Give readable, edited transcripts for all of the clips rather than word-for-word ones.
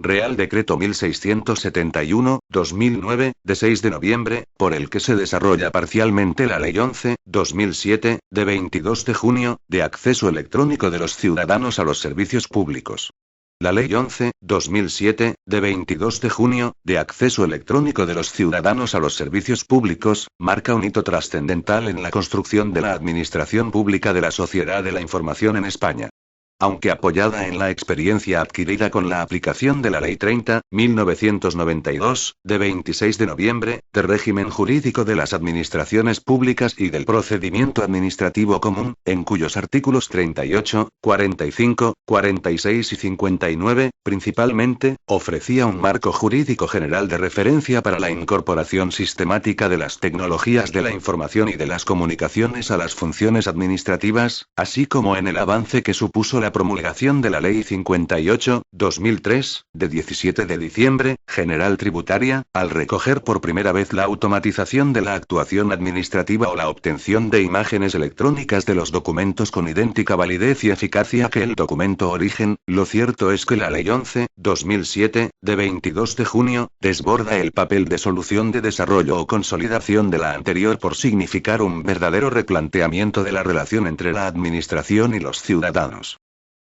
Real Decreto 1671/2009, de 6 de noviembre, por el que se desarrolla parcialmente la Ley 11/2007, de 22 de junio, de acceso electrónico de los ciudadanos a los servicios públicos. La Ley 11/2007, de 22 de junio, de acceso electrónico de los ciudadanos a los servicios públicos, marca un hito trascendental en la construcción de la administración pública de la sociedad de la información en España. Aunque apoyada en la experiencia adquirida con la aplicación de la Ley 30/1992, de 26 de noviembre, de régimen jurídico de las administraciones públicas y del procedimiento administrativo común, en cuyos artículos 38, 45, 46 y 59, principalmente, ofrecía un marco jurídico general de referencia para la incorporación sistemática de las tecnologías de la información y de las comunicaciones a las funciones administrativas, así como en el avance que supuso la promulgación de la Ley 58/2003, de 17 de diciembre, general tributaria, al recoger por primera vez la automatización de la actuación administrativa o la obtención de imágenes electrónicas de los documentos con idéntica validez y eficacia que el documento origen. Lo cierto es que la Ley 11/2007, de 22 de junio, desborda el papel de solución de desarrollo o consolidación de la anterior por significar un verdadero replanteamiento de la relación entre la administración y los ciudadanos.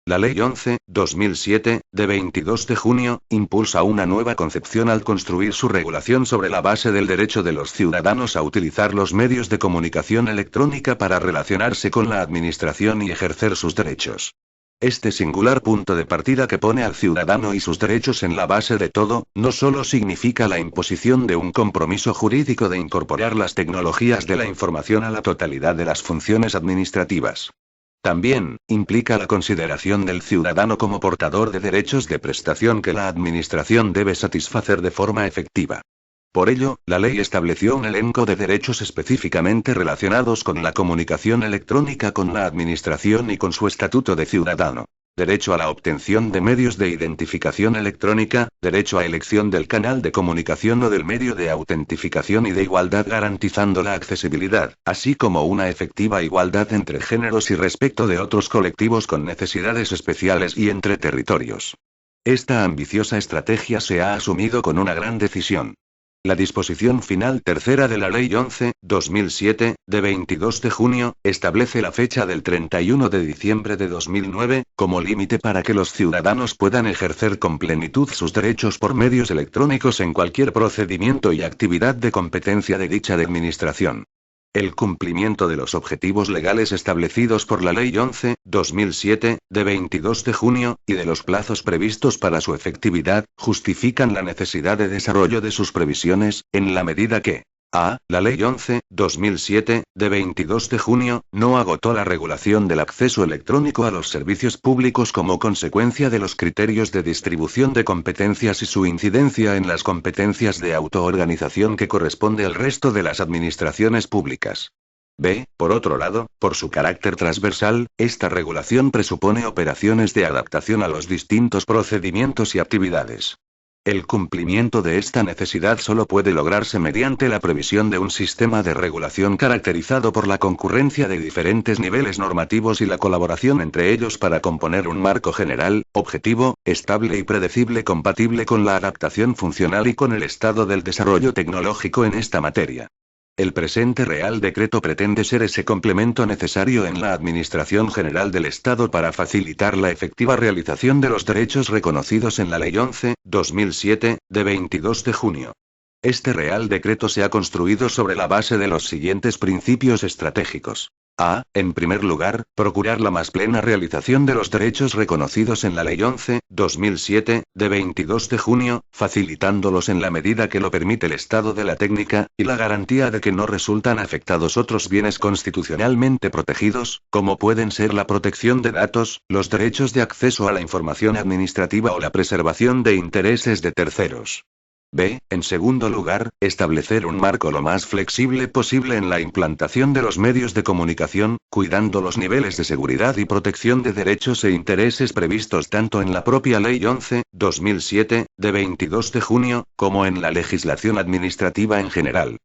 La Ley 11/2007, de 22 de junio, impulsa una nueva concepción al construir su regulación sobre la base del derecho de los ciudadanos a utilizar los medios de comunicación electrónica para relacionarse con la administración y ejercer sus derechos. Este singular punto de partida que pone al ciudadano y sus derechos en la base de todo, no solo significa la imposición de un compromiso jurídico de incorporar las tecnologías de la información a la totalidad de las funciones administrativas. También, implica la consideración del ciudadano como portador de derechos de prestación que la administración debe satisfacer de forma efectiva. Por ello, la ley estableció un elenco de derechos específicamente relacionados con la comunicación electrónica con la administración y con su estatuto de ciudadano. Derecho a la obtención de medios de identificación electrónica, derecho a elección del canal de comunicación o del medio de autentificación y de igualdad garantizando la accesibilidad, así como una efectiva igualdad entre géneros y respecto de otros colectivos con necesidades especiales y entre territorios. Esta ambiciosa estrategia se ha asumido con una gran decisión. La disposición final tercera de la Ley 11/2007, de 22 de junio, establece la fecha del 31 de diciembre de 2009, como límite para que los ciudadanos puedan ejercer con plenitud sus derechos por medios electrónicos en cualquier procedimiento y actividad de competencia de dicha administración. El cumplimiento de los objetivos legales establecidos por la Ley 11/2007, de 22 de junio, y de los plazos previstos para su efectividad, justifican la necesidad de desarrollo de sus previsiones, en la medida que a. La Ley 11/2007, de 22 de junio, no agotó la regulación del acceso electrónico a los servicios públicos como consecuencia de los criterios de distribución de competencias y su incidencia en las competencias de autoorganización que corresponde al resto de las administraciones públicas. B. Por otro lado, por su carácter transversal, esta regulación presupone operaciones de adaptación a los distintos procedimientos y actividades. El cumplimiento de esta necesidad solo puede lograrse mediante la previsión de un sistema de regulación caracterizado por la concurrencia de diferentes niveles normativos y la colaboración entre ellos para componer un marco general, objetivo, estable y predecible compatible con la adaptación funcional y con el estado del desarrollo tecnológico en esta materia. El presente Real Decreto pretende ser ese complemento necesario en la Administración General del Estado para facilitar la efectiva realización de los derechos reconocidos en la Ley 11/2007, de 22 de junio. Este Real Decreto se ha construido sobre la base de los siguientes principios estratégicos. A. En primer lugar, procurar la más plena realización de los derechos reconocidos en la Ley 11/2007, de 22 de junio, facilitándolos en la medida que lo permite el estado de la técnica, y la garantía de que no resultan afectados otros bienes constitucionalmente protegidos, como pueden ser la protección de datos, los derechos de acceso a la información administrativa o la preservación de intereses de terceros. B. En segundo lugar, establecer un marco lo más flexible posible en la implantación de los medios de comunicación, cuidando los niveles de seguridad y protección de derechos e intereses previstos tanto en la propia Ley 11/2007, de 22 de junio, como en la legislación administrativa en general.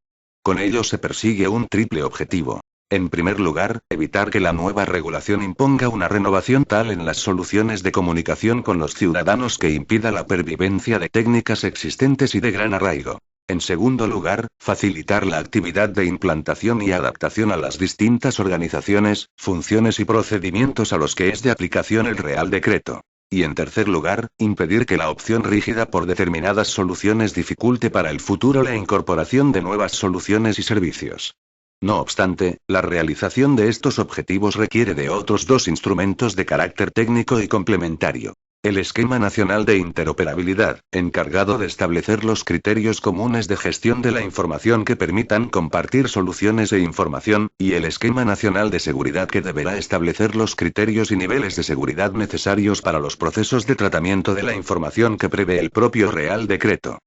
Con ello se persigue un triple objetivo. En primer lugar, evitar que la nueva regulación imponga una renovación tal en las soluciones de comunicación con los ciudadanos que impida la pervivencia de técnicas existentes y de gran arraigo. En segundo lugar, facilitar la actividad de implantación y adaptación a las distintas organizaciones, funciones y procedimientos a los que es de aplicación el Real Decreto. Y en tercer lugar, impedir que la opción rígida por determinadas soluciones dificulte para el futuro la incorporación de nuevas soluciones y servicios. No obstante, la realización de estos objetivos requiere de otros dos instrumentos de carácter técnico y complementario. El Esquema Nacional de Interoperabilidad, encargado de establecer los criterios comunes de gestión de la información que permitan compartir soluciones e información, y el Esquema Nacional de Seguridad, que deberá establecer los criterios y niveles de seguridad necesarios para los procesos de tratamiento de la información que prevé el propio Real Decreto.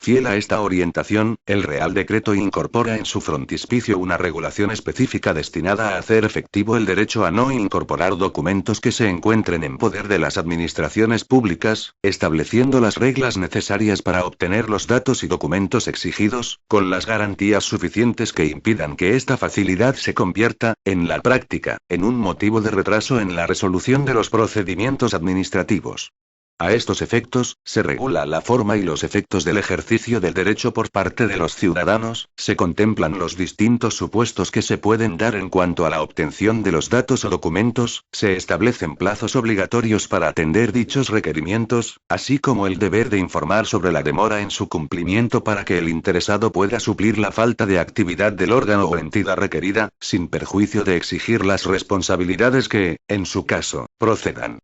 Fiel a esta orientación, el Real Decreto incorpora en su frontispicio una regulación específica destinada a hacer efectivo el derecho a no incorporar documentos que se encuentren en poder de las administraciones públicas, estableciendo las reglas necesarias para obtener los datos y documentos exigidos, con las garantías suficientes que impidan que esta facilidad se convierta, en la práctica, en un motivo de retraso en la resolución de los procedimientos administrativos. A estos efectos, se regula la forma y los efectos del ejercicio del derecho por parte de los ciudadanos, se contemplan los distintos supuestos que se pueden dar en cuanto a la obtención de los datos o documentos, se establecen plazos obligatorios para atender dichos requerimientos, así como el deber de informar sobre la demora en su cumplimiento para que el interesado pueda suplir la falta de actividad del órgano o entidad requerida, sin perjuicio de exigir las responsabilidades que, en su caso, procedan.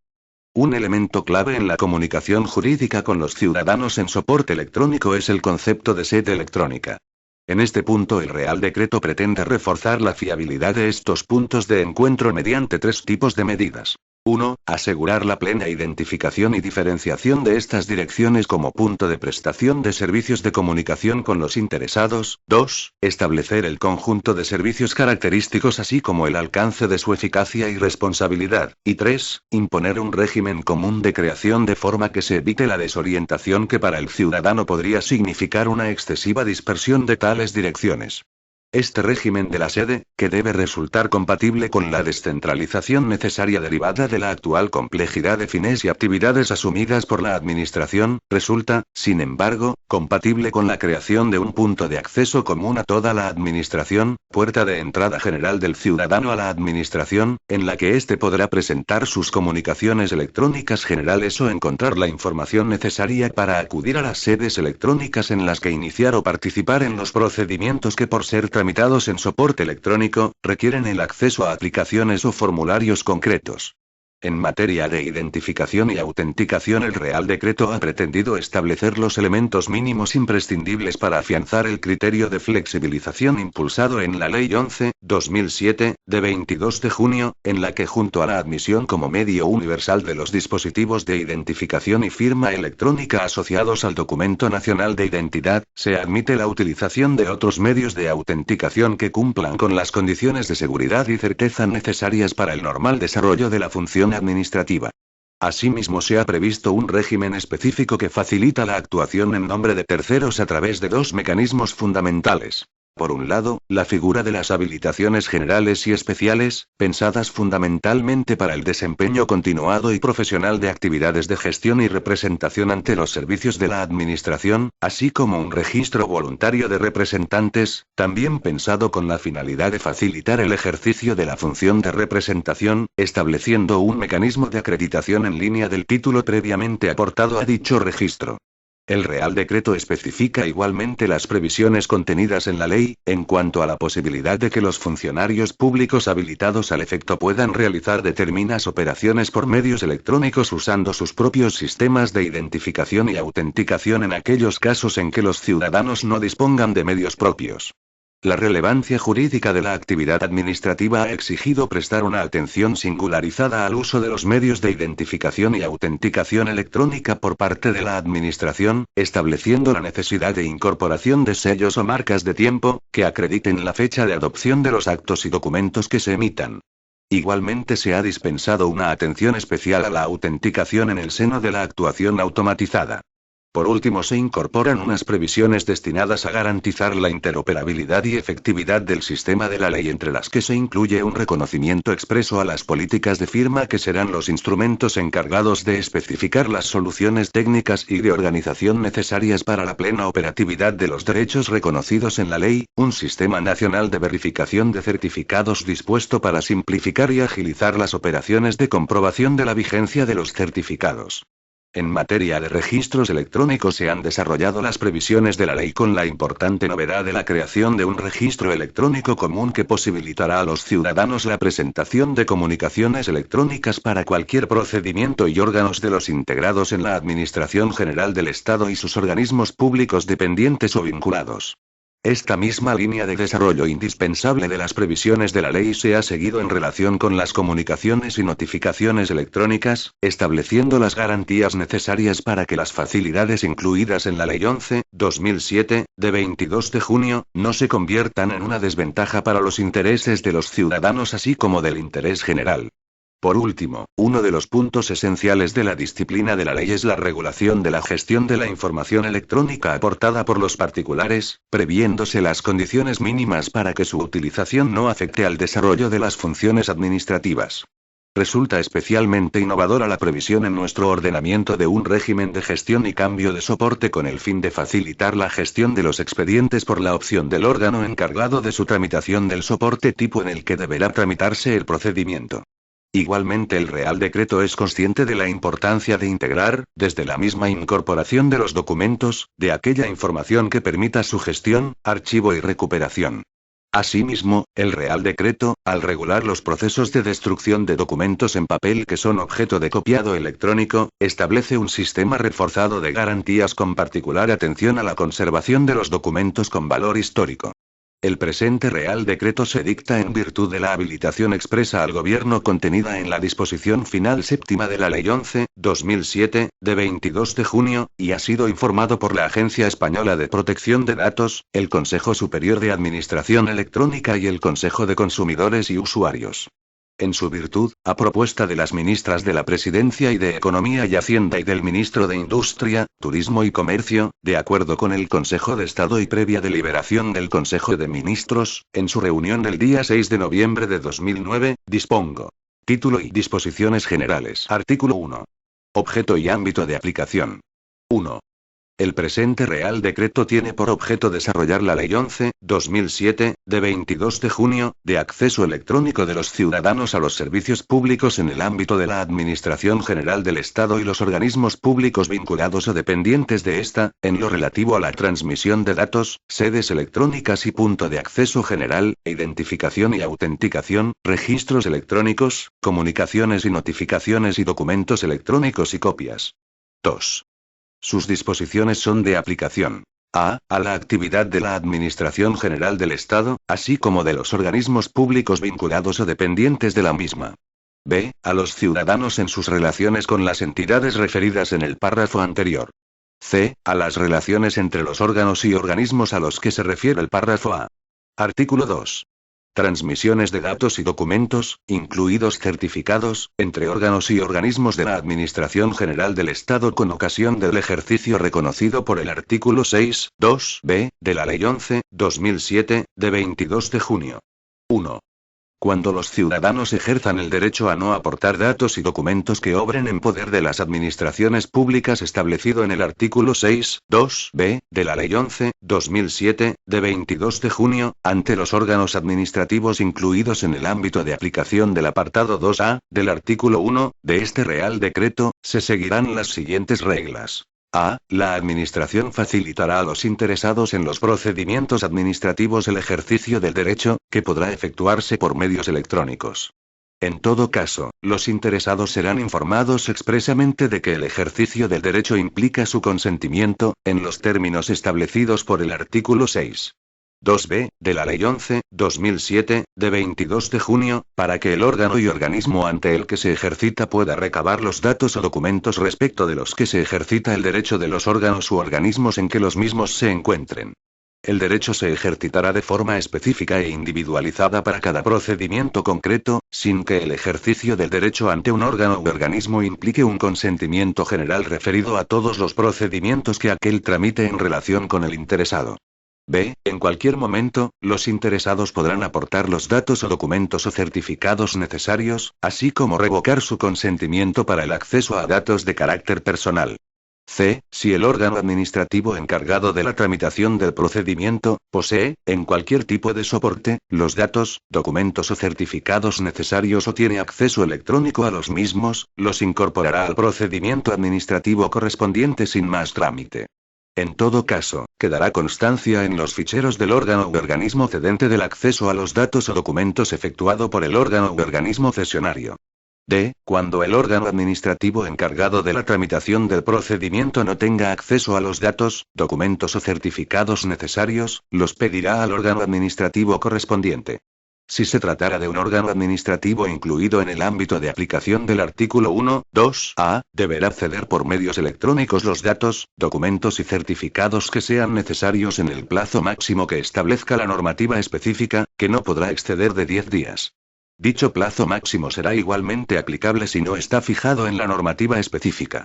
Un elemento clave en la comunicación jurídica con los ciudadanos en soporte electrónico es el concepto de sede electrónica. En este punto el Real Decreto pretende reforzar la fiabilidad de estos puntos de encuentro mediante tres tipos de medidas. 1. Asegurar la plena identificación y diferenciación de estas direcciones como punto de prestación de servicios de comunicación con los interesados. 2. Establecer el conjunto de servicios característicos así como el alcance de su eficacia y responsabilidad. Y 3. Imponer un régimen común de creación de forma que se evite la desorientación que para el ciudadano podría significar una excesiva dispersión de tales direcciones. Este régimen de la sede, que debe resultar compatible con la descentralización necesaria derivada de la actual complejidad de fines y actividades asumidas por la Administración, resulta, sin embargo, compatible con la creación de un punto de acceso común a toda la Administración, puerta de entrada general del ciudadano a la Administración, en la que éste podrá presentar sus comunicaciones electrónicas generales o encontrar la información necesaria para acudir a las sedes electrónicas en las que iniciar o participar en los procedimientos que por ser tramitados en soporte electrónico, requieren el acceso a aplicaciones o formularios concretos. En materia de identificación y autenticación, el Real Decreto ha pretendido establecer los elementos mínimos imprescindibles para afianzar el criterio de flexibilización impulsado en la Ley 11/2007, de 22 de junio, en la que junto a la admisión como medio universal de los dispositivos de identificación y firma electrónica asociados al Documento Nacional de Identidad, se admite la utilización de otros medios de autenticación que cumplan con las condiciones de seguridad y certeza necesarias para el normal desarrollo de la función administrativa. Asimismo, se ha previsto un régimen específico que facilita la actuación en nombre de terceros a través de dos mecanismos fundamentales. Por un lado, la figura de las habilitaciones generales y especiales, pensadas fundamentalmente para el desempeño continuado y profesional de actividades de gestión y representación ante los servicios de la Administración, así como un registro voluntario de representantes, también pensado con la finalidad de facilitar el ejercicio de la función de representación, estableciendo un mecanismo de acreditación en línea del título previamente aportado a dicho registro. El Real Decreto especifica igualmente las previsiones contenidas en la ley, en cuanto a la posibilidad de que los funcionarios públicos habilitados al efecto puedan realizar determinadas operaciones por medios electrónicos usando sus propios sistemas de identificación y autenticación en aquellos casos en que los ciudadanos no dispongan de medios propios. La relevancia jurídica de la actividad administrativa ha exigido prestar una atención singularizada al uso de los medios de identificación y autenticación electrónica por parte de la Administración, estableciendo la necesidad de incorporación de sellos o marcas de tiempo, que acrediten la fecha de adopción de los actos y documentos que se emitan. Igualmente se ha dispensado una atención especial a la autenticación en el seno de la actuación automatizada. Por último, se incorporan unas previsiones destinadas a garantizar la interoperabilidad y efectividad del sistema de la ley, entre las que se incluye un reconocimiento expreso a las políticas de firma, que serán los instrumentos encargados de especificar las soluciones técnicas y de organización necesarias para la plena operatividad de los derechos reconocidos en la ley, un sistema nacional de verificación de certificados dispuesto para simplificar y agilizar las operaciones de comprobación de la vigencia de los certificados. En materia de registros electrónicos, se han desarrollado las previsiones de la ley con la importante novedad de la creación de un registro electrónico común que posibilitará a los ciudadanos la presentación de comunicaciones electrónicas para cualquier procedimiento y órganos de los integrados en la Administración General del Estado y sus organismos públicos dependientes o vinculados. Esta misma línea de desarrollo indispensable de las previsiones de la ley se ha seguido en relación con las comunicaciones y notificaciones electrónicas, estableciendo las garantías necesarias para que las facilidades incluidas en la Ley 11/2007, de 22 de junio, no se conviertan en una desventaja para los intereses de los ciudadanos así como del interés general. Por último, uno de los puntos esenciales de la disciplina de la ley es la regulación de la gestión de la información electrónica aportada por los particulares, previéndose las condiciones mínimas para que su utilización no afecte al desarrollo de las funciones administrativas. Resulta especialmente innovadora la previsión en nuestro ordenamiento de un régimen de gestión y cambio de soporte con el fin de facilitar la gestión de los expedientes por la opción del órgano encargado de su tramitación del soporte tipo en el que deberá tramitarse el procedimiento. Igualmente, el Real Decreto es consciente de la importancia de integrar, desde la misma incorporación de los documentos, de aquella información que permita su gestión, archivo y recuperación. Asimismo, el Real Decreto, al regular los procesos de destrucción de documentos en papel que son objeto de copiado electrónico, establece un sistema reforzado de garantías con particular atención a la conservación de los documentos con valor histórico. El presente Real Decreto se dicta en virtud de la habilitación expresa al Gobierno contenida en la disposición final séptima de la Ley 11/2007, de 22 de junio, y ha sido informado por la Agencia Española de Protección de Datos, el Consejo Superior de Administración Electrónica y el Consejo de Consumidores y Usuarios. En su virtud, a propuesta de las ministras de la Presidencia y de Economía y Hacienda y del ministro de Industria, Turismo y Comercio, de acuerdo con el Consejo de Estado y previa deliberación del Consejo de Ministros, en su reunión del día 6 de noviembre de 2009, dispongo. Título y disposiciones generales. Artículo 1. Objeto y ámbito de aplicación. 1. El presente Real Decreto tiene por objeto desarrollar la Ley 11/2007, de 22 de junio, de acceso electrónico de los ciudadanos a los servicios públicos en el ámbito de la Administración General del Estado y los organismos públicos vinculados o dependientes de esta, en lo relativo a la transmisión de datos, sedes electrónicas y punto de acceso general, identificación y autenticación, registros electrónicos, comunicaciones y notificaciones y documentos electrónicos y copias. 2. Sus disposiciones son de aplicación a la actividad de la Administración General del Estado, así como de los organismos públicos vinculados o dependientes de la misma. B. A los ciudadanos en sus relaciones con las entidades referidas en el párrafo anterior. C. A las relaciones entre los órganos y organismos a los que se refiere el párrafo A. Artículo 2. Transmisiones de datos y documentos, incluidos certificados, entre órganos y organismos de la Administración General del Estado con ocasión del ejercicio reconocido por el artículo 6.2b, de la Ley 11/2007, de 22 de junio. 1. Cuando los ciudadanos ejerzan el derecho a no aportar datos y documentos que obren en poder de las administraciones públicas establecido en el artículo 6.2b, de la Ley 11/2007, de 22 de junio, ante los órganos administrativos incluidos en el ámbito de aplicación del apartado 2a, del artículo 1, de este Real Decreto, se seguirán las siguientes reglas. A. La Administración facilitará a los interesados en los procedimientos administrativos el ejercicio del derecho, que podrá efectuarse por medios electrónicos. En todo caso, los interesados serán informados expresamente de que el ejercicio del derecho implica su consentimiento, en los términos establecidos por el artículo 6.2b, de la Ley 11/2007, de 22 de junio, para que el órgano y organismo ante el que se ejercita pueda recabar los datos o documentos respecto de los que se ejercita el derecho de los órganos u organismos en que los mismos se encuentren. El derecho se ejercitará de forma específica e individualizada para cada procedimiento concreto, sin que el ejercicio del derecho ante un órgano u organismo implique un consentimiento general referido a todos los procedimientos que aquel tramite en relación con el interesado. B. En cualquier momento, los interesados podrán aportar los datos o documentos o certificados necesarios, así como revocar su consentimiento para el acceso a datos de carácter personal. C. Si el órgano administrativo encargado de la tramitación del procedimiento posee, en cualquier tipo de soporte, los datos, documentos o certificados necesarios o tiene acceso electrónico a los mismos, los incorporará al procedimiento administrativo correspondiente sin más trámite. En todo caso, quedará constancia en los ficheros del órgano u organismo cedente del acceso a los datos o documentos efectuado por el órgano u organismo cesionario. D. Cuando el órgano administrativo encargado de la tramitación del procedimiento no tenga acceso a los datos, documentos o certificados necesarios, los pedirá al órgano administrativo correspondiente. Si se tratara de un órgano administrativo incluido en el ámbito de aplicación del artículo 1, 2a, deberá ceder por medios electrónicos los datos, documentos y certificados que sean necesarios en el plazo máximo que establezca la normativa específica, que no podrá exceder de 10 días. Dicho plazo máximo será igualmente aplicable si no está fijado en la normativa específica.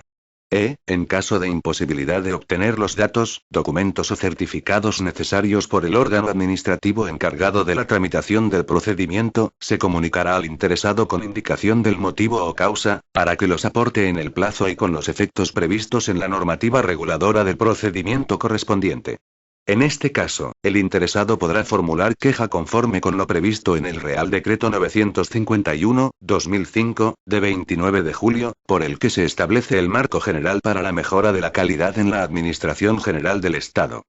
En caso de imposibilidad de obtener los datos, documentos o certificados necesarios por el órgano administrativo encargado de la tramitación del procedimiento, se comunicará al interesado con indicación del motivo o causa, para que los aporte en el plazo y con los efectos previstos en la normativa reguladora del procedimiento correspondiente. En este caso, el interesado podrá formular queja conforme con lo previsto en el Real Decreto 951/2005, de 29 de julio, por el que se establece el marco general para la mejora de la calidad en la Administración General del Estado.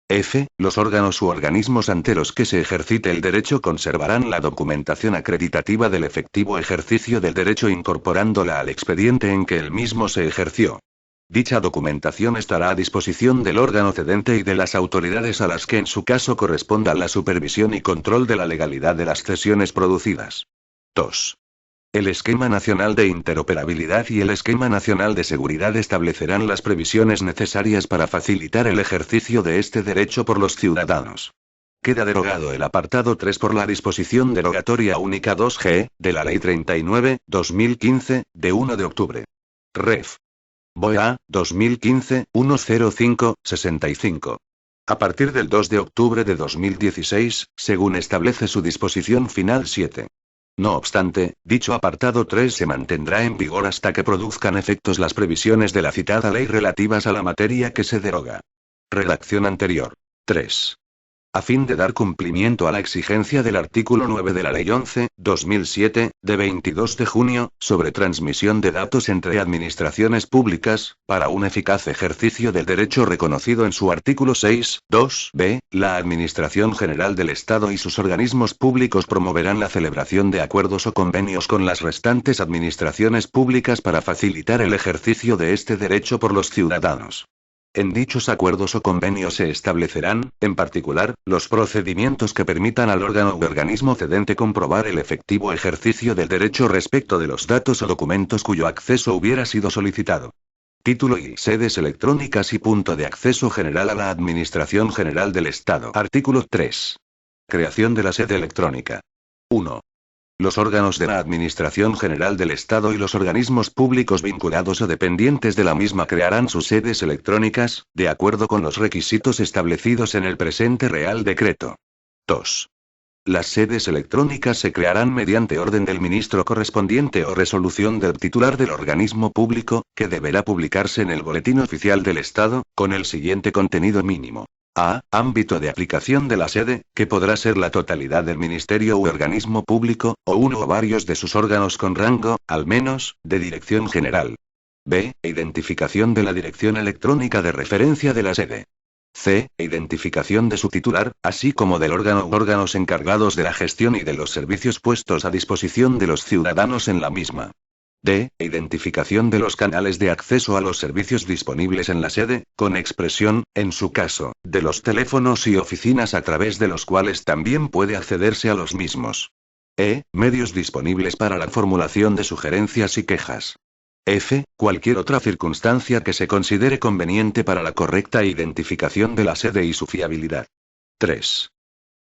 F. Los órganos u organismos ante los que se ejercite el derecho conservarán la documentación acreditativa del efectivo ejercicio del derecho incorporándola al expediente en que el mismo se ejerció. Dicha documentación estará a disposición del órgano cedente y de las autoridades a las que en su caso corresponda la supervisión y control de la legalidad de las cesiones producidas. 2. El Esquema Nacional de Interoperabilidad y el Esquema Nacional de Seguridad establecerán las previsiones necesarias para facilitar el ejercicio de este derecho por los ciudadanos. Queda derogado el apartado 3 por la disposición derogatoria única 2G, de la Ley 39/2015, de 1 de octubre. Ref. BOA, 2015, 105-65. A partir del 2 de octubre de 2016, según establece su disposición final 7. No obstante, dicho apartado 3 se mantendrá en vigor hasta que produzcan efectos las previsiones de la citada ley relativas a la materia que se deroga. Redacción anterior. 3. A fin de dar cumplimiento a la exigencia del artículo 9 de la Ley 11/2007, de 22 de junio, sobre transmisión de datos entre administraciones públicas, para un eficaz ejercicio del derecho reconocido en su artículo 6.2b, la Administración General del Estado y sus organismos públicos promoverán la celebración de acuerdos o convenios con las restantes administraciones públicas para facilitar el ejercicio de este derecho por los ciudadanos. En dichos acuerdos o convenios se establecerán, en particular, los procedimientos que permitan al órgano u organismo cedente comprobar el efectivo ejercicio del derecho respecto de los datos o documentos cuyo acceso hubiera sido solicitado. Título y sedes electrónicas y punto de acceso general a la Administración General del Estado. Artículo 3. Creación de la sede electrónica. 1. Los órganos de la Administración General del Estado y los organismos públicos vinculados o dependientes de la misma crearán sus sedes electrónicas, de acuerdo con los requisitos establecidos en el presente Real Decreto. 2. Las sedes electrónicas se crearán mediante orden del ministro correspondiente o resolución del titular del organismo público, que deberá publicarse en el Boletín Oficial del Estado, con el siguiente contenido mínimo. A. Ámbito de aplicación de la sede, que podrá ser la totalidad del ministerio u organismo público, o uno o varios de sus órganos con rango, al menos, de dirección general. B. Identificación de la dirección electrónica de referencia de la sede. C. Identificación de su titular, así como del órgano u órganos encargados de la gestión y de los servicios puestos a disposición de los ciudadanos en la misma. D. Identificación de los canales de acceso a los servicios disponibles en la sede, con expresión, en su caso, de los teléfonos y oficinas a través de los cuales también puede accederse a los mismos. E. Medios disponibles para la formulación de sugerencias y quejas. F. Cualquier otra circunstancia que se considere conveniente para la correcta identificación de la sede y su fiabilidad. 3.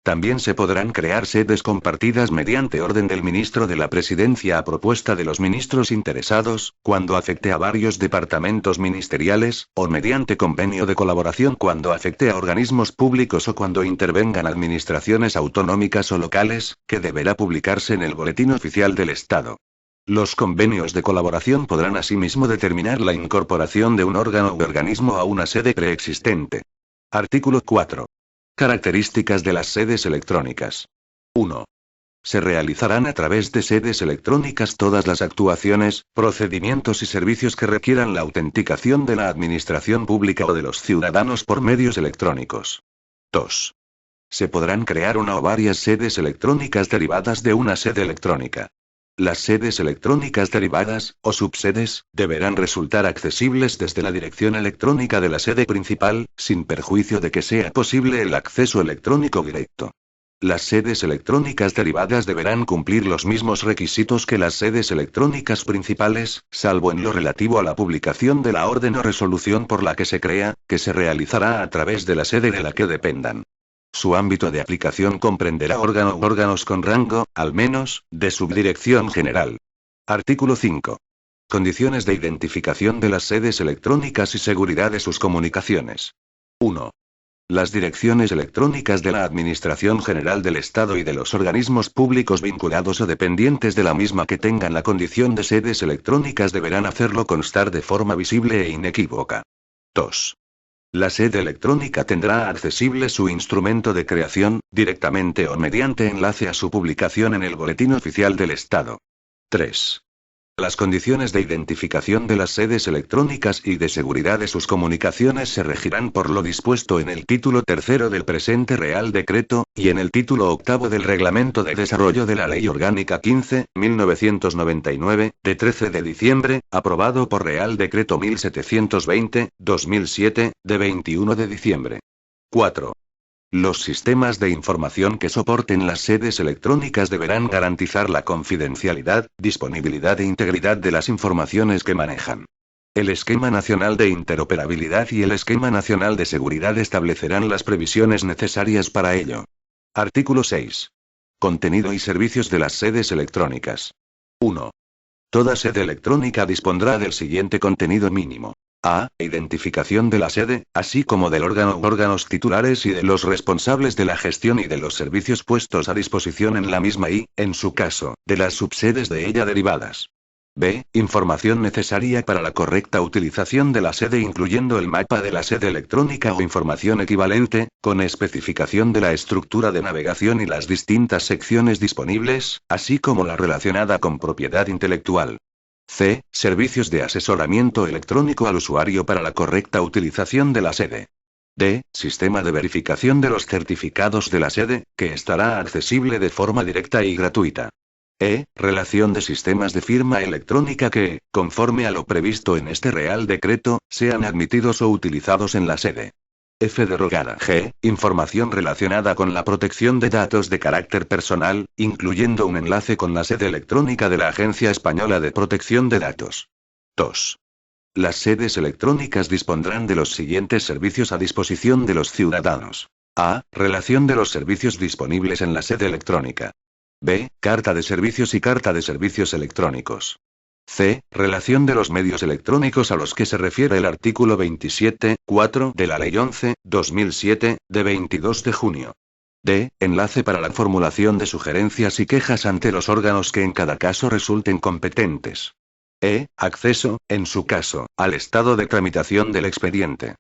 También se podrán crear sedes compartidas mediante orden del ministro de la Presidencia a propuesta de los ministros interesados, cuando afecte a varios departamentos ministeriales, o mediante convenio de colaboración cuando afecte a organismos públicos o cuando intervengan administraciones autonómicas o locales, que deberá publicarse en el Boletín Oficial del Estado. Los convenios de colaboración podrán asimismo determinar la incorporación de un órgano u organismo a una sede preexistente. Artículo 4. Características de las sedes electrónicas. 1. Se realizarán a través de sedes electrónicas todas las actuaciones, procedimientos y servicios que requieran la autenticación de la administración pública o de los ciudadanos por medios electrónicos. 2. Se podrán crear una o varias sedes electrónicas derivadas de una sede electrónica. Las sedes electrónicas derivadas, o subsedes, deberán resultar accesibles desde la dirección electrónica de la sede principal, sin perjuicio de que sea posible el acceso electrónico directo. Las sedes electrónicas derivadas deberán cumplir los mismos requisitos que las sedes electrónicas principales, salvo en lo relativo a la publicación de la orden o resolución por la que se crea, que se realizará a través de la sede de la que dependan. Su ámbito de aplicación comprenderá órganos con rango, al menos, de subdirección general. Artículo 5. Condiciones de identificación de las sedes electrónicas y seguridad de sus comunicaciones. 1. Las direcciones electrónicas de la Administración General del Estado y de los organismos públicos vinculados o dependientes de la misma que tengan la condición de sedes electrónicas deberán hacerlo constar de forma visible e inequívoca. 2. La sede electrónica tendrá accesible su instrumento de creación, directamente o mediante enlace a su publicación en el Boletín Oficial del Estado. 3. Las condiciones de identificación de las sedes electrónicas y de seguridad de sus comunicaciones se regirán por lo dispuesto en el título tercero del presente Real Decreto, y en el título octavo del Reglamento de Desarrollo de la Ley Orgánica 15.1999, de 13 de diciembre, aprobado por Real Decreto 1720/2007, de 21 de diciembre. 4. Los sistemas de información que soporten las sedes electrónicas deberán garantizar la confidencialidad, disponibilidad e integridad de las informaciones que manejan. El Esquema Nacional de Interoperabilidad y el Esquema Nacional de Seguridad establecerán las previsiones necesarias para ello. Artículo 6. Contenido y servicios de las sedes electrónicas. 1. Toda sede electrónica dispondrá del siguiente contenido mínimo. A. Identificación de la sede, así como del órgano u órganos titulares y de los responsables de la gestión y de los servicios puestos a disposición en la misma y, en su caso, de las subsedes de ella derivadas. B. Información necesaria para la correcta utilización de la sede incluyendo el mapa de la sede electrónica o información equivalente, con especificación de la estructura de navegación y las distintas secciones disponibles, así como la relacionada con propiedad intelectual. C. Servicios de asesoramiento electrónico al usuario para la correcta utilización de la sede. D. Sistema de verificación de los certificados de la sede, que estará accesible de forma directa y gratuita. E. Relación de sistemas de firma electrónica que, conforme a lo previsto en este Real Decreto, sean admitidos o utilizados en la sede. F. Derogada. G. Información relacionada con la protección de datos de carácter personal, incluyendo un enlace con la sede electrónica de la Agencia Española de Protección de Datos. 2. Las sedes electrónicas dispondrán de los siguientes servicios a disposición de los ciudadanos. A. Relación de los servicios disponibles en la sede electrónica. B. Carta de servicios y carta de servicios electrónicos. C. Relación de los medios electrónicos a los que se refiere el artículo 27.4 de la Ley 11.2007, de 22 de junio. D. Enlace para la formulación de sugerencias y quejas ante los órganos que en cada caso resulten competentes. E. Acceso, en su caso, al estado de tramitación del expediente.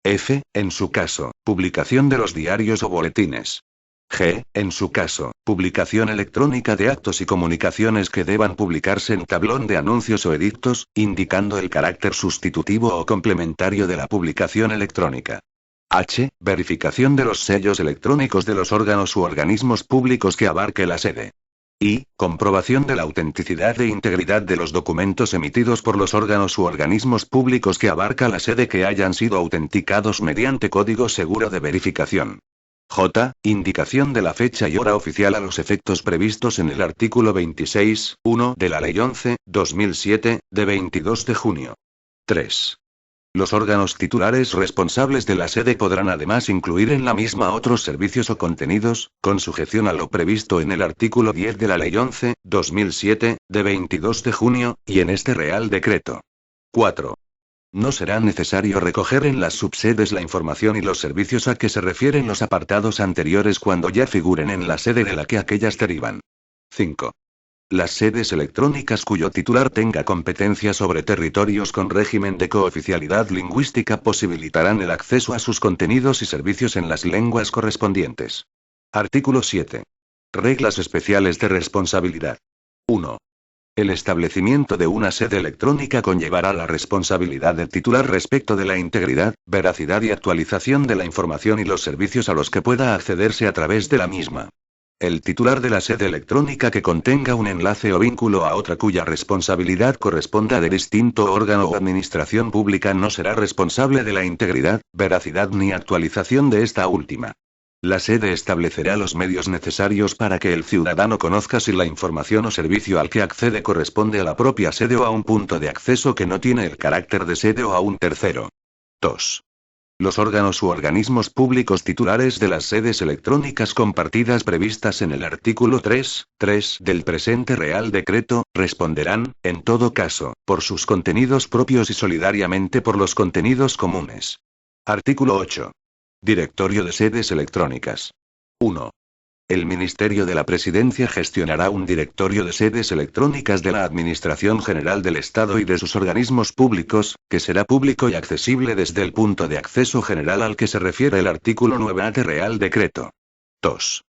F. En su caso, publicación de los diarios o boletines. G. En su caso, publicación electrónica de actos y comunicaciones que deban publicarse en tablón de anuncios o edictos, indicando el carácter sustitutivo o complementario de la publicación electrónica. H. Verificación de los sellos electrónicos de los órganos u organismos públicos que abarque la sede. I. Comprobación de la autenticidad e integridad de los documentos emitidos por los órganos u organismos públicos que abarca la sede que hayan sido autenticados mediante código seguro de verificación. J. Indicación de la fecha y hora oficial a los efectos previstos en el artículo 26.1 de la Ley 11.2007, de 22 de junio. 3. Los órganos titulares responsables de la sede podrán además incluir en la misma otros servicios o contenidos, con sujeción a lo previsto en el artículo 10 de la Ley 11/2007, de 22 de junio, y en este Real Decreto. 4. No será necesario recoger en las subsedes la información y los servicios a que se refieren los apartados anteriores cuando ya figuren en la sede de la que aquellas derivan. 5. Las sedes electrónicas cuyo titular tenga competencia sobre territorios con régimen de cooficialidad lingüística posibilitarán el acceso a sus contenidos y servicios en las lenguas correspondientes. Artículo 7. Reglas especiales de responsabilidad. 1. El establecimiento de una sede electrónica conllevará la responsabilidad del titular respecto de la integridad, veracidad y actualización de la información y los servicios a los que pueda accederse a través de la misma. El titular de la sede electrónica que contenga un enlace o vínculo a otra cuya responsabilidad corresponda de distinto órgano o administración pública no será responsable de la integridad, veracidad ni actualización de esta última. La sede establecerá los medios necesarios para que el ciudadano conozca si la información o servicio al que accede corresponde a la propia sede o a un punto de acceso que no tiene el carácter de sede o a un tercero. 2. Los órganos u organismos públicos titulares de las sedes electrónicas compartidas previstas en el artículo 3.3 del presente Real Decreto, responderán, en todo caso, por sus contenidos propios y solidariamente por los contenidos comunes. Artículo 8. Directorio de sedes electrónicas. 1. El Ministerio de la Presidencia gestionará un directorio de sedes electrónicas de la Administración General del Estado y de sus organismos públicos, que será público y accesible desde el punto de acceso general al que se refiere el artículo 9A del Real Decreto. 2.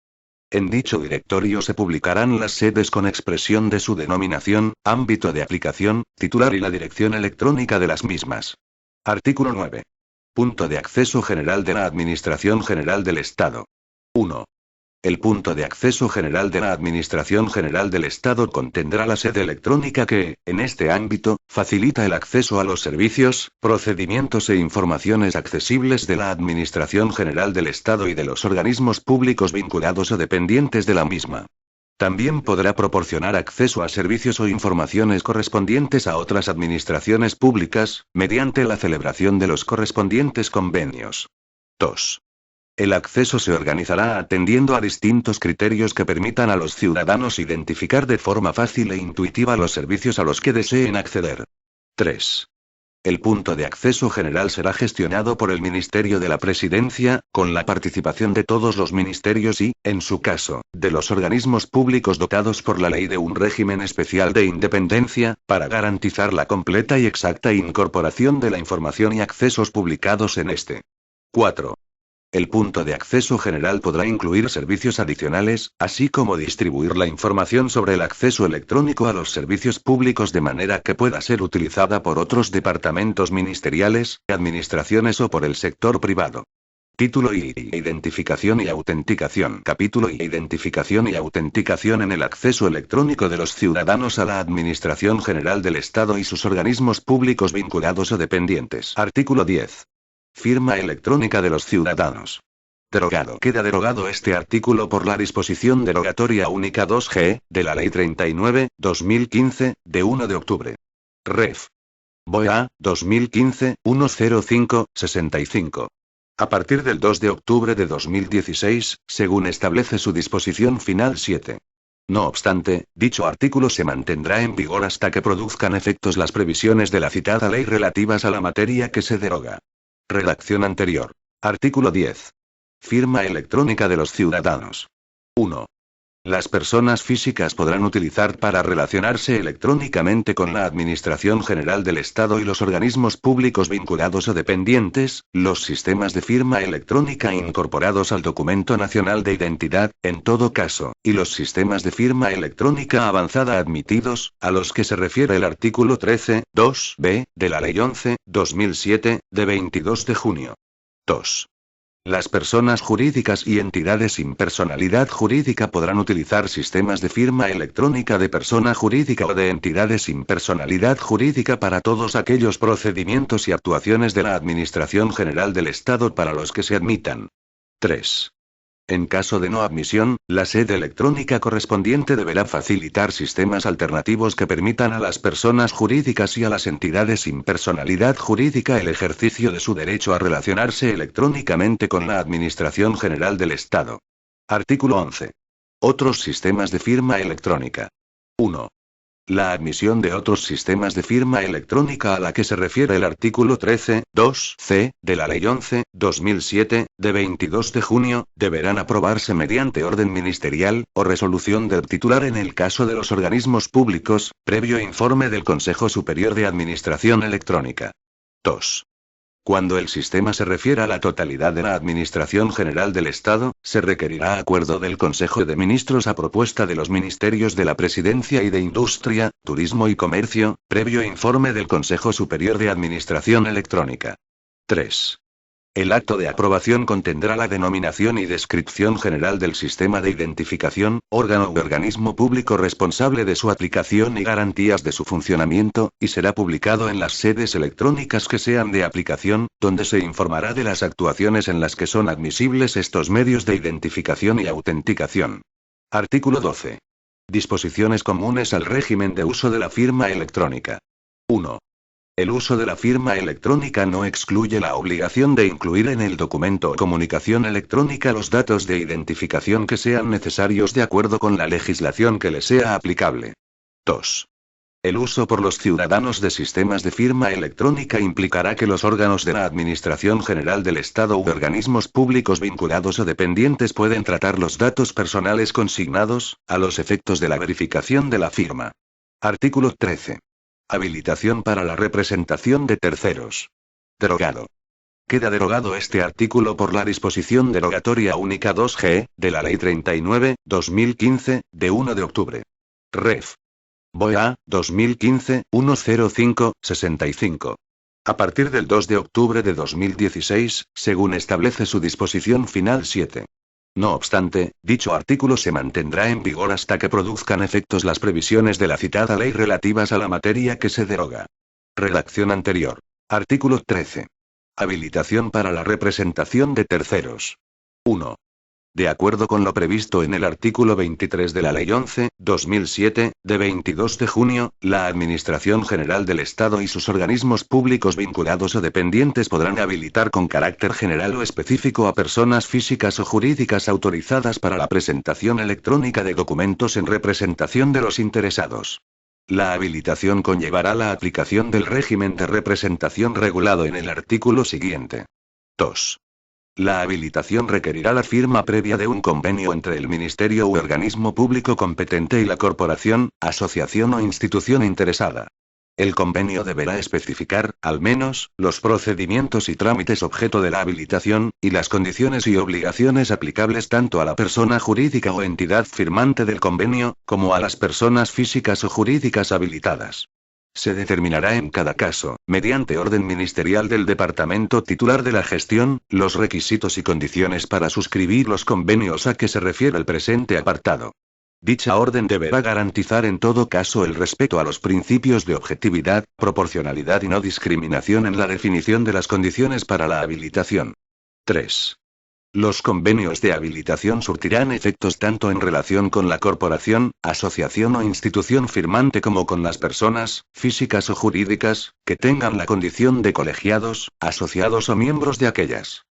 En dicho directorio se publicarán las sedes con expresión de su denominación, ámbito de aplicación, titular y la dirección electrónica de las mismas. Artículo 9. Punto de acceso general de la Administración General del Estado. 1. El punto de acceso general de la Administración General del Estado contendrá la sede electrónica que, en este ámbito, facilita el acceso a los servicios, procedimientos e informaciones accesibles de la Administración General del Estado y de los organismos públicos vinculados o dependientes de la misma. También podrá proporcionar acceso a servicios o informaciones correspondientes a otras administraciones públicas, mediante la celebración de los correspondientes convenios. 2. El acceso se organizará atendiendo a distintos criterios que permitan a los ciudadanos identificar de forma fácil e intuitiva los servicios a los que deseen acceder. 3. El punto de acceso general será gestionado por el Ministerio de la Presidencia, con la participación de todos los ministerios y, en su caso, de los organismos públicos dotados por la ley de un régimen especial de independencia, para garantizar la completa y exacta incorporación de la información y accesos publicados en este. 4. El punto de acceso general podrá incluir servicios adicionales, así como distribuir la información sobre el acceso electrónico a los servicios públicos de manera que pueda ser utilizada por otros departamentos ministeriales, administraciones o por el sector privado. Título y identificación y autenticación. Capítulo y identificación y autenticación en el acceso electrónico de los ciudadanos a la Administración General del Estado y sus organismos públicos vinculados o dependientes. Artículo 10. Firma electrónica de los ciudadanos. Derogado. Queda derogado este artículo por la disposición derogatoria única 2G, de la Ley 39/2015, de 1 de octubre. Ref. BOE-A, 2015-105-65. A partir del 2 de octubre de 2016, según establece su disposición final 7. No obstante, dicho artículo se mantendrá en vigor hasta que produzcan efectos las previsiones de la citada ley relativas a la materia que se deroga. Redacción anterior. Artículo 10. Firma electrónica de los ciudadanos. 1. Las personas físicas podrán utilizar para relacionarse electrónicamente con la Administración General del Estado y los organismos públicos vinculados o dependientes, los sistemas de firma electrónica incorporados al Documento Nacional de Identidad, en todo caso, y los sistemas de firma electrónica avanzada admitidos, a los que se refiere el artículo 13.2b, de la Ley 11/2007, de 22 de junio. 2. Las personas jurídicas y entidades sin personalidad jurídica podrán utilizar sistemas de firma electrónica de persona jurídica o de entidades sin personalidad jurídica para todos aquellos procedimientos y actuaciones de la Administración General del Estado para los que se admitan. 3. En caso de no admisión, la sede electrónica correspondiente deberá facilitar sistemas alternativos que permitan a las personas jurídicas y a las entidades sin personalidad jurídica el ejercicio de su derecho a relacionarse electrónicamente con la Administración General del Estado. Artículo 11. Otros sistemas de firma electrónica. 1. La admisión de otros sistemas de firma electrónica a la que se refiere el artículo 13, 2c, de la Ley 11/2007, de 22 de junio, deberán aprobarse mediante orden ministerial, o resolución del titular en el caso de los organismos públicos, previo informe del Consejo Superior de Administración Electrónica. 2. Cuando el sistema se refiera a la totalidad de la Administración General del Estado, se requerirá acuerdo del Consejo de Ministros a propuesta de los Ministerios de la Presidencia y de Industria, Turismo y Comercio, previo informe del Consejo Superior de Administración Electrónica. 3. El acto de aprobación contendrá la denominación y descripción general del sistema de identificación, órgano u organismo público responsable de su aplicación y garantías de su funcionamiento, y será publicado en las sedes electrónicas que sean de aplicación, donde se informará de las actuaciones en las que son admisibles estos medios de identificación y autenticación. Artículo 12. Disposiciones comunes al régimen de uso de la firma electrónica. 1. El uso de la firma electrónica no excluye la obligación de incluir en el documento o comunicación electrónica los datos de identificación que sean necesarios de acuerdo con la legislación que le sea aplicable. 2. El uso por los ciudadanos de sistemas de firma electrónica implicará que los órganos de la Administración General del Estado u organismos públicos vinculados o dependientes pueden tratar los datos personales consignados, a los efectos de la verificación de la firma. Artículo 13. Habilitación para la representación de terceros. Derogado. Queda derogado este artículo por la disposición derogatoria única 2G, de la Ley 39/2015, de 1 de octubre. Ref. BOE-A, 2015-105-65. A partir del 2 de octubre de 2016, según establece su disposición final 7. No obstante, dicho artículo se mantendrá en vigor hasta que produzcan efectos las previsiones de la citada ley relativas a la materia que se deroga. Redacción anterior. Artículo 13. Habilitación para la representación de terceros. 1. De acuerdo con lo previsto en el artículo 23 de la Ley 11/2007, de 22 de junio, la Administración General del Estado y sus organismos públicos vinculados o dependientes podrán habilitar con carácter general o específico a personas físicas o jurídicas autorizadas para la presentación electrónica de documentos en representación de los interesados. La habilitación conllevará la aplicación del régimen de representación regulado en el artículo siguiente. 2. La habilitación requerirá la firma previa de un convenio entre el Ministerio u organismo público competente y la corporación, asociación o institución interesada. El convenio deberá especificar, al menos, los procedimientos y trámites objeto de la habilitación, y las condiciones y obligaciones aplicables tanto a la persona jurídica o entidad firmante del convenio, como a las personas físicas o jurídicas habilitadas. Se determinará en cada caso, mediante orden ministerial del departamento titular de la gestión, los requisitos y condiciones para suscribir los convenios a que se refiere el presente apartado. Dicha orden deberá garantizar en todo caso el respeto a los principios de objetividad, proporcionalidad y no discriminación en la definición de las condiciones para la habilitación. 3. Los convenios de habilitación surtirán efectos tanto en relación con la corporación, asociación o institución firmante como con las personas, físicas o jurídicas, que tengan la condición de colegiados, asociados o miembros de aquellas.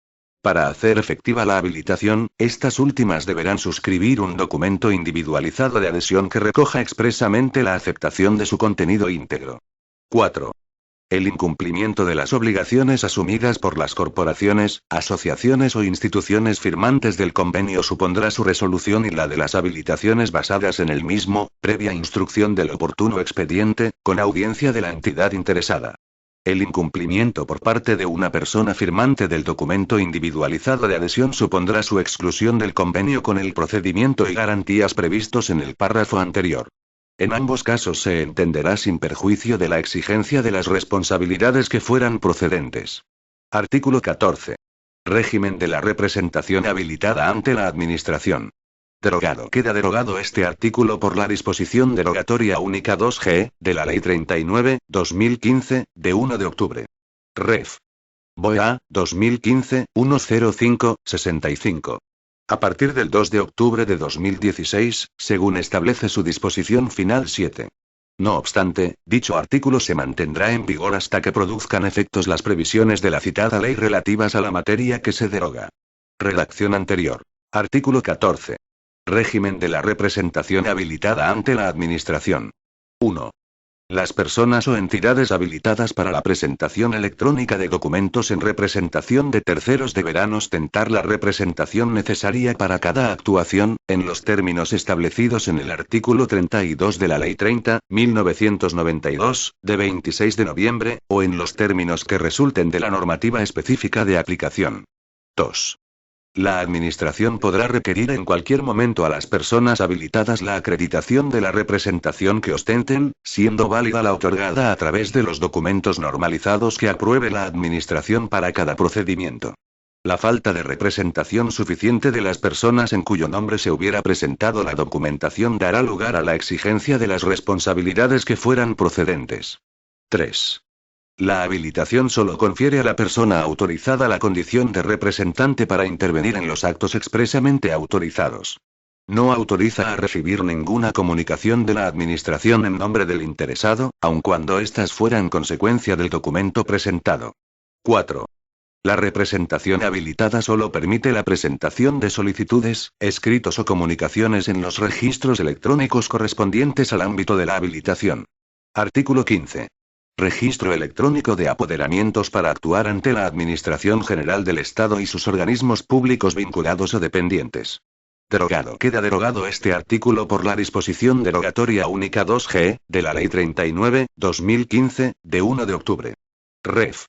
Para hacer efectiva la habilitación, estas últimas deberán suscribir un documento individualizado de adhesión que recoja expresamente la aceptación de su contenido íntegro. 4. El incumplimiento de las obligaciones asumidas por las corporaciones, asociaciones o instituciones firmantes del convenio supondrá su resolución y la de las habilitaciones basadas en el mismo, previa instrucción del oportuno expediente, con audiencia de la entidad interesada. El incumplimiento por parte de una persona firmante del documento individualizado de adhesión supondrá su exclusión del convenio con el procedimiento y garantías previstos en el párrafo anterior. En ambos casos se entenderá sin perjuicio de la exigencia de las responsabilidades que fueran procedentes. Artículo 14. Régimen de la representación habilitada ante la Administración. Derogado. Queda derogado este artículo por la disposición derogatoria única 2G, de la Ley 39/2015, de 1 de octubre. Ref. BOE-A, 2015-105-65. A partir del 2 de octubre de 2016, según establece su disposición final 7. No obstante, dicho artículo se mantendrá en vigor hasta que produzcan efectos las previsiones de la citada ley relativas a la materia que se deroga. Redacción anterior. Artículo 14. Régimen de la representación habilitada ante la Administración. 1. Las personas o entidades habilitadas para la presentación electrónica de documentos en representación de terceros deberán ostentar la representación necesaria para cada actuación, en los términos establecidos en el artículo 32 de la Ley 30.1992, de 26 de noviembre, o en los términos que resulten de la normativa específica de aplicación. 2. La Administración podrá requerir en cualquier momento a las personas habilitadas la acreditación de la representación que ostenten, siendo válida la otorgada a través de los documentos normalizados que apruebe la Administración para cada procedimiento. La falta de representación suficiente de las personas en cuyo nombre se hubiera presentado la documentación dará lugar a la exigencia de las responsabilidades que fueran procedentes. 3. La habilitación solo confiere a la persona autorizada la condición de representante para intervenir en los actos expresamente autorizados. No autoriza a recibir ninguna comunicación de la Administración en nombre del interesado, aun cuando éstas fueran consecuencia del documento presentado. 4. La representación habilitada solo permite la presentación de solicitudes, escritos o comunicaciones en los registros electrónicos correspondientes al ámbito de la habilitación. Artículo 15. Registro electrónico de apoderamientos para actuar ante la Administración General del Estado y sus organismos públicos vinculados o dependientes. Derogado. Queda derogado este artículo por la disposición derogatoria única 2G, de la Ley 39/2015, de 1 de octubre. Ref.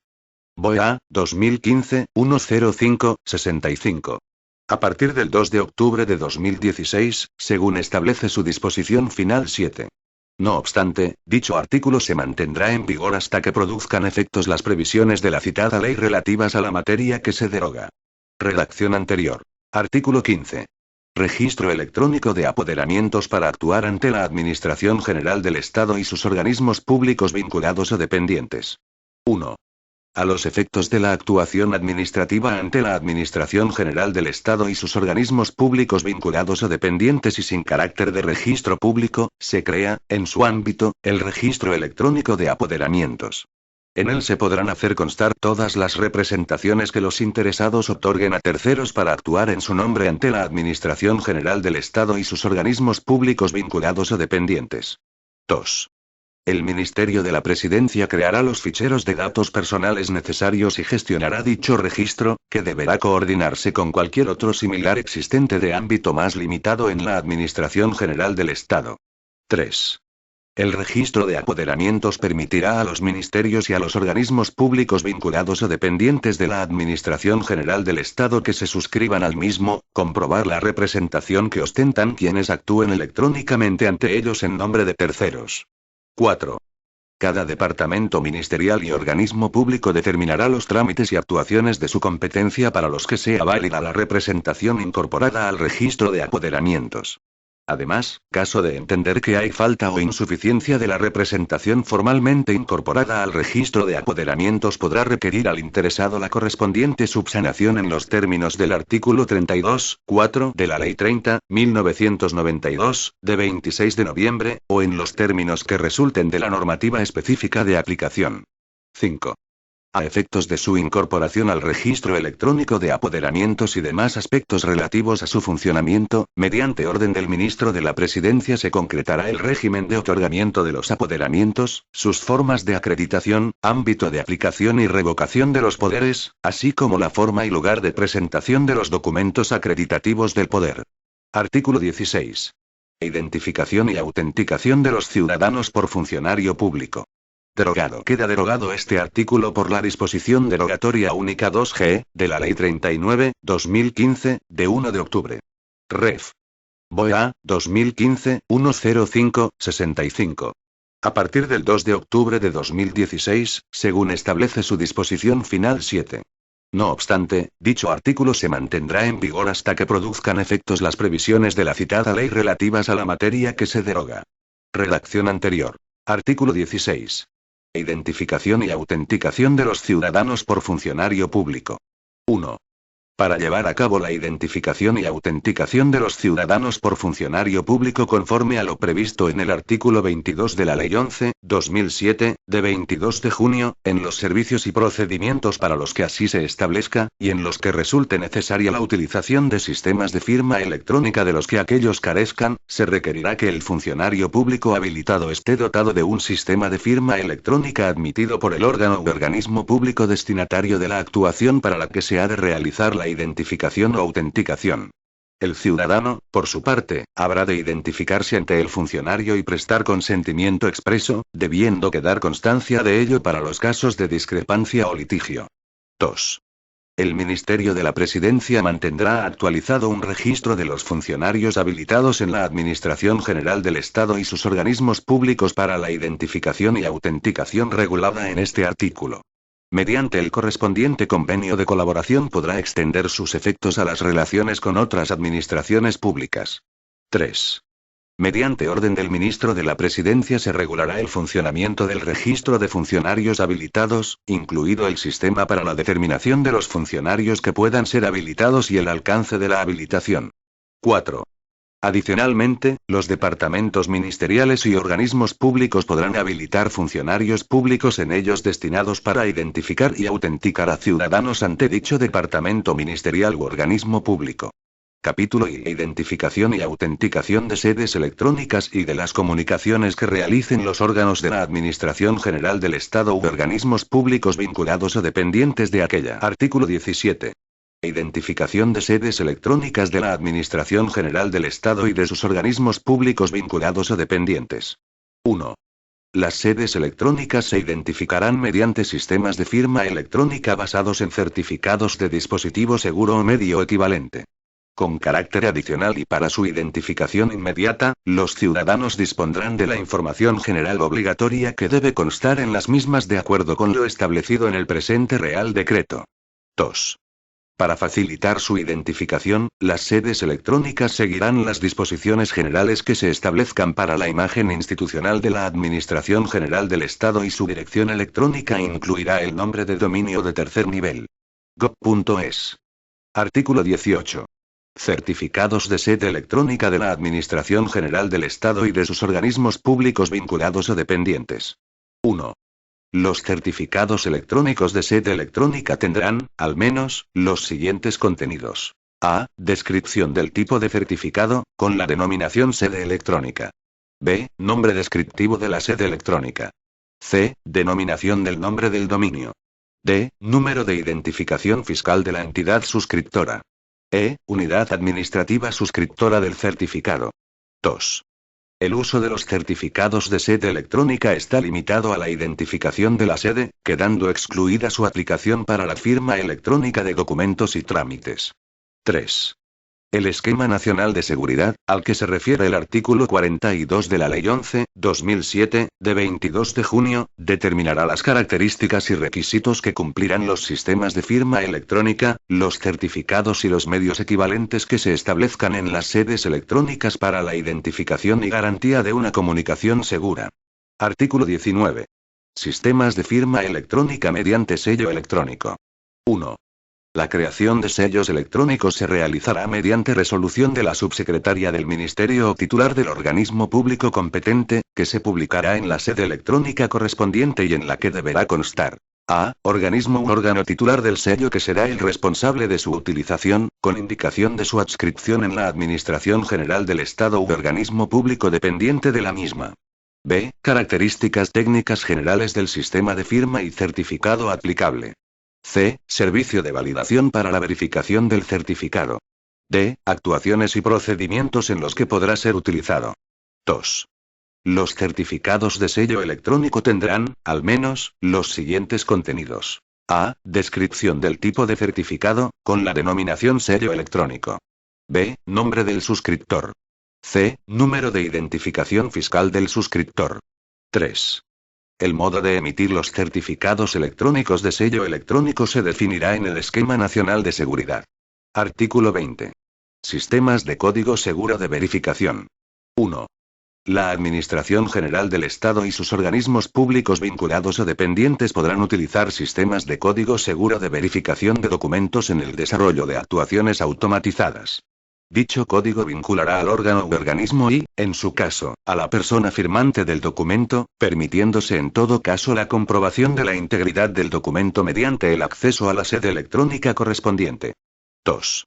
BOEA, 2015-105-65. A partir del 2 de octubre de 2016, según establece su disposición final 7. No obstante, dicho artículo se mantendrá en vigor hasta que produzcan efectos las previsiones de la citada ley relativas a la materia que se deroga. Redacción anterior. Artículo 15. Registro electrónico de apoderamientos para actuar ante la Administración General del Estado y sus organismos públicos vinculados o dependientes. 1. A los efectos de la actuación administrativa ante la Administración General del Estado y sus organismos públicos vinculados o dependientes y sin carácter de registro público, se crea, en su ámbito, el Registro Electrónico de Apoderamientos. En él se podrán hacer constar todas las representaciones que los interesados otorguen a terceros para actuar en su nombre ante la Administración General del Estado y sus organismos públicos vinculados o dependientes. 2. El Ministerio de la Presidencia creará los ficheros de datos personales necesarios y gestionará dicho registro, que deberá coordinarse con cualquier otro similar existente de ámbito más limitado en la Administración General del Estado. 3. El registro de apoderamientos permitirá a los ministerios y a los organismos públicos vinculados o dependientes de la Administración General del Estado que se suscriban al mismo, comprobar la representación que ostentan quienes actúen electrónicamente ante ellos en nombre de terceros. 4. Cada departamento ministerial y organismo público determinará los trámites y actuaciones de su competencia para los que sea válida la representación incorporada al registro de apoderamientos. Además, caso de entender que hay falta o insuficiencia de la representación formalmente incorporada al registro de apoderamientos, podrá requerir al interesado la correspondiente subsanación en los términos del artículo 32.4 de la Ley 30.1992, de 26 de noviembre, o en los términos que resulten de la normativa específica de aplicación. 5. A efectos de su incorporación al registro electrónico de apoderamientos y demás aspectos relativos a su funcionamiento, mediante orden del ministro de la Presidencia se concretará el régimen de otorgamiento de los apoderamientos, sus formas de acreditación, ámbito de aplicación y revocación de los poderes, así como la forma y lugar de presentación de los documentos acreditativos del poder. Artículo 16. Identificación y autenticación de los ciudadanos por funcionario público. Derogado. Queda derogado este artículo por la disposición derogatoria única 2G, de la Ley 39/2015, de 1 de octubre. Ref. BOEA, 2015-105-65. A partir del 2 de octubre de 2016, según establece su disposición final 7. No obstante, dicho artículo se mantendrá en vigor hasta que produzcan efectos las previsiones de la citada ley relativas a la materia que se deroga. Redacción anterior. Artículo 16. Identificación y autenticación de los ciudadanos por funcionario público. 1. Para llevar a cabo la identificación y autenticación de los ciudadanos por funcionario público conforme a lo previsto en el artículo 22 de la Ley 11/2007, de 22 de junio, en los servicios y procedimientos para los que así se establezca, y en los que resulte necesaria la utilización de sistemas de firma electrónica de los que aquellos carezcan, se requerirá que el funcionario público habilitado esté dotado de un sistema de firma electrónica admitido por el órgano u organismo público destinatario de la actuación para la que se ha de realizar la identificación o autenticación. El ciudadano, por su parte, habrá de identificarse ante el funcionario y prestar consentimiento expreso, debiendo quedar constancia de ello para los casos de discrepancia o litigio. 2. El Ministerio de la Presidencia mantendrá actualizado un registro de los funcionarios habilitados en la Administración General del Estado y sus organismos públicos para la identificación y autenticación regulada en este artículo. Mediante el correspondiente convenio de colaboración podrá extender sus efectos a las relaciones con otras administraciones públicas. 3. Mediante orden del ministro de la Presidencia se regulará el funcionamiento del registro de funcionarios habilitados, incluido el sistema para la determinación de los funcionarios que puedan ser habilitados y el alcance de la habilitación. 4. Adicionalmente, los departamentos ministeriales y organismos públicos podrán habilitar funcionarios públicos en ellos destinados para identificar y autenticar a ciudadanos ante dicho departamento ministerial u organismo público. Capítulo I. Identificación y autenticación de sedes electrónicas y de las comunicaciones que realicen los órganos de la Administración General del Estado u organismos públicos vinculados o dependientes de aquella. Artículo 17. Identificación de sedes electrónicas de la Administración General del Estado y de sus organismos públicos vinculados o dependientes. 1. Las sedes electrónicas se identificarán mediante sistemas de firma electrónica basados en certificados de dispositivo seguro o medio equivalente. Con carácter adicional y para su identificación inmediata, los ciudadanos dispondrán de la información general obligatoria que debe constar en las mismas de acuerdo con lo establecido en el presente Real Decreto. 2. Para facilitar su identificación, las sedes electrónicas seguirán las disposiciones generales que se establezcan para la imagen institucional de la Administración General del Estado y su dirección electrónica incluirá el nombre de dominio de tercer nivel. gov.es. Artículo 18. Certificados de sede electrónica de la Administración General del Estado y de sus organismos públicos vinculados o dependientes. 1. Los certificados electrónicos de sede electrónica tendrán, al menos, los siguientes contenidos. A. Descripción del tipo de certificado, con la denominación sede electrónica. B. Nombre descriptivo de la sede electrónica. C. Denominación del nombre del dominio. D. Número de identificación fiscal de la entidad suscriptora. E. Unidad administrativa suscriptora del certificado. 2. El uso de los certificados de sede electrónica está limitado a la identificación de la sede, quedando excluida su aplicación para la firma electrónica de documentos y trámites. 3. El Esquema Nacional de Seguridad, al que se refiere el artículo 42 de la Ley 11/2007, de 22 de junio, determinará las características y requisitos que cumplirán los sistemas de firma electrónica, los certificados y los medios equivalentes que se establezcan en las sedes electrónicas para la identificación y garantía de una comunicación segura. Artículo 19. Sistemas de firma electrónica mediante sello electrónico. 1. La creación de sellos electrónicos se realizará mediante resolución de la subsecretaria del Ministerio o titular del organismo público competente, que se publicará en la sede electrónica correspondiente y en la que deberá constar: a. Organismo u órgano titular del sello que será el responsable de su utilización, con indicación de su adscripción en la Administración General del Estado u organismo público dependiente de la misma. B. Características técnicas generales del sistema de firma y certificado aplicable. C. Servicio de validación para la verificación del certificado. D. Actuaciones y procedimientos en los que podrá ser utilizado. 2. Los certificados de sello electrónico tendrán, al menos, los siguientes contenidos. A. Descripción del tipo de certificado, con la denominación sello electrónico. B. Nombre del suscriptor. C. Número de identificación fiscal del suscriptor. 3. El modo de emitir los certificados electrónicos de sello electrónico se definirá en el Esquema Nacional de Seguridad. Artículo 20. Sistemas de código seguro de verificación. 1. La Administración General del Estado y sus organismos públicos vinculados o dependientes podrán utilizar sistemas de código seguro de verificación de documentos en el desarrollo de actuaciones automatizadas. Dicho código vinculará al órgano u organismo y, en su caso, a la persona firmante del documento, permitiéndose en todo caso la comprobación de la integridad del documento mediante el acceso a la sede electrónica correspondiente. 2.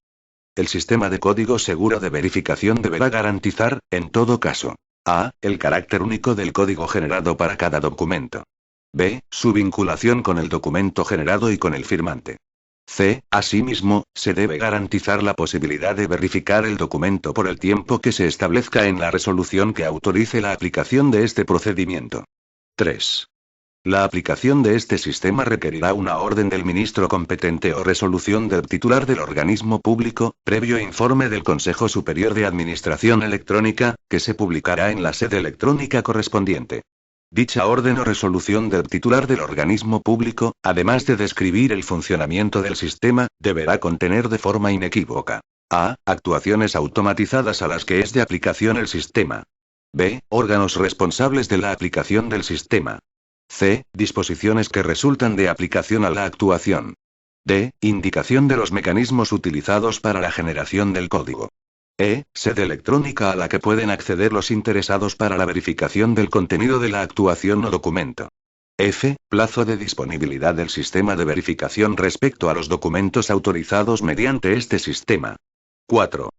El sistema de código seguro de verificación deberá garantizar, en todo caso, a. El carácter único del código generado para cada documento. B. Su vinculación con el documento generado y con el firmante. C. Asimismo, se debe garantizar la posibilidad de verificar el documento por el tiempo que se establezca en la resolución que autorice la aplicación de este procedimiento. 3. La aplicación de este sistema requerirá una orden del ministro competente o resolución del titular del organismo público, previo informe del Consejo Superior de Administración Electrónica, que se publicará en la sede electrónica correspondiente. Dicha orden o resolución del titular del organismo público, además de describir el funcionamiento del sistema, deberá contener de forma inequívoca: a. Actuaciones automatizadas a las que es de aplicación el sistema. b. Órganos responsables de la aplicación del sistema. c. Disposiciones que resultan de aplicación a la actuación. d. Indicación de los mecanismos utilizados para la generación del código. Sede electrónica a la que pueden acceder los interesados para la verificación del contenido de la actuación o documento. F. Plazo de disponibilidad del sistema de verificación respecto a los documentos autorizados mediante este sistema. 4.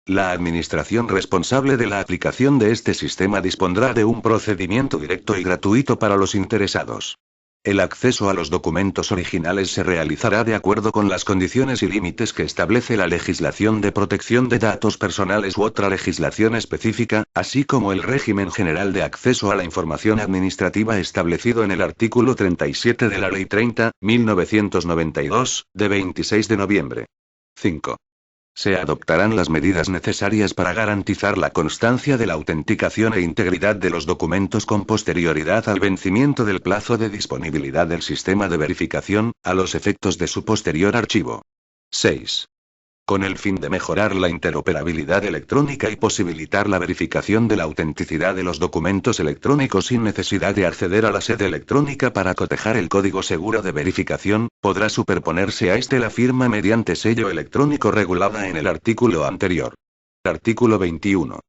La administración responsable de la aplicación de este sistema dispondrá de un procedimiento directo y gratuito para los interesados. El acceso a los documentos originales se realizará de acuerdo con las condiciones y límites que establece la legislación de protección de datos personales u otra legislación específica, así como el régimen general de acceso a la información administrativa establecido en el artículo 37 de la Ley 30.1992, de 26 de noviembre. 5. Se adoptarán las medidas necesarias para garantizar la constancia de la autenticación e integridad de los documentos con posterioridad al vencimiento del plazo de disponibilidad del sistema de verificación, a los efectos de su posterior archivo. 6. Con el fin de mejorar la interoperabilidad electrónica y posibilitar la verificación de la autenticidad de los documentos electrónicos sin necesidad de acceder a la sede electrónica para cotejar el código seguro de verificación, podrá superponerse a este la firma mediante sello electrónico regulada en el artículo anterior. Artículo 21.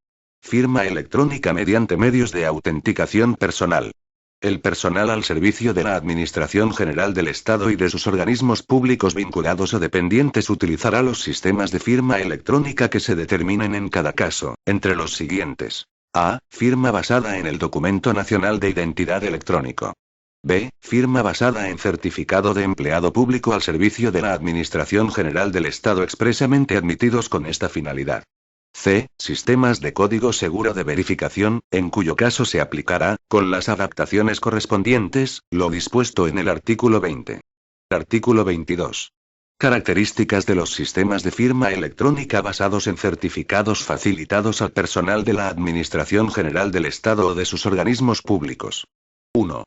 Firma electrónica mediante medios de autenticación personal. El personal al servicio de la Administración General del Estado y de sus organismos públicos vinculados o dependientes utilizará los sistemas de firma electrónica que se determinen en cada caso, entre los siguientes. A. Firma basada en el Documento Nacional de Identidad Electrónico. B. Firma basada en certificado de empleado público al servicio de la Administración General del Estado expresamente admitidos con esta finalidad. C. Sistemas de código seguro de verificación, en cuyo caso se aplicará, con las adaptaciones correspondientes, lo dispuesto en el artículo 20. Artículo 22. Características de los sistemas de firma electrónica basados en certificados facilitados al personal de la Administración General del Estado o de sus organismos públicos. 1.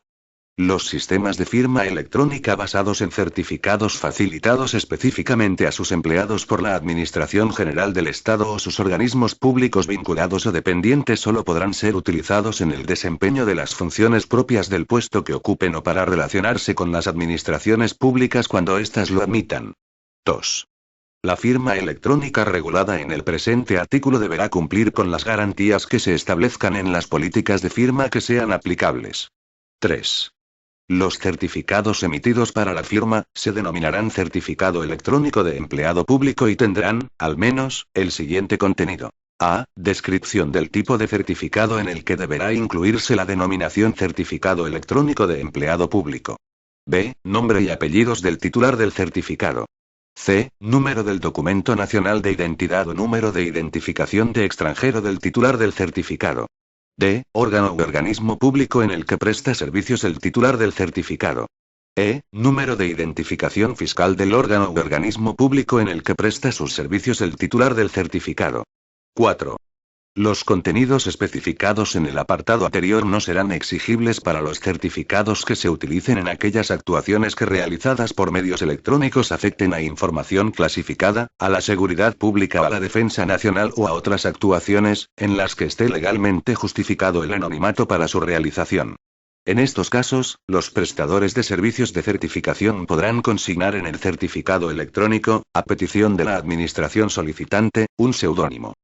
Los sistemas de firma electrónica basados en certificados facilitados específicamente a sus empleados por la Administración General del Estado o sus organismos públicos vinculados o dependientes solo podrán ser utilizados en el desempeño de las funciones propias del puesto que ocupen o para relacionarse con las administraciones públicas cuando éstas lo admitan. 2. La firma electrónica regulada en el presente artículo deberá cumplir con las garantías que se establezcan en las políticas de firma que sean aplicables. 3. Los certificados emitidos para la firma, se denominarán certificado electrónico de empleado público y tendrán, al menos, el siguiente contenido. A. Descripción del tipo de certificado en el que deberá incluirse la denominación certificado electrónico de empleado público. B. Nombre y apellidos del titular del certificado. C. Número del documento nacional de identidad o número de identificación de extranjero del titular del certificado. D. Órgano u organismo público en el que presta servicios el titular del certificado. E. Número de identificación fiscal del órgano u organismo público en el que presta sus servicios el titular del certificado. 4. Los contenidos especificados en el apartado anterior no serán exigibles para los certificados que se utilicen en aquellas actuaciones que realizadas por medios electrónicos afecten a información clasificada, a la seguridad pública o a la defensa nacional o a otras actuaciones, en las que esté legalmente justificado el anonimato para su realización. En estos casos, los prestadores de servicios de certificación podrán consignar en el certificado electrónico, a petición de la administración solicitante, un seudónimo.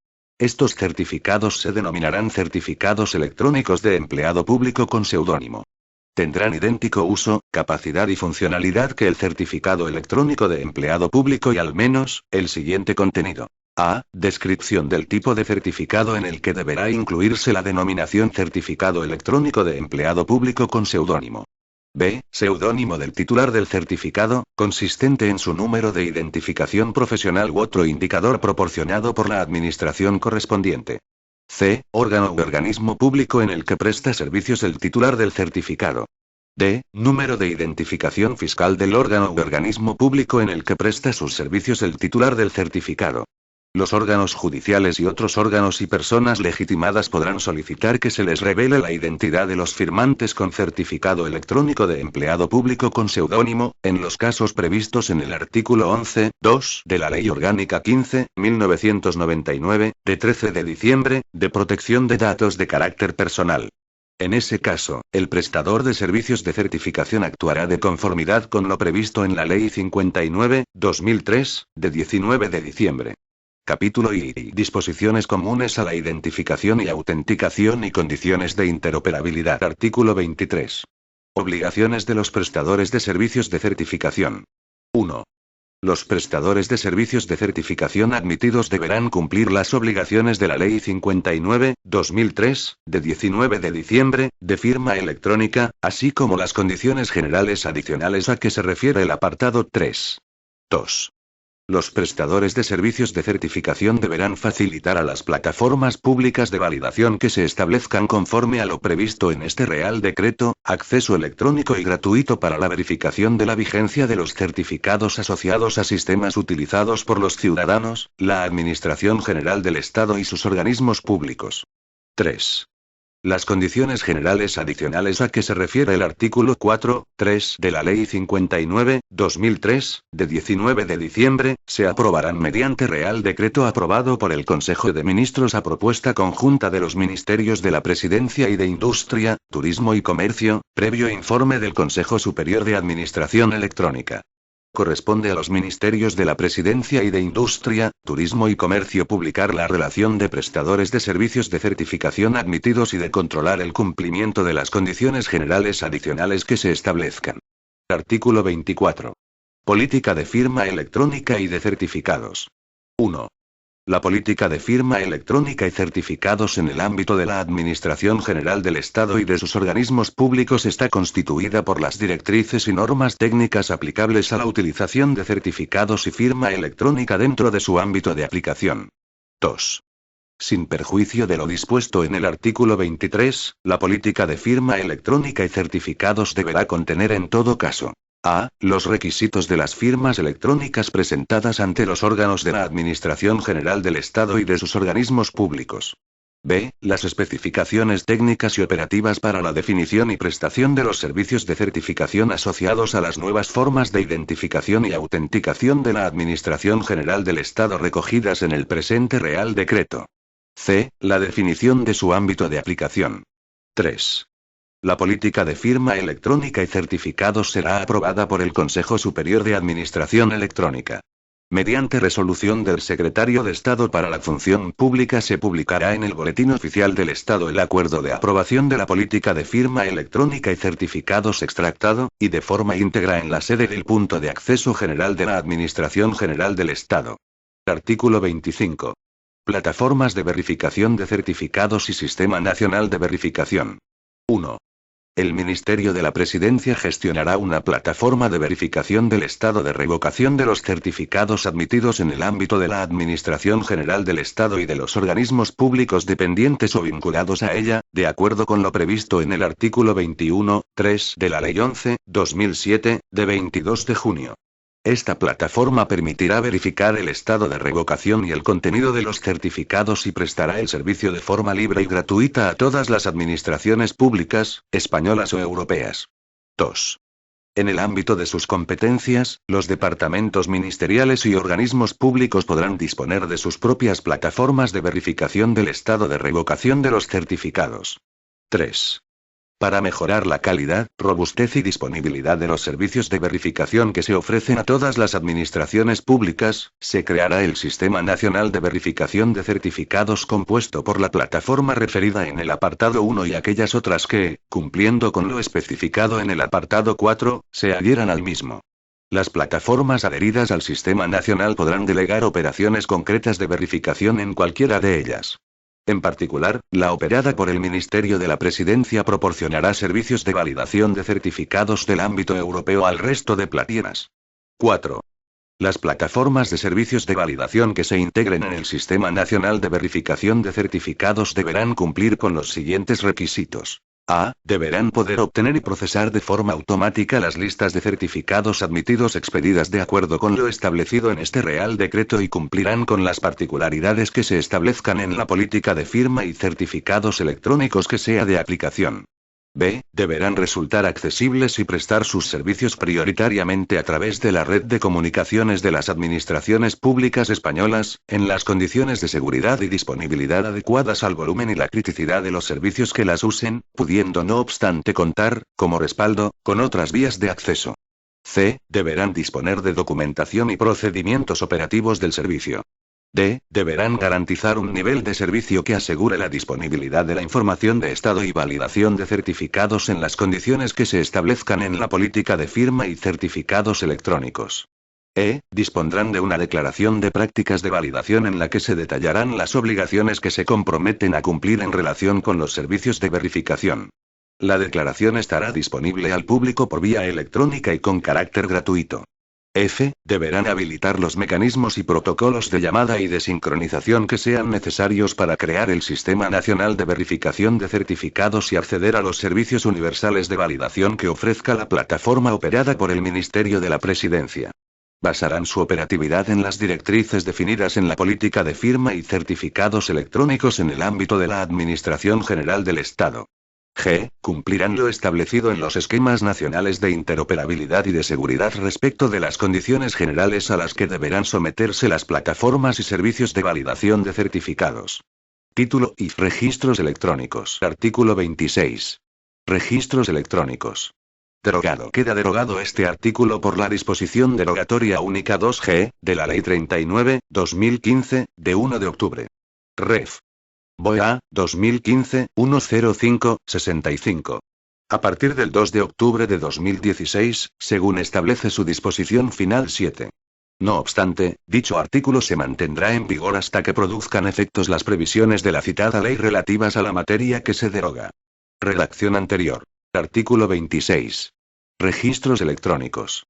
Estos certificados se denominarán certificados electrónicos de empleado público con seudónimo. Tendrán idéntico uso, capacidad y funcionalidad que el certificado electrónico de empleado público y al menos, el siguiente contenido. A. Descripción del tipo de certificado en el que deberá incluirse la denominación certificado electrónico de empleado público con seudónimo. B. Seudónimo del titular del certificado, consistente en su número de identificación profesional u otro indicador proporcionado por la administración correspondiente. C. Órgano u organismo público en el que presta servicios el titular del certificado. D. Número de identificación fiscal del órgano u organismo público en el que presta sus servicios el titular del certificado. Los órganos judiciales y otros órganos y personas legitimadas podrán solicitar que se les revele la identidad de los firmantes con certificado electrónico de empleado público con seudónimo, en los casos previstos en el artículo 11.2 de la Ley Orgánica 15.1999, de 13 de diciembre, de protección de datos de carácter personal. En ese caso, el prestador de servicios de certificación actuará de conformidad con lo previsto en la Ley 59.2003, de 19 de diciembre. Capítulo I. Disposiciones comunes a la identificación y autenticación y condiciones de interoperabilidad. Artículo 23. Obligaciones de los prestadores de servicios de certificación. 1. Los prestadores de servicios de certificación admitidos deberán cumplir las obligaciones de la Ley 59.2003, de 19 de diciembre, de firma electrónica, así como las condiciones generales adicionales a que se refiere el apartado 3. 2. Los prestadores de servicios de certificación deberán facilitar a las plataformas públicas de validación que se establezcan conforme a lo previsto en este Real Decreto, acceso electrónico y gratuito para la verificación de la vigencia de los certificados asociados a sistemas utilizados por los ciudadanos, la Administración General del Estado y sus organismos públicos. 3. Las condiciones generales adicionales a que se refiere el artículo 4.3 de la Ley 59.2003, de 19 de diciembre, se aprobarán mediante Real Decreto aprobado por el Consejo de Ministros a propuesta conjunta de los Ministerios de la Presidencia y de Industria, Turismo y Comercio, previo informe del Consejo Superior de Administración Electrónica. Corresponde a los Ministerios de la Presidencia y de Industria, Turismo y Comercio publicar la relación de prestadores de servicios de certificación admitidos y de controlar el cumplimiento de las condiciones generales adicionales que se establezcan. Artículo 24. Política de firma electrónica y de certificados. 1. La política de firma electrónica y certificados en el ámbito de la Administración General del Estado y de sus organismos públicos está constituida por las directrices y normas técnicas aplicables a la utilización de certificados y firma electrónica dentro de su ámbito de aplicación. 2. Sin perjuicio de lo dispuesto en el artículo 23, la política de firma electrónica y certificados deberá contener en todo caso: A. Los requisitos de las firmas electrónicas presentadas ante los órganos de la Administración General del Estado y de sus organismos públicos. B. Las especificaciones técnicas y operativas para la definición y prestación de los servicios de certificación asociados a las nuevas formas de identificación y autenticación de la Administración General del Estado recogidas en el presente Real Decreto. C. La definición de su ámbito de aplicación. 3. La política de firma electrónica y certificados será aprobada por el Consejo Superior de Administración Electrónica. Mediante resolución del Secretario de Estado para la Función Pública se publicará en el Boletín Oficial del Estado el acuerdo de aprobación de la política de firma electrónica y certificados extractado, y de forma íntegra en la sede del punto de acceso general de la Administración General del Estado. Artículo 25. Plataformas de verificación de certificados y Sistema Nacional de Verificación. 1. El Ministerio de la Presidencia gestionará una plataforma de verificación del estado de revocación de los certificados admitidos en el ámbito de la Administración General del Estado y de los organismos públicos dependientes o vinculados a ella, de acuerdo con lo previsto en el artículo 21.3 de la Ley 11.2007, de 22 de junio. Esta plataforma permitirá verificar el estado de revocación y el contenido de los certificados y prestará el servicio de forma libre y gratuita a todas las administraciones públicas, españolas o europeas. 2. En el ámbito de sus competencias, los departamentos ministeriales y organismos públicos podrán disponer de sus propias plataformas de verificación del estado de revocación de los certificados. 3. Para mejorar la calidad, robustez y disponibilidad de los servicios de verificación que se ofrecen a todas las administraciones públicas, se creará el Sistema Nacional de Verificación de Certificados compuesto por la plataforma referida en el apartado 1 y aquellas otras que, cumpliendo con lo especificado en el apartado 4, se adhieran al mismo. Las plataformas adheridas al Sistema Nacional podrán delegar operaciones concretas de verificación en cualquiera de ellas. En particular, la operada por el Ministerio de la Presidencia proporcionará servicios de validación de certificados del ámbito europeo al resto de plataformas. 4. Las plataformas de servicios de validación que se integren en el Sistema Nacional de Verificación de Certificados deberán cumplir con los siguientes requisitos. A. Deberán poder obtener y procesar de forma automática las listas de certificados admitidos expedidas de acuerdo con lo establecido en este Real Decreto y cumplirán con las particularidades que se establezcan en la política de firma y certificados electrónicos que sea de aplicación. B. Deberán resultar accesibles y prestar sus servicios prioritariamente a través de la red de comunicaciones de las administraciones públicas españolas, en las condiciones de seguridad y disponibilidad adecuadas al volumen y la criticidad de los servicios que las usen, pudiendo no obstante contar, como respaldo, con otras vías de acceso. C. Deberán disponer de documentación y procedimientos operativos del servicio. D. Deberán garantizar un nivel de servicio que asegure la disponibilidad de la información de estado y validación de certificados en las condiciones que se establezcan en la política de firma y certificados electrónicos. E. Dispondrán de una declaración de prácticas de validación en la que se detallarán las obligaciones que se comprometen a cumplir en relación con los servicios de verificación. La declaración estará disponible al público por vía electrónica y con carácter gratuito. F. Deberán habilitar los mecanismos y protocolos de llamada y de sincronización que sean necesarios para crear el Sistema Nacional de Verificación de Certificados y acceder a los servicios universales de validación que ofrezca la plataforma operada por el Ministerio de la Presidencia. Basarán su operatividad en las directrices definidas en la política de firma y certificados electrónicos en el ámbito de la Administración General del Estado. G. Cumplirán lo establecido en los esquemas nacionales de interoperabilidad y de seguridad respecto de las condiciones generales a las que deberán someterse las plataformas y servicios de validación de certificados. Título y registros electrónicos. Artículo 26. Registros electrónicos. Derogado. Queda derogado este artículo por la disposición derogatoria única 2G, de la Ley 39/2015, de 1 de octubre. Ref. BOE-A, 2015-105-65. A partir del 2 de octubre de 2016, según establece su disposición final 7. No obstante, dicho artículo se mantendrá en vigor hasta que produzcan efectos las previsiones de la citada ley relativas a la materia que se deroga. Redacción anterior. Artículo 26. Registros electrónicos.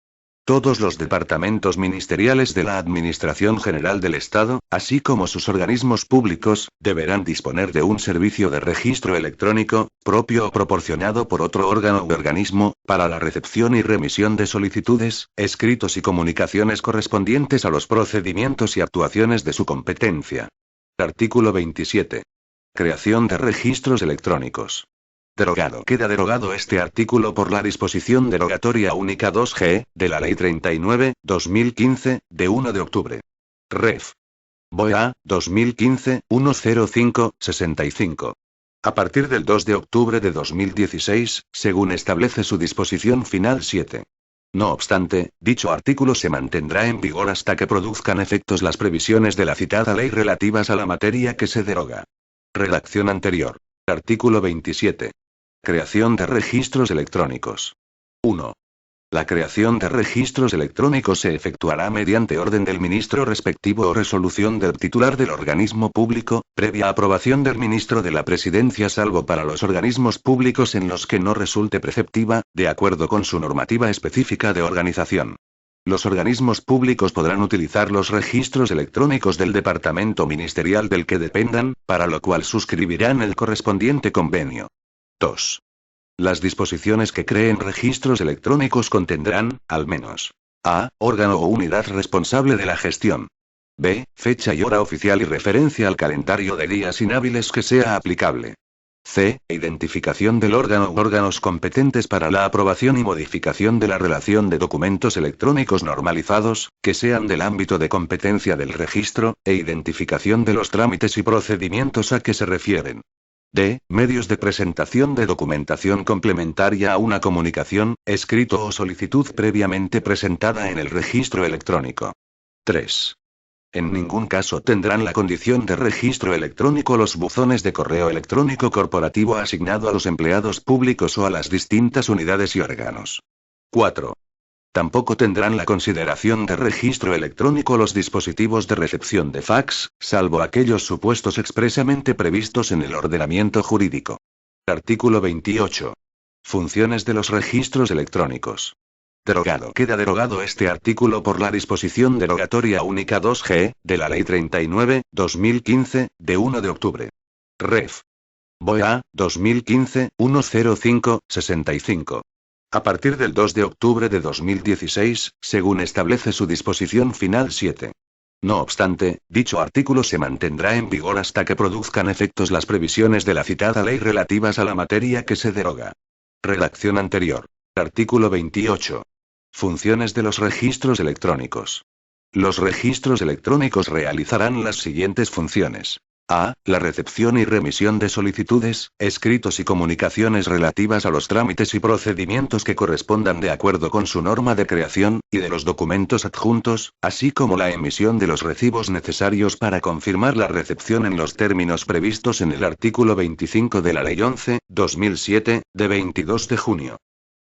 Todos los departamentos ministeriales de la Administración General del Estado, así como sus organismos públicos, deberán disponer de un servicio de registro electrónico, propio o proporcionado por otro órgano u organismo, para la recepción y remisión de solicitudes, escritos y comunicaciones correspondientes a los procedimientos y actuaciones de su competencia. Artículo 27. Creación de registros electrónicos. Derogado. Queda derogado este artículo por la disposición derogatoria única 2G, de la Ley 39/2015, de 1 de octubre. Ref. BOE-A, 2015-105-65. A partir del 2 de octubre de 2016, según establece su disposición final 7. No obstante, dicho artículo se mantendrá en vigor hasta que produzcan efectos las previsiones de la citada ley relativas a la materia que se deroga. Redacción anterior. Artículo 27. Creación de registros electrónicos. 1. La creación de registros electrónicos se efectuará mediante orden del ministro respectivo o resolución del titular del organismo público, previa aprobación del ministro de la Presidencia, salvo para los organismos públicos en los que no resulte preceptiva, de acuerdo con su normativa específica de organización. Los organismos públicos podrán utilizar los registros electrónicos del departamento ministerial del que dependan, para lo cual suscribirán el correspondiente convenio. 2. Las disposiciones que creen registros electrónicos contendrán, al menos, A. Órgano o unidad responsable de la gestión. B. Fecha y hora oficial y referencia al calendario de días inhábiles que sea aplicable. C. Identificación del órgano u órganos competentes para la aprobación y modificación de la relación de documentos electrónicos normalizados, que sean del ámbito de competencia del registro, e identificación de los trámites y procedimientos a que se refieren. D. Medios de presentación de documentación complementaria a una comunicación, escrito o solicitud previamente presentada en el registro electrónico. 3. En ningún caso tendrán la condición de registro electrónico los buzones de correo electrónico corporativo asignado a los empleados públicos o a las distintas unidades y órganos. 4. Tampoco tendrán la consideración de registro electrónico los dispositivos de recepción de fax, salvo aquellos supuestos expresamente previstos en el ordenamiento jurídico. Artículo 28. Funciones de los registros electrónicos. Derogado. Queda derogado este artículo por la disposición derogatoria única 2G, de la Ley 39/2015, de 1 de octubre. Ref. BOE 2015-105-65. A partir del 2 de octubre de 2016, según establece su disposición final 7. No obstante, dicho artículo se mantendrá en vigor hasta que produzcan efectos las previsiones de la citada ley relativas a la materia que se deroga. Redacción anterior. Artículo 28. Funciones de los registros electrónicos. Los registros electrónicos realizarán las siguientes funciones. A. La recepción y remisión de solicitudes, escritos y comunicaciones relativas a los trámites y procedimientos que correspondan de acuerdo con su norma de creación, y de los documentos adjuntos, así como la emisión de los recibos necesarios para confirmar la recepción en los términos previstos en el artículo 25 de la Ley 11/2007, de 22 de junio.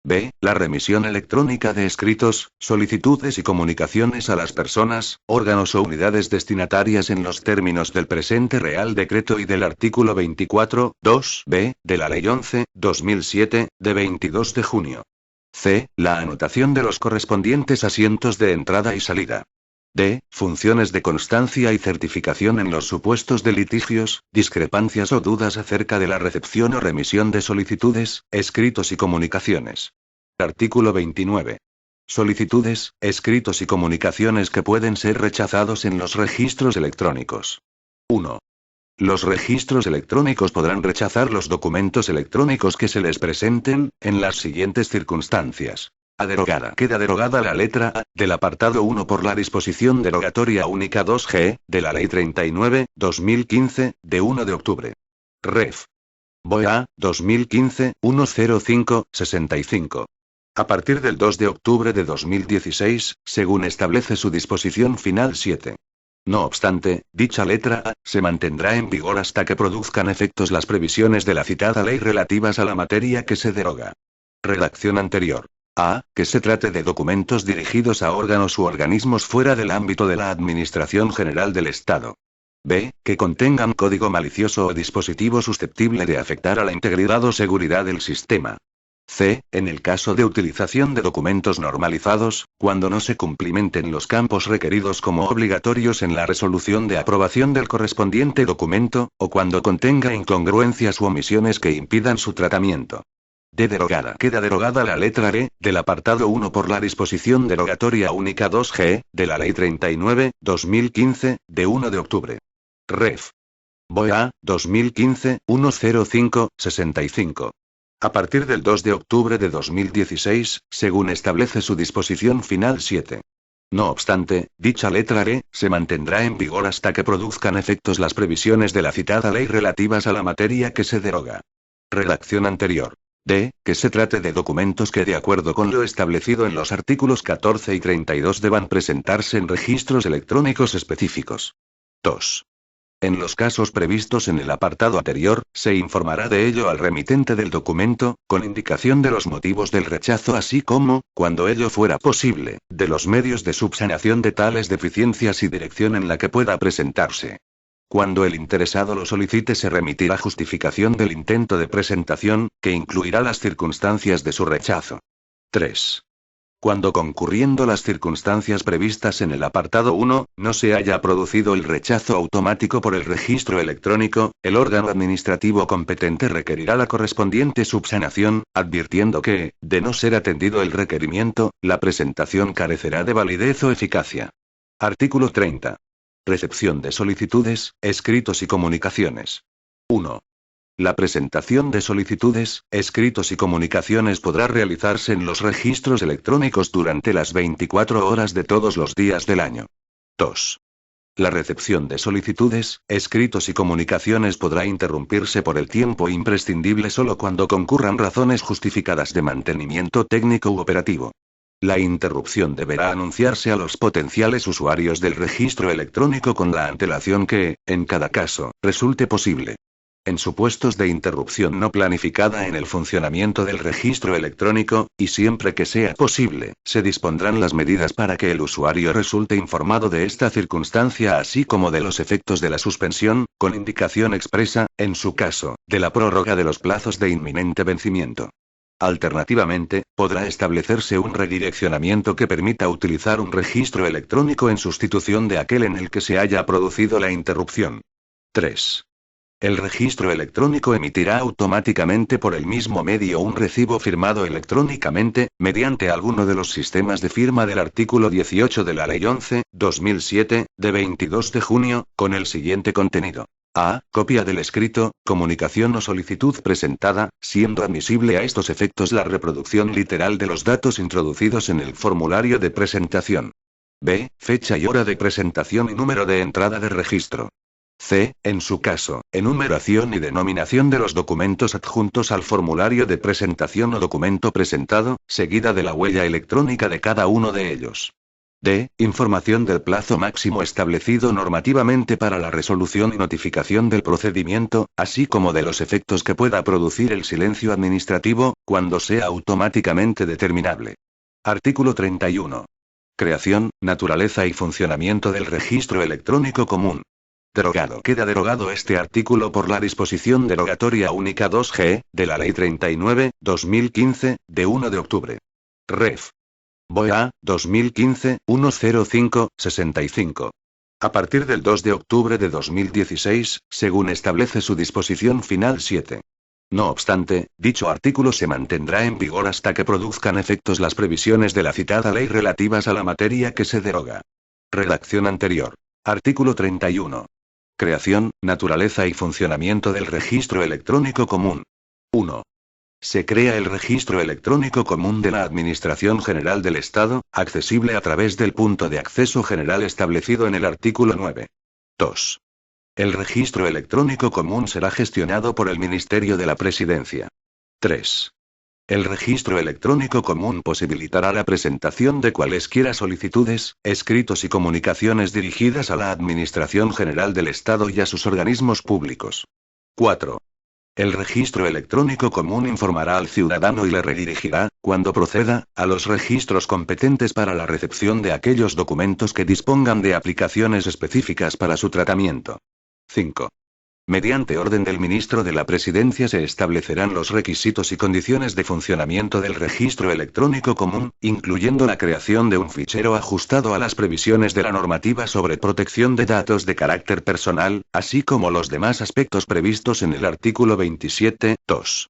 B. La remisión electrónica de escritos, solicitudes y comunicaciones a las personas, órganos o unidades destinatarias en los términos del presente Real Decreto y del artículo 24(2)(b) de la Ley 11/2007, de 22 de junio. C. La anotación de los correspondientes asientos de entrada y salida. D. Funciones de constancia y certificación en los supuestos de litigios, discrepancias o dudas acerca de la recepción o remisión de solicitudes, escritos y comunicaciones. Artículo 29. Solicitudes, escritos y comunicaciones que pueden ser rechazados en los registros electrónicos. 1. Los registros electrónicos podrán rechazar los documentos electrónicos que se les presenten, en las siguientes circunstancias. A derogada. Queda derogada la letra A, del apartado 1 por la disposición derogatoria única 2G, de la Ley 39/2015, de 1 de octubre. Ref. BOE 2015-105-65. A partir del 2 de octubre de 2016, según establece su disposición final 7. No obstante, dicha letra A se mantendrá en vigor hasta que produzcan efectos las previsiones de la citada ley relativas a la materia que se deroga. Redacción anterior. A. Que se trate de documentos dirigidos a órganos u organismos fuera del ámbito de la Administración General del Estado. B. Que contengan código malicioso o dispositivo susceptible de afectar a la integridad o seguridad del sistema. C. En el caso de utilización de documentos normalizados, cuando no se cumplimenten los campos requeridos como obligatorios en la resolución de aprobación del correspondiente documento, o cuando contenga incongruencias u omisiones que impidan su tratamiento. D. Derogada. Queda derogada la letra E, del apartado 1 por la disposición derogatoria única 2G, de la Ley 39/2015, de 1 de octubre. Ref. BOE 2015-105-65. A partir del 2 de octubre de 2016, según establece su disposición final 7. No obstante, dicha letra E se mantendrá en vigor hasta que produzcan efectos las previsiones de la citada ley relativas a la materia que se deroga. Redacción anterior. D. Que se trate de documentos que, de acuerdo con lo establecido en los artículos 14 y 32, deban presentarse en registros electrónicos específicos. 2. En los casos previstos en el apartado anterior, se informará de ello al remitente del documento, con indicación de los motivos del rechazo, así como, cuando ello fuera posible, de los medios de subsanación de tales deficiencias y dirección en la que pueda presentarse. Cuando el interesado lo solicite, se remitirá justificación del intento de presentación, que incluirá las circunstancias de su rechazo. 3. Cuando concurriendo las circunstancias previstas en el apartado 1, no se haya producido el rechazo automático por el registro electrónico, el órgano administrativo competente requerirá la correspondiente subsanación, advirtiendo que, de no ser atendido el requerimiento, la presentación carecerá de validez o eficacia. Artículo 30. Recepción de solicitudes, escritos y comunicaciones. 1. La presentación de solicitudes, escritos y comunicaciones podrá realizarse en los registros electrónicos durante las 24 horas de todos los días del año. 2. La recepción de solicitudes, escritos y comunicaciones podrá interrumpirse por el tiempo imprescindible solo cuando concurran razones justificadas de mantenimiento técnico u operativo. La interrupción deberá anunciarse a los potenciales usuarios del registro electrónico con la antelación que, en cada caso, resulte posible. En supuestos de interrupción no planificada en el funcionamiento del registro electrónico, y siempre que sea posible, se dispondrán las medidas para que el usuario resulte informado de esta circunstancia así como de los efectos de la suspensión, con indicación expresa, en su caso, de la prórroga de los plazos de inminente vencimiento. Alternativamente, podrá establecerse un redireccionamiento que permita utilizar un registro electrónico en sustitución de aquel en el que se haya producido la interrupción. 3. El registro electrónico emitirá automáticamente por el mismo medio un recibo firmado electrónicamente, mediante alguno de los sistemas de firma del artículo 18 de la Ley 11/2007, de 22 de junio, con el siguiente contenido. A. Copia del escrito, comunicación o solicitud presentada, siendo admisible a estos efectos la reproducción literal de los datos introducidos en el formulario de presentación. B. Fecha y hora de presentación y número de entrada de registro. C. En su caso, enumeración y denominación de los documentos adjuntos al formulario de presentación o documento presentado, seguida de la huella electrónica de cada uno de ellos. D. Información del plazo máximo establecido normativamente para la resolución y notificación del procedimiento, así como de los efectos que pueda producir el silencio administrativo, cuando sea automáticamente determinable. Artículo 31. Creación, naturaleza y funcionamiento del registro electrónico común. Derogado. Queda derogado este artículo por la disposición derogatoria única 2G, de la Ley 39/2015, de 1 de octubre. Ref. BOE 2015-105-65. A partir del 2 de octubre de 2016, según establece su disposición final 7. No obstante, dicho artículo se mantendrá en vigor hasta que produzcan efectos las previsiones de la citada ley relativas a la materia que se deroga. Redacción anterior. Artículo 31. Creación, naturaleza y funcionamiento del registro electrónico común. 1. Se crea el registro electrónico común de la Administración General del Estado, accesible a través del punto de acceso general establecido en el artículo 9. 2. El registro electrónico común será gestionado por el Ministerio de la Presidencia. 3. El registro electrónico común posibilitará la presentación de cualesquiera solicitudes, escritos y comunicaciones dirigidas a la Administración General del Estado y a sus organismos públicos. 4. El registro electrónico común informará al ciudadano y le redirigirá, cuando proceda, a los registros competentes para la recepción de aquellos documentos que dispongan de aplicaciones específicas para su tratamiento. 5. Mediante orden del Ministro de la Presidencia se establecerán los requisitos y condiciones de funcionamiento del registro electrónico común, incluyendo la creación de un fichero ajustado a las previsiones de la normativa sobre protección de datos de carácter personal, así como los demás aspectos previstos en el artículo 27.2.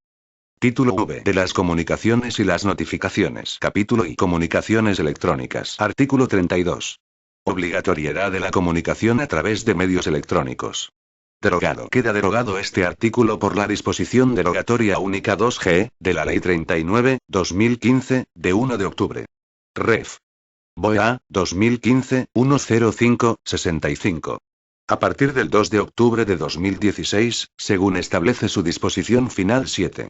Título V. De las comunicaciones y las notificaciones. Capítulo I. Comunicaciones electrónicas. Artículo 32. Obligatoriedad de la comunicación a través de medios electrónicos. Derogado. Queda derogado este artículo por la disposición derogatoria única 2G, de la Ley 39/2015, de 1 de octubre. Ref. BOE 2015-105-65. A partir del 2 de octubre de 2016, según establece su disposición final 7.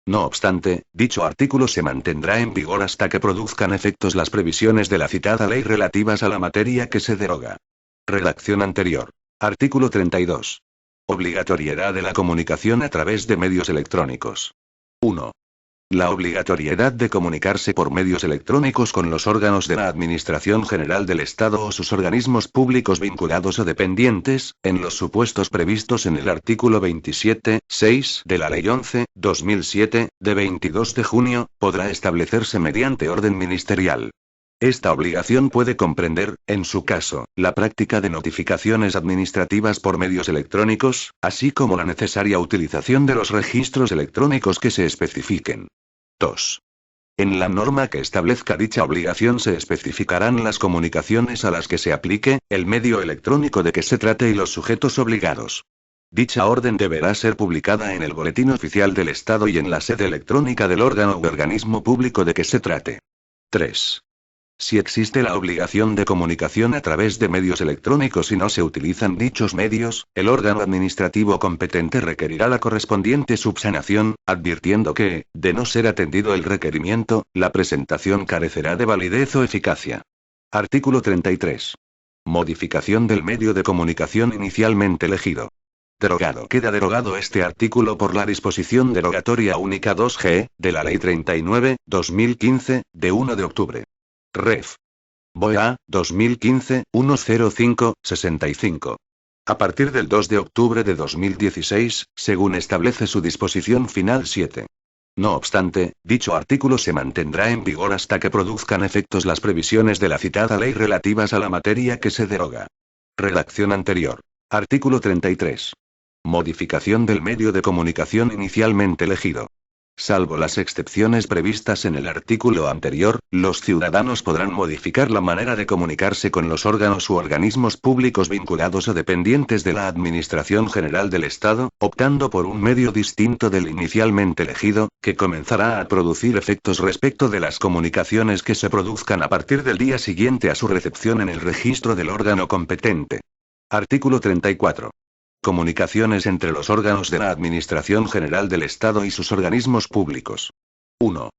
No obstante, dicho artículo se mantendrá en vigor hasta que produzcan efectos las previsiones de la citada ley relativas a la materia que se deroga. Redacción anterior. Artículo 32. Obligatoriedad de la comunicación a través de medios electrónicos. 1. La obligatoriedad de comunicarse por medios electrónicos con los órganos de la Administración General del Estado o sus organismos públicos vinculados o dependientes, en los supuestos previstos en el artículo 27.6 de la Ley 11.2007, de 22 de junio, podrá establecerse mediante orden ministerial. Esta obligación puede comprender, en su caso, la práctica de notificaciones administrativas por medios electrónicos, así como la necesaria utilización de los registros electrónicos que se especifiquen. 2. En la norma que establezca dicha obligación se especificarán las comunicaciones a las que se aplique, el medio electrónico de que se trate y los sujetos obligados. Dicha orden deberá ser publicada en el Boletín Oficial del Estado y en la sede electrónica del órgano u organismo público de que se trate. 3. Si existe la obligación de comunicación a través de medios electrónicos y no se utilizan dichos medios, el órgano administrativo competente requerirá la correspondiente subsanación, advirtiendo que, de no ser atendido el requerimiento, la presentación carecerá de validez o eficacia. Artículo 33. Modificación del medio de comunicación inicialmente elegido. Derogado. Queda derogado este artículo por la disposición derogatoria única 2G, de la Ley 39/2015, de 1 de octubre. Ref. BOEA, 2015, 105-65. A partir del 2 de octubre de 2016, según establece su disposición final 7. No obstante, dicho artículo se mantendrá en vigor hasta que produzcan efectos las previsiones de la citada ley relativas a la materia que se deroga. Redacción anterior. Artículo 33. Modificación del medio de comunicación inicialmente elegido. Salvo las excepciones previstas en el artículo anterior, los ciudadanos podrán modificar la manera de comunicarse con los órganos u organismos públicos vinculados o dependientes de la Administración General del Estado, optando por un medio distinto del inicialmente elegido, que comenzará a producir efectos respecto de las comunicaciones que se produzcan a partir del día siguiente a su recepción en el registro del órgano competente. Artículo 34. Comunicaciones entre los órganos de la Administración General del Estado y sus organismos públicos. 1.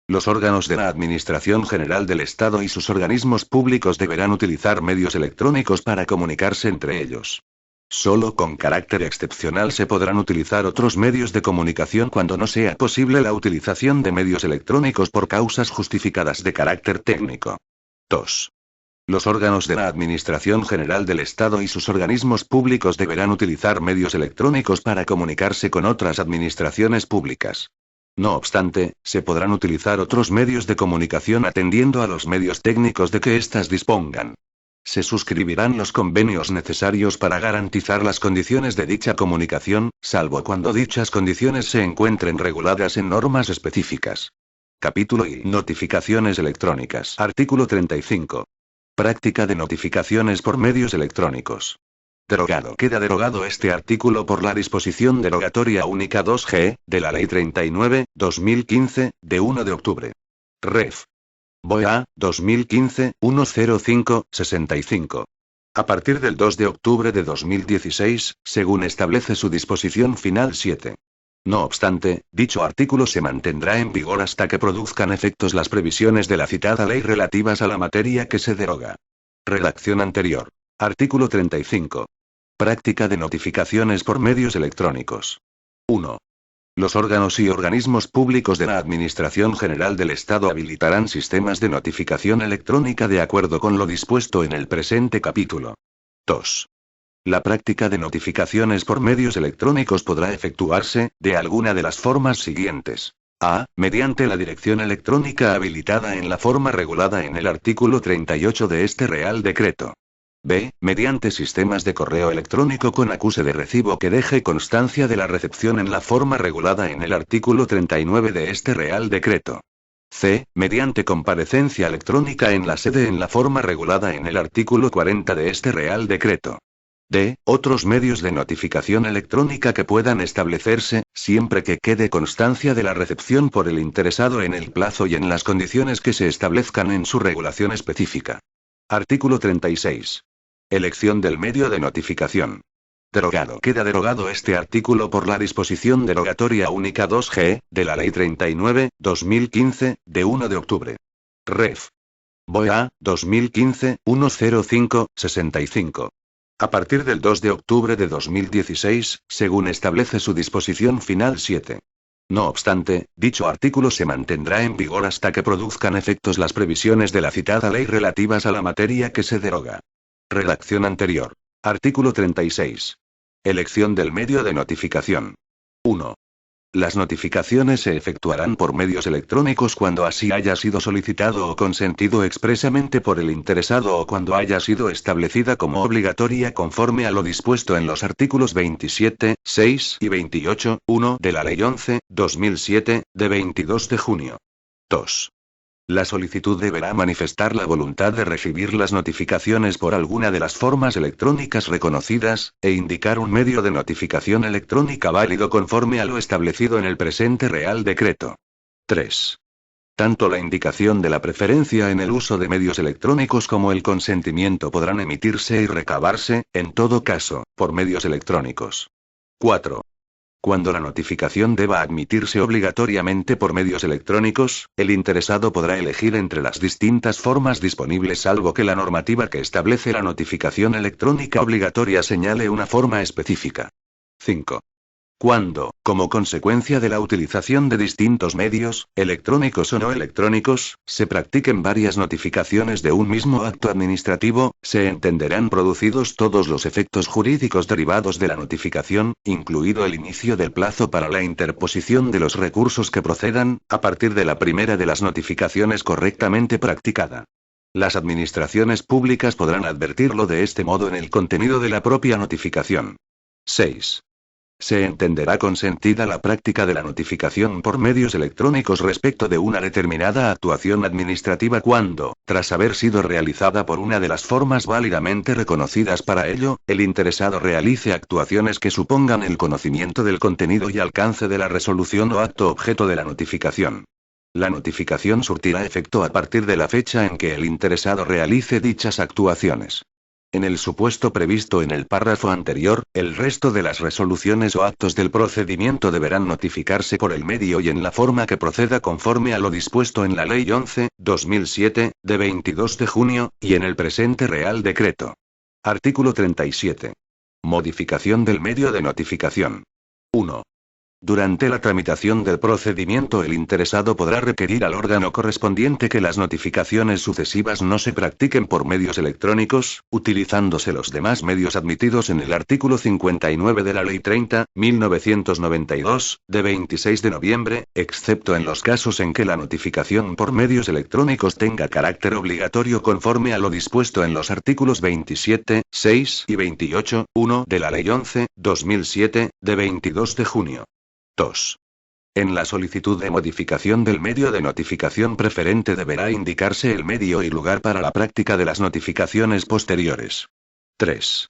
Los órganos de la Administración General del Estado y sus organismos públicos deberán utilizar medios electrónicos para comunicarse entre ellos. Solo con carácter excepcional se podrán utilizar otros medios de comunicación cuando no sea posible la utilización de medios electrónicos por causas justificadas de carácter técnico. 2. Los órganos de la Administración General del Estado y sus organismos públicos deberán utilizar medios electrónicos para comunicarse con otras administraciones públicas. No obstante, se podrán utilizar otros medios de comunicación atendiendo a los medios técnicos de que éstas dispongan. Se suscribirán los convenios necesarios para garantizar las condiciones de dicha comunicación, salvo cuando dichas condiciones se encuentren reguladas en normas específicas. Capítulo I. Notificaciones electrónicas. Artículo 35. Práctica de notificaciones por medios electrónicos. Derogado. Queda derogado este artículo por la disposición derogatoria única 2G, de la Ley 39/2015, de 1 de octubre. Ref. BOEA, 2015, 105-65. A partir del 2 de octubre de 2016, según establece su disposición final 7. No obstante, dicho artículo se mantendrá en vigor hasta que produzcan efectos las previsiones de la citada ley relativas a la materia que se deroga. Redacción anterior. Artículo 35. Práctica de notificaciones por medios electrónicos. 1. Los órganos y organismos públicos de la Administración General del Estado habilitarán sistemas de notificación electrónica de acuerdo con lo dispuesto en el presente capítulo. 2. La práctica de notificaciones por medios electrónicos podrá efectuarse, de alguna de las formas siguientes. A. Mediante la dirección electrónica habilitada en la forma regulada en el artículo 38 de este Real Decreto. B. Mediante sistemas de correo electrónico con acuse de recibo que deje constancia de la recepción en la forma regulada en el artículo 39 de este Real Decreto. C. Mediante comparecencia electrónica en la sede en la forma regulada en el artículo 40 de este Real Decreto. D. Otros medios de notificación electrónica que puedan establecerse, siempre que quede constancia de la recepción por el interesado en el plazo y en las condiciones que se establezcan en su regulación específica. Artículo 36. Elección del medio de notificación. Derogado. Queda derogado este artículo por la disposición derogatoria única 2G, de la Ley 39/2015, de 1 de octubre. Ref. BOEA, 2015, 105-65. A partir del 2 de octubre de 2016, según establece su disposición final 7. No obstante, dicho artículo se mantendrá en vigor hasta que produzcan efectos las previsiones de la citada ley relativas a la materia que se deroga. Redacción anterior. Artículo 36. Elección del medio de notificación. 1. Las notificaciones se efectuarán por medios electrónicos cuando así haya sido solicitado o consentido expresamente por el interesado o cuando haya sido establecida como obligatoria conforme a lo dispuesto en los artículos 27, 6 y 28, 1 de la Ley 11, 2007, de 22 de junio. 2. La solicitud deberá manifestar la voluntad de recibir las notificaciones por alguna de las formas electrónicas reconocidas, e indicar un medio de notificación electrónica válido conforme a lo establecido en el presente Real Decreto. 3. Tanto la indicación de la preferencia en el uso de medios electrónicos como el consentimiento podrán emitirse y recabarse, en todo caso, por medios electrónicos. 4. Cuando la notificación deba admitirse obligatoriamente por medios electrónicos, el interesado podrá elegir entre las distintas formas disponibles salvo que la normativa que establece la notificación electrónica obligatoria señale una forma específica. 5. Cuando, como consecuencia de la utilización de distintos medios, electrónicos o no electrónicos, se practiquen varias notificaciones de un mismo acto administrativo, se entenderán producidos todos los efectos jurídicos derivados de la notificación, incluido el inicio del plazo para la interposición de los recursos que procedan, a partir de la primera de las notificaciones correctamente practicada. Las administraciones públicas podrán advertirlo de este modo en el contenido de la propia notificación. 6. Se entenderá consentida la práctica de la notificación por medios electrónicos respecto de una determinada actuación administrativa cuando, tras haber sido realizada por una de las formas válidamente reconocidas para ello, el interesado realice actuaciones que supongan el conocimiento del contenido y alcance de la resolución o acto objeto de la notificación. La notificación surtirá efecto a partir de la fecha en que el interesado realice dichas actuaciones. En el supuesto previsto en el párrafo anterior, el resto de las resoluciones o actos del procedimiento deberán notificarse por el medio y en la forma que proceda conforme a lo dispuesto en la Ley 11, 2007, de 22 de junio, y en el presente Real Decreto. Artículo 37. Modificación del medio de notificación. 1. Durante la tramitación del procedimiento el interesado podrá requerir al órgano correspondiente que las notificaciones sucesivas no se practiquen por medios electrónicos, utilizándose los demás medios admitidos en el artículo 59 de la Ley 30, 1992, de 26 de noviembre, excepto en los casos en que la notificación por medios electrónicos tenga carácter obligatorio conforme a lo dispuesto en los artículos 27, 6 y 28, 1 de la Ley 11, 2007, de 22 de junio. 2. En la solicitud de modificación del medio de notificación preferente deberá indicarse el medio y lugar para la práctica de las notificaciones posteriores. 3.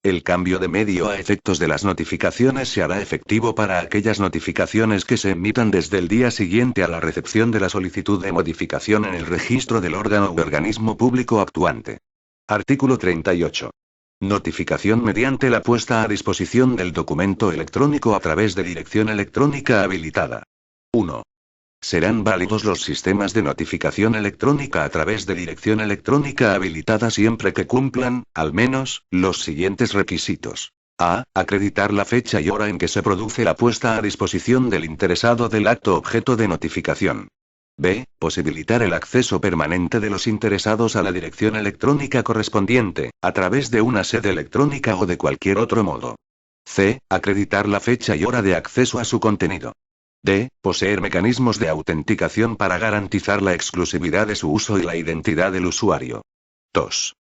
El cambio de medio a efectos de las notificaciones se hará efectivo para aquellas notificaciones que se emitan desde el día siguiente a la recepción de la solicitud de modificación en el registro del órgano u organismo público actuante. Artículo 38. Notificación mediante la puesta a disposición del documento electrónico a través de dirección electrónica habilitada. 1. Serán válidos los sistemas de notificación electrónica a través de dirección electrónica habilitada siempre que cumplan, al menos, los siguientes requisitos. A. Acreditar la fecha y hora en que se produce la puesta a disposición del interesado del acto objeto de notificación. B. Posibilitar el acceso permanente de los interesados a la dirección electrónica correspondiente, a través de una sede electrónica o de cualquier otro modo. C. Acreditar la fecha y hora de acceso a su contenido. D. Poseer mecanismos de autenticación para garantizar la exclusividad de su uso y la identidad del usuario. 2.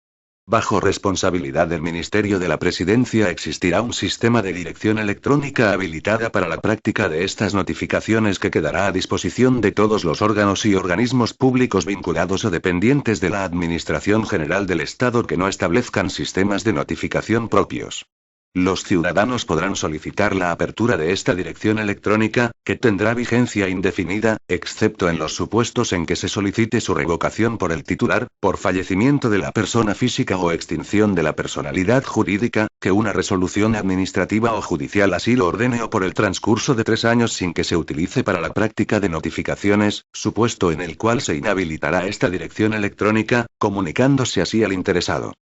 Bajo responsabilidad del Ministerio de la Presidencia existirá un sistema de dirección electrónica habilitada para la práctica de estas notificaciones que quedará a disposición de todos los órganos y organismos públicos vinculados o dependientes de la Administración General del Estado que no establezcan sistemas de notificación propios. Los ciudadanos podrán solicitar la apertura de esta dirección electrónica, que tendrá vigencia indefinida, excepto en los supuestos en que se solicite su revocación por el titular, por fallecimiento de la persona física o extinción de la personalidad jurídica, que una resolución administrativa o judicial así lo ordene o por el transcurso de 3 años sin que se utilice para la práctica de notificaciones, supuesto en el cual se inhabilitará esta dirección electrónica, comunicándose así al interesado.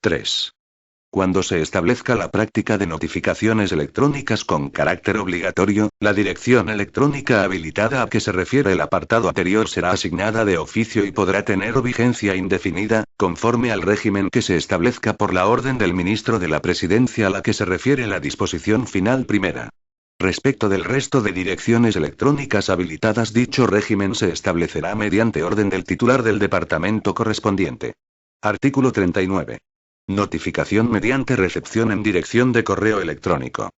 3. Cuando se establezca la práctica de notificaciones electrónicas con carácter obligatorio, la dirección electrónica habilitada a que se refiere el apartado anterior será asignada de oficio y podrá tener vigencia indefinida, conforme al régimen que se establezca por la orden del ministro de la Presidencia a la que se refiere la disposición final primera. Respecto del resto de direcciones electrónicas habilitadas, dicho régimen se establecerá mediante orden del titular del departamento correspondiente. Artículo 39. Notificación mediante recepción en dirección de correo electrónico.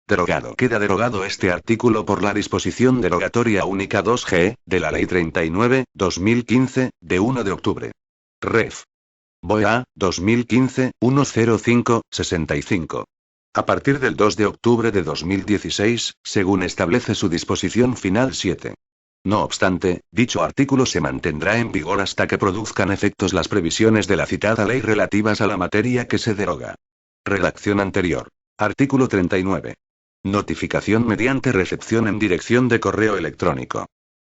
Derogado. Queda derogado este artículo por la disposición derogatoria única 2G, de la Ley 39/2015, de 1 de octubre. Ref. BOE 2015-105-65. A partir del 2 de octubre de 2016, según establece su disposición final 7. No obstante, dicho artículo se mantendrá en vigor hasta que produzcan efectos las previsiones de la citada ley relativas a la materia que se deroga. Redacción anterior. Artículo 39. Notificación mediante recepción en dirección de correo electrónico.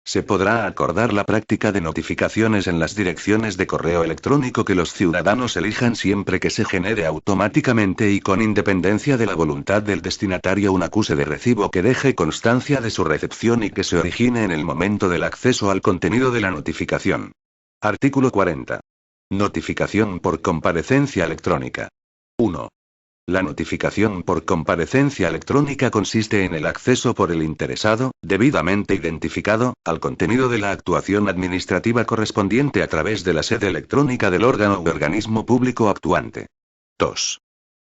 Se podrá acordar la práctica de notificaciones en las direcciones de correo electrónico que los ciudadanos elijan siempre que se genere automáticamente y con independencia de la voluntad del destinatario un acuse de recibo que deje constancia de su recepción y que se origine en el momento del acceso al contenido de la notificación. Artículo 40. Notificación por comparecencia electrónica. 1. La notificación por comparecencia electrónica consiste en el acceso por el interesado, debidamente identificado, al contenido de la actuación administrativa correspondiente a través de la sede electrónica del órgano u organismo público actuante. 2.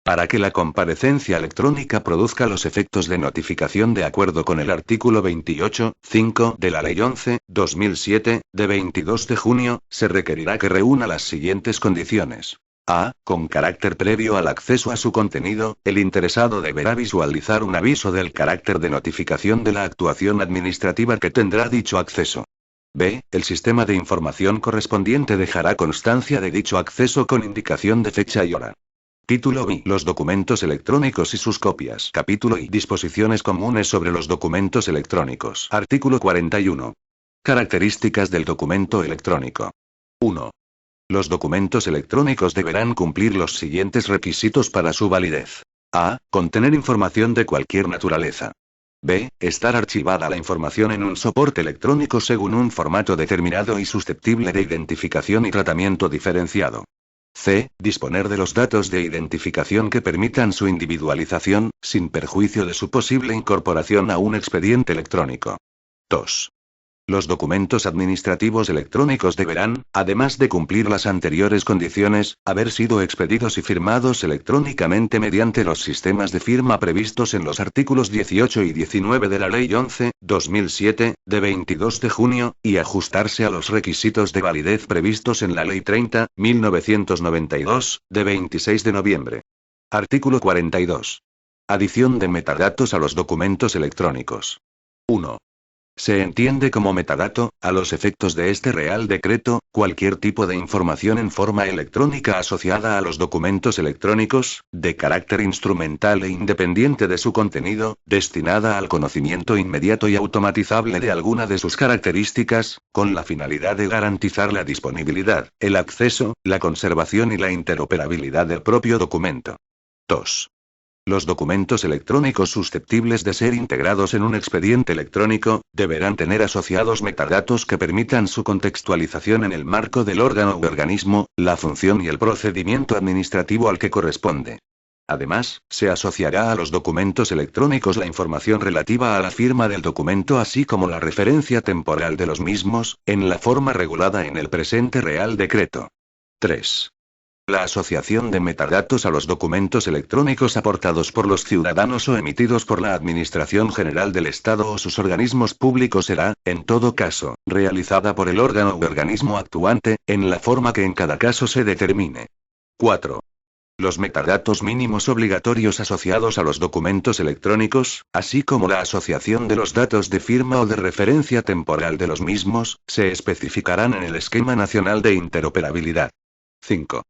Para que la comparecencia electrónica produzca los efectos de notificación de acuerdo con el artículo 28.5 de la Ley 11/2007, de 22 de junio, se requerirá que reúna las siguientes condiciones. A. Con carácter previo al acceso a su contenido, el interesado deberá visualizar un aviso del carácter de notificación de la actuación administrativa que tendrá dicho acceso. B. El sistema de información correspondiente dejará constancia de dicho acceso con indicación de fecha y hora. Título I. Los documentos electrónicos y sus copias. Capítulo I. Disposiciones comunes sobre los documentos electrónicos. Artículo 41. Características del documento electrónico. 1. Los documentos electrónicos deberán cumplir los siguientes requisitos para su validez. A. Contener información de cualquier naturaleza. B. Estar archivada la información en un soporte electrónico según un formato determinado y susceptible de identificación y tratamiento diferenciado. C. Disponer de los datos de identificación que permitan su individualización, sin perjuicio de su posible incorporación a un expediente electrónico. 2. Los documentos administrativos electrónicos deberán, además de cumplir las anteriores condiciones, haber sido expedidos y firmados electrónicamente mediante los sistemas de firma previstos en los artículos 18 y 19 de la Ley 11/2007, de 22 de junio, y ajustarse a los requisitos de validez previstos en la Ley 30/1992, de 26 de noviembre. Artículo 42. Adición de metadatos a los documentos electrónicos. 1. Se entiende como metadato, a los efectos de este Real Decreto, cualquier tipo de información en forma electrónica asociada a los documentos electrónicos, de carácter instrumental e independiente de su contenido, destinada al conocimiento inmediato y automatizable de alguna de sus características, con la finalidad de garantizar la disponibilidad, el acceso, la conservación y la interoperabilidad del propio documento. 2. Los documentos electrónicos susceptibles de ser integrados en un expediente electrónico, deberán tener asociados metadatos que permitan su contextualización en el marco del órgano u organismo, la función y el procedimiento administrativo al que corresponde. Además, se asociará a los documentos electrónicos la información relativa a la firma del documento así como la referencia temporal de los mismos, en la forma regulada en el presente Real Decreto. 3. La asociación de metadatos a los documentos electrónicos aportados por los ciudadanos o emitidos por la Administración General del Estado o sus organismos públicos será, en todo caso, realizada por el órgano u organismo actuante, en la forma que en cada caso se determine. 4. Los metadatos mínimos obligatorios asociados a los documentos electrónicos, así como la asociación de los datos de firma o de referencia temporal de los mismos, se especificarán en el Esquema Nacional de Interoperabilidad. 5.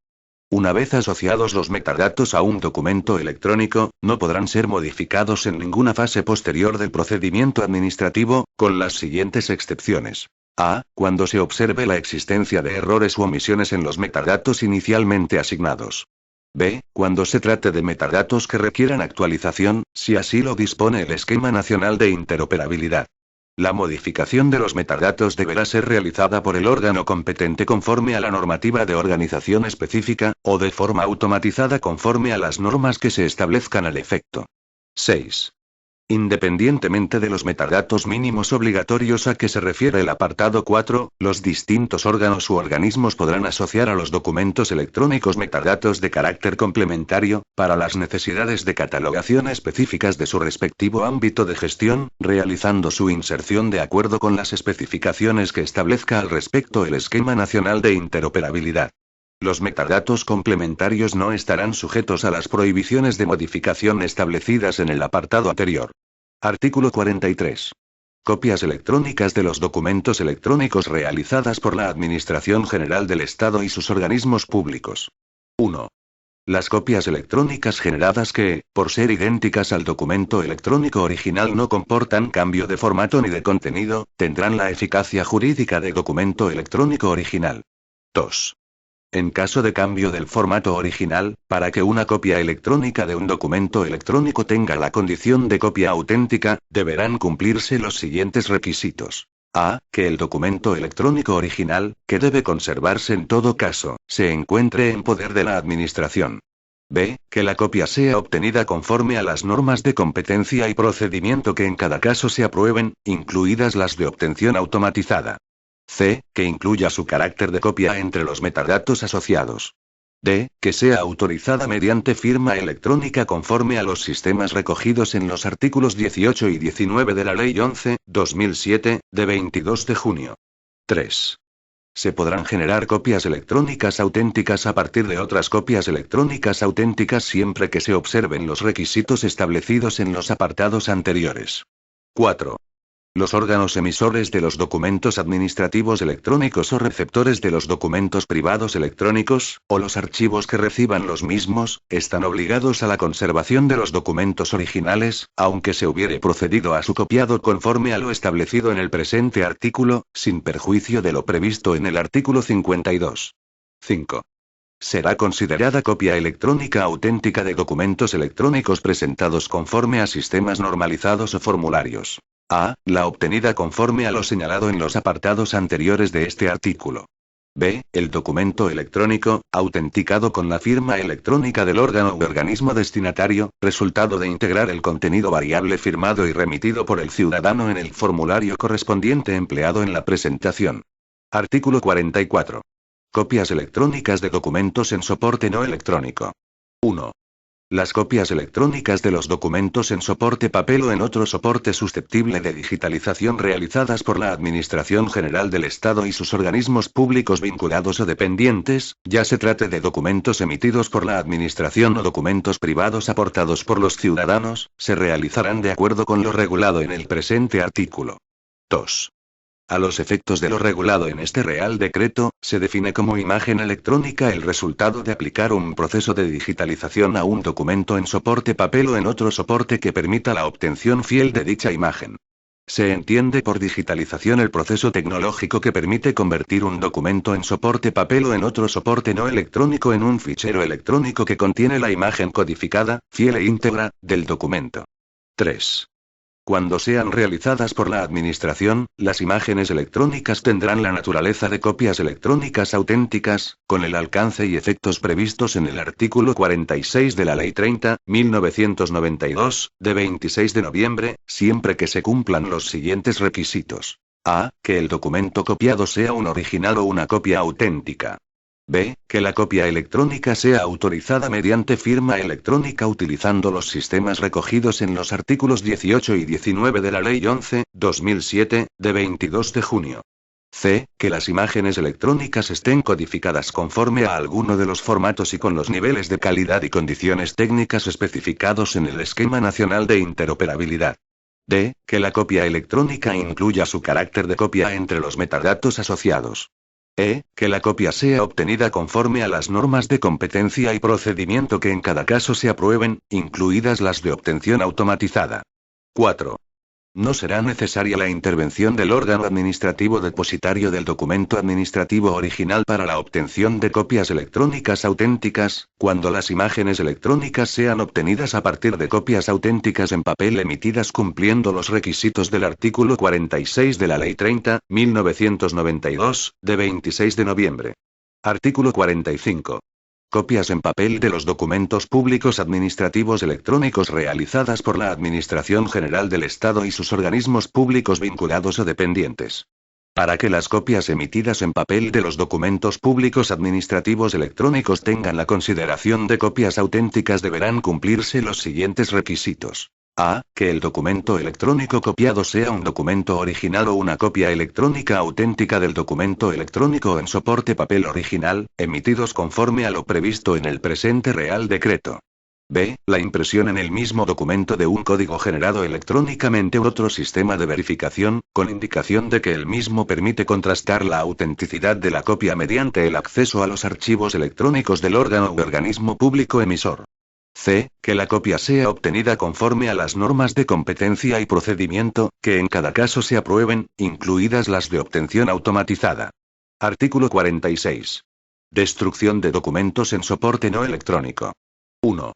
Una vez asociados los metadatos a un documento electrónico, no podrán ser modificados en ninguna fase posterior del procedimiento administrativo, con las siguientes excepciones. A. Cuando se observe la existencia de errores u omisiones en los metadatos inicialmente asignados. B. Cuando se trate de metadatos que requieran actualización, si así lo dispone el Esquema Nacional de Interoperabilidad. La modificación de los metadatos deberá ser realizada por el órgano competente conforme a la normativa de organización específica, o de forma automatizada conforme a las normas que se establezcan al efecto. 6. Independientemente de los metadatos mínimos obligatorios a que se refiere el apartado 4, los distintos órganos u organismos podrán asociar a los documentos electrónicos metadatos de carácter complementario, para las necesidades de catalogación específicas de su respectivo ámbito de gestión, realizando su inserción de acuerdo con las especificaciones que establezca al respecto el Esquema Nacional de Interoperabilidad. Los metadatos complementarios no estarán sujetos a las prohibiciones de modificación establecidas en el apartado anterior. Artículo 43. Copias electrónicas de los documentos electrónicos realizadas por la Administración General del Estado y sus organismos públicos. 1. Las copias electrónicas generadas que, por ser idénticas al documento electrónico original, no comportan cambio de formato ni de contenido, tendrán la eficacia jurídica de documento electrónico original. 2. En caso de cambio del formato original, para que una copia electrónica de un documento electrónico tenga la condición de copia auténtica, deberán cumplirse los siguientes requisitos. A. Que el documento electrónico original, que debe conservarse en todo caso, se encuentre en poder de la Administración. B. Que la copia sea obtenida conforme a las normas de competencia y procedimiento que en cada caso se aprueben, incluidas las de obtención automatizada. C. Que incluya su carácter de copia entre los metadatos asociados. D. Que sea autorizada mediante firma electrónica conforme a los sistemas recogidos en los artículos 18 y 19 de la Ley 11/2007, de 22 de junio. 3. Se podrán generar copias electrónicas auténticas a partir de otras copias electrónicas auténticas siempre que se observen los requisitos establecidos en los apartados anteriores. 4. Los órganos emisores de los documentos administrativos electrónicos o receptores de los documentos privados electrónicos, o los archivos que reciban los mismos, están obligados a la conservación de los documentos originales, aunque se hubiere procedido a su copiado conforme a lo establecido en el presente artículo, sin perjuicio de lo previsto en el artículo 52. 5. Será considerada copia electrónica auténtica de documentos electrónicos presentados conforme a sistemas normalizados o formularios. A. La obtenida conforme a lo señalado en los apartados anteriores de este artículo. B. El documento electrónico, autenticado con la firma electrónica del órgano u organismo destinatario, resultado de integrar el contenido variable firmado y remitido por el ciudadano en el formulario correspondiente empleado en la presentación. Artículo 44. Copias electrónicas de documentos en soporte no electrónico. 1. Las copias electrónicas de los documentos en soporte papel o en otro soporte susceptible de digitalización realizadas por la Administración General del Estado y sus organismos públicos vinculados o dependientes, ya se trate de documentos emitidos por la Administración o documentos privados aportados por los ciudadanos, se realizarán de acuerdo con lo regulado en el presente artículo. 2. A los efectos de lo regulado en este Real Decreto, se define como imagen electrónica el resultado de aplicar un proceso de digitalización a un documento en soporte papel o en otro soporte que permita la obtención fiel de dicha imagen. Se entiende por digitalización el proceso tecnológico que permite convertir un documento en soporte papel o en otro soporte no electrónico en un fichero electrónico que contiene la imagen codificada, fiel e íntegra, del documento. 3. Cuando sean realizadas por la Administración, las imágenes electrónicas tendrán la naturaleza de copias electrónicas auténticas, con el alcance y efectos previstos en el artículo 46 de la Ley 30/1992, de 26 de noviembre, siempre que se cumplan los siguientes requisitos. A. Que el documento copiado sea un original o una copia auténtica. B. Que la copia electrónica sea autorizada mediante firma electrónica utilizando los sistemas recogidos en los artículos 18 y 19 de la Ley 11/2007, de 22 de junio. C. Que las imágenes electrónicas estén codificadas conforme a alguno de los formatos y con los niveles de calidad y condiciones técnicas especificados en el Esquema Nacional de Interoperabilidad. D. Que la copia electrónica incluya su carácter de copia entre los metadatos asociados. E. Que la copia sea obtenida conforme a las normas de competencia y procedimiento que en cada caso se aprueben, incluidas las de obtención automatizada. 4. No será necesaria la intervención del órgano administrativo depositario del documento administrativo original para la obtención de copias electrónicas auténticas, cuando las imágenes electrónicas sean obtenidas a partir de copias auténticas en papel emitidas cumpliendo los requisitos del artículo 46 de la Ley 30.1992, de 26 de noviembre. Artículo 45. Copias en papel de los documentos públicos administrativos electrónicos realizadas por la Administración General del Estado y sus organismos públicos vinculados o dependientes. Para que las copias emitidas en papel de los documentos públicos administrativos electrónicos tengan la consideración de copias auténticas deberán cumplirse los siguientes requisitos. A. Que el documento electrónico copiado sea un documento original o una copia electrónica auténtica del documento electrónico en soporte papel original, emitidos conforme a lo previsto en el presente Real Decreto. B. La impresión en el mismo documento de un código generado electrónicamente u otro sistema de verificación, con indicación de que el mismo permite contrastar la autenticidad de la copia mediante el acceso a los archivos electrónicos del órgano u organismo público emisor. C. Que la copia sea obtenida conforme a las normas de competencia y procedimiento, que en cada caso se aprueben, incluidas las de obtención automatizada. Artículo 46. Destrucción de documentos en soporte no electrónico. 1.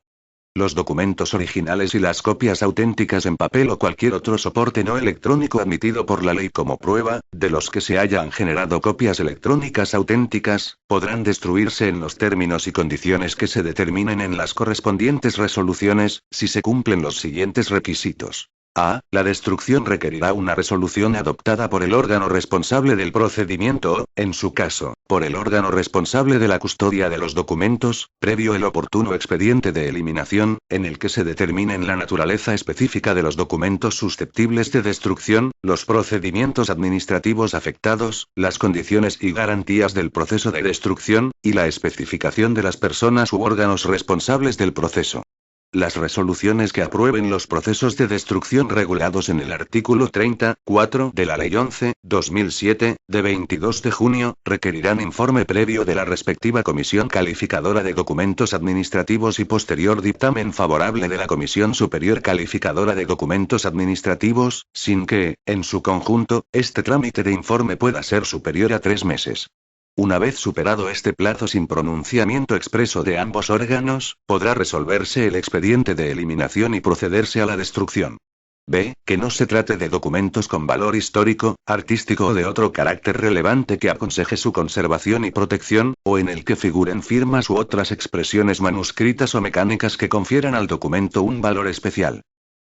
Los documentos originales y las copias auténticas en papel o cualquier otro soporte no electrónico admitido por la ley como prueba, de los que se hayan generado copias electrónicas auténticas, podrán destruirse en los términos y condiciones que se determinen en las correspondientes resoluciones, si se cumplen los siguientes requisitos. A. La destrucción requerirá una resolución adoptada por el órgano responsable del procedimiento o, en su caso, por el órgano responsable de la custodia de los documentos, previo el oportuno expediente de eliminación, en el que se determinen la naturaleza específica de los documentos susceptibles de destrucción, los procedimientos administrativos afectados, las condiciones y garantías del proceso de destrucción, y la especificación de las personas u órganos responsables del proceso. Las resoluciones que aprueben los procesos de destrucción regulados en el artículo 30.4 de la Ley 11.2007, de 22 de junio, requerirán informe previo de la respectiva Comisión Calificadora de Documentos Administrativos y posterior dictamen favorable de la Comisión Superior Calificadora de Documentos Administrativos, sin que, en su conjunto, este trámite de informe pueda ser superior a 3 meses. Una vez superado este plazo sin pronunciamiento expreso de ambos órganos, podrá resolverse el expediente de eliminación y procederse a la destrucción. B. Que no se trate de documentos con valor histórico, artístico o de otro carácter relevante que aconseje su conservación y protección, o en el que figuren firmas u otras expresiones manuscritas o mecánicas que confieran al documento un valor especial.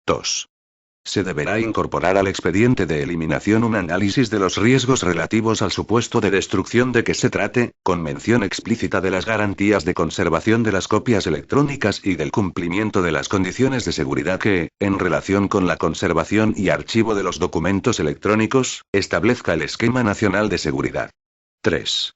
2. Se deberá incorporar al expediente de eliminación un análisis de los riesgos relativos al supuesto de destrucción de que se trate, con mención explícita de las garantías de conservación de las copias electrónicas y del cumplimiento de las condiciones de seguridad que, en relación con la conservación y archivo de los documentos electrónicos, establezca el Esquema Nacional de Seguridad. 3.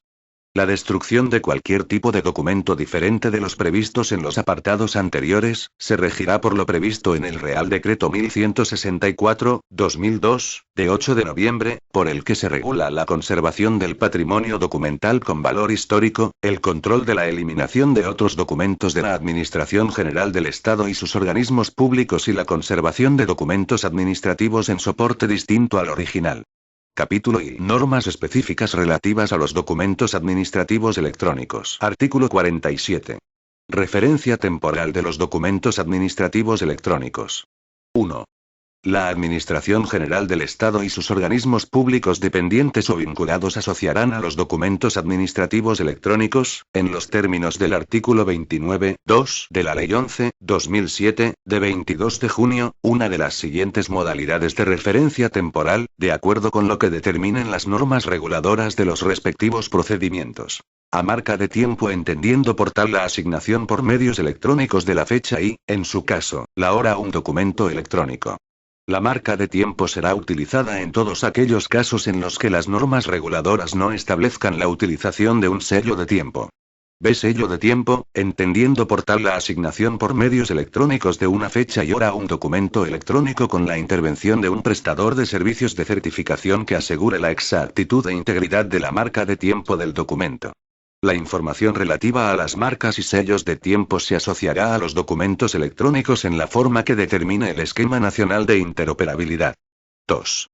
La destrucción de cualquier tipo de documento diferente de los previstos en los apartados anteriores, se regirá por lo previsto en el Real Decreto 1164/2002, de 8 de noviembre, por el que se regula la conservación del patrimonio documental con valor histórico, el control de la eliminación de otros documentos de la Administración General del Estado y sus organismos públicos y la conservación de documentos administrativos en soporte distinto al original. Capítulo y normas específicas relativas a los documentos administrativos electrónicos. Artículo 47. Referencia temporal de los documentos administrativos electrónicos. 1. La Administración General del Estado y sus organismos públicos dependientes o vinculados asociarán a los documentos administrativos electrónicos, en los términos del artículo 29.2 de la Ley 11.2007, de 22 de junio, una de las siguientes modalidades de referencia temporal, de acuerdo con lo que determinen las normas reguladoras de los respectivos procedimientos. A marca de tiempo entendiendo por tal la asignación por medios electrónicos de la fecha y, en su caso, la hora a un documento electrónico. La marca de tiempo será utilizada en todos aquellos casos en los que las normas reguladoras no establezcan la utilización de un sello de tiempo. B. Sello de tiempo, entendiendo por tal la asignación por medios electrónicos de una fecha y hora a un documento electrónico con la intervención de un prestador de servicios de certificación que asegure la exactitud e integridad de la marca de tiempo del documento. La información relativa a las marcas y sellos de tiempo se asociará a los documentos electrónicos en la forma que determine el Esquema Nacional de Interoperabilidad. 2.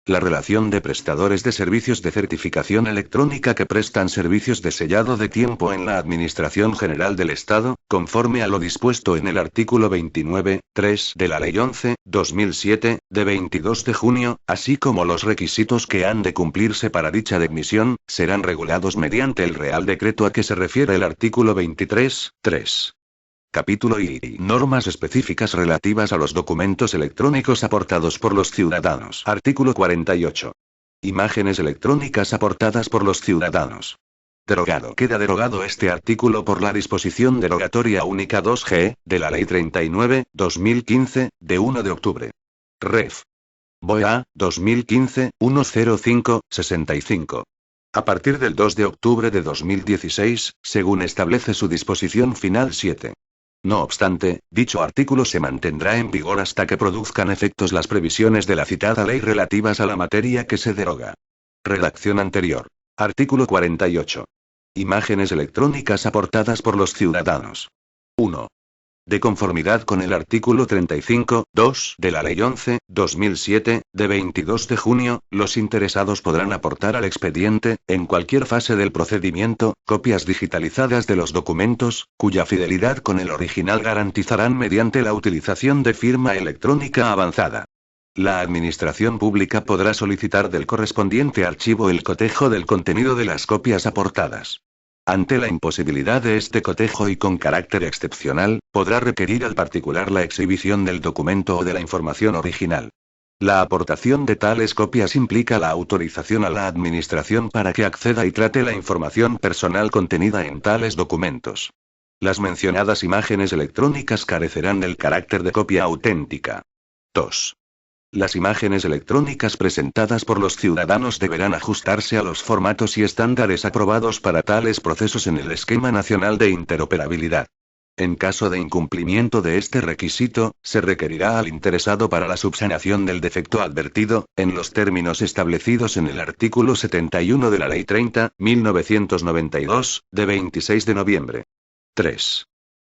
La relación de prestadores de servicios de certificación electrónica que prestan servicios de sellado de tiempo en la Administración General del Estado, conforme a lo dispuesto en el artículo 29.3 de la Ley 11.2007, de 22 de junio, así como los requisitos que han de cumplirse para dicha admisión, serán regulados mediante el Real Decreto a que se refiere el artículo 23.3. Capítulo y normas específicas relativas a los documentos electrónicos aportados por los ciudadanos. Artículo 48. Imágenes electrónicas aportadas por los ciudadanos. Derogado. Queda derogado este artículo por la disposición derogatoria única 2G, de la Ley 39/2015, de 1 de octubre. Ref. BOA, 2015, 105-65. A partir del 2 de octubre de 2016, según establece su disposición final 7. No obstante, dicho artículo se mantendrá en vigor hasta que produzcan efectos las previsiones de la citada ley relativas a la materia que se deroga. Redacción anterior. Artículo 48. Imágenes electrónicas aportadas por los ciudadanos. 1. De conformidad con el artículo 35.2 de la Ley 11.2007, de 22 de junio, los interesados podrán aportar al expediente, en cualquier fase del procedimiento, copias digitalizadas de los documentos, cuya fidelidad con el original garantizarán mediante la utilización de firma electrónica avanzada. La Administración Pública podrá solicitar del correspondiente archivo el cotejo del contenido de las copias aportadas. Ante la imposibilidad de este cotejo y con carácter excepcional, podrá requerir al particular la exhibición del documento o de la información original. La aportación de tales copias implica la autorización a la Administración para que acceda y trate la información personal contenida en tales documentos. Las mencionadas imágenes electrónicas carecerán del carácter de copia auténtica. 2. Las imágenes electrónicas presentadas por los ciudadanos deberán ajustarse a los formatos y estándares aprobados para tales procesos en el Esquema Nacional de Interoperabilidad. En caso de incumplimiento de este requisito, se requerirá al interesado para la subsanación del defecto advertido, en los términos establecidos en el artículo 71 de la Ley 30.1992, de 26 de noviembre. 3.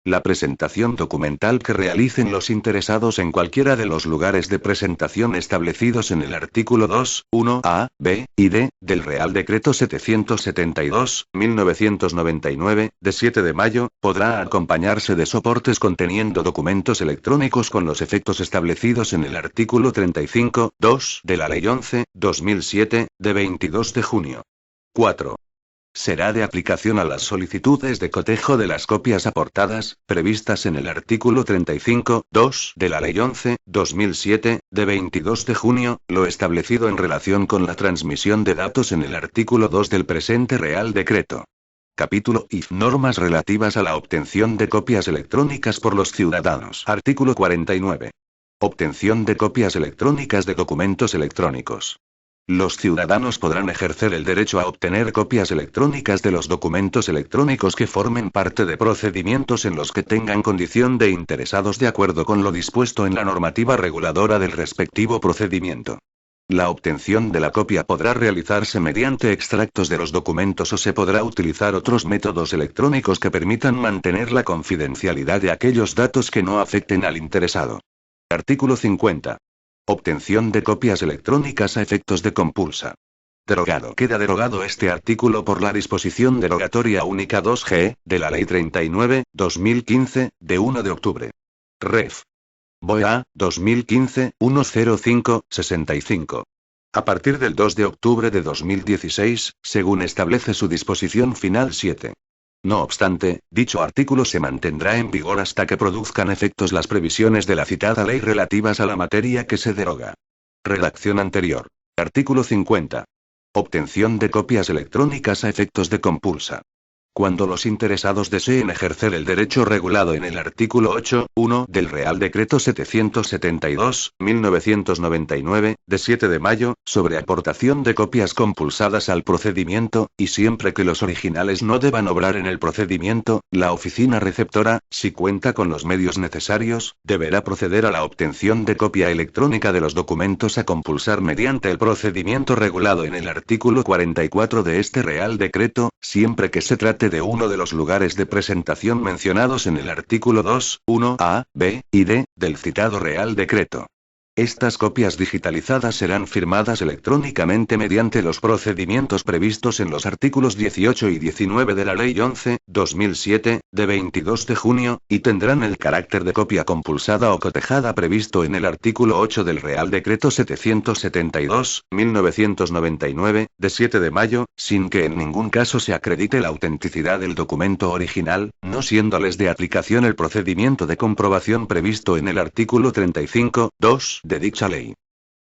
La presentación documental que realicen los interesados en cualquiera de los lugares de presentación establecidos en el artículo 2, 1a, b y d, del Real Decreto 772/1999, de 7 de mayo, podrá acompañarse de soportes conteniendo documentos electrónicos con los efectos establecidos en el artículo 35.2 de la Ley 11.2007, de 22 de junio. 4. Será de aplicación a las solicitudes de cotejo de las copias aportadas, previstas en el artículo 35.2 de la Ley 11.2007, de 22 de junio, lo establecido en relación con la transmisión de datos en el artículo 2 del presente Real Decreto. Capítulo I. Normas relativas a la obtención de copias electrónicas por los ciudadanos. Artículo 49. Obtención de copias electrónicas de documentos electrónicos. Los ciudadanos podrán ejercer el derecho a obtener copias electrónicas de los documentos electrónicos que formen parte de procedimientos en los que tengan condición de interesados de acuerdo con lo dispuesto en la normativa reguladora del respectivo procedimiento. La obtención de la copia podrá realizarse mediante extractos de los documentos o se podrá utilizar otros métodos electrónicos que permitan mantener la confidencialidad de aquellos datos que no afecten al interesado. Artículo 50. Obtención de copias electrónicas a efectos de compulsa. Derogado. Queda derogado este artículo por la disposición derogatoria única 2G, de la Ley 39/2015, de 1 de octubre. Ref. BOA, 2015, 105-65. A partir del 2 de octubre de 2016, según establece su disposición final 7. No obstante, dicho artículo se mantendrá en vigor hasta que produzcan efectos las previsiones de la citada ley relativas a la materia que se deroga. Redacción anterior. Artículo 50. Obtención de copias electrónicas a efectos de compulsa. Cuando los interesados deseen ejercer el derecho regulado en el artículo 8.1 del Real Decreto 772/1999, de 7 de mayo, sobre aportación de copias compulsadas al procedimiento, y siempre que los originales no deban obrar en el procedimiento, la oficina receptora, si cuenta con los medios necesarios, deberá proceder a la obtención de copia electrónica de los documentos a compulsar mediante el procedimiento regulado en el artículo 44 de este Real Decreto, siempre que se trate de uno de los lugares de presentación mencionados en el artículo 2, 1a, b y d, del citado Real Decreto. Estas copias digitalizadas serán firmadas electrónicamente mediante los procedimientos previstos en los artículos 18 y 19 de la Ley 11/2007, de 22 de junio, y tendrán el carácter de copia compulsada o cotejada previsto en el artículo 8 del Real Decreto 772/1999, de 7 de mayo, sin que en ningún caso se acredite la autenticidad del documento original, no siéndoles de aplicación el procedimiento de comprobación previsto en el artículo 35(2) de dicha ley.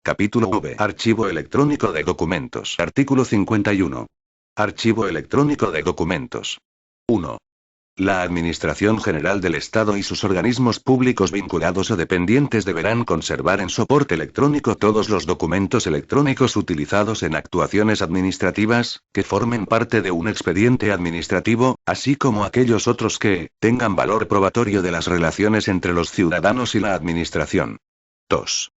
Capítulo V. Archivo electrónico de documentos. Artículo 51. Archivo electrónico de documentos. 1. La Administración General del Estado y sus organismos públicos vinculados o dependientes deberán conservar en soporte electrónico todos los documentos electrónicos utilizados en actuaciones administrativas, que formen parte de un expediente administrativo, así como aquellos otros que tengan valor probatorio de las relaciones entre los ciudadanos y la Administración. 2.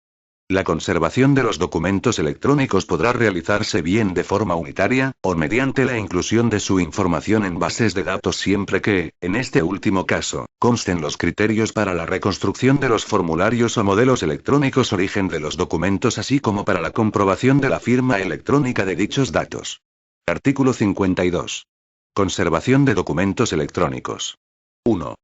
La conservación de los documentos electrónicos podrá realizarse bien de forma unitaria, o mediante la inclusión de su información en bases de datos siempre que, en este último caso, consten los criterios para la reconstrucción de los formularios o modelos electrónicos origen de los documentos así como para la comprobación de la firma electrónica de dichos datos. Artículo 52. Conservación de documentos electrónicos. 1.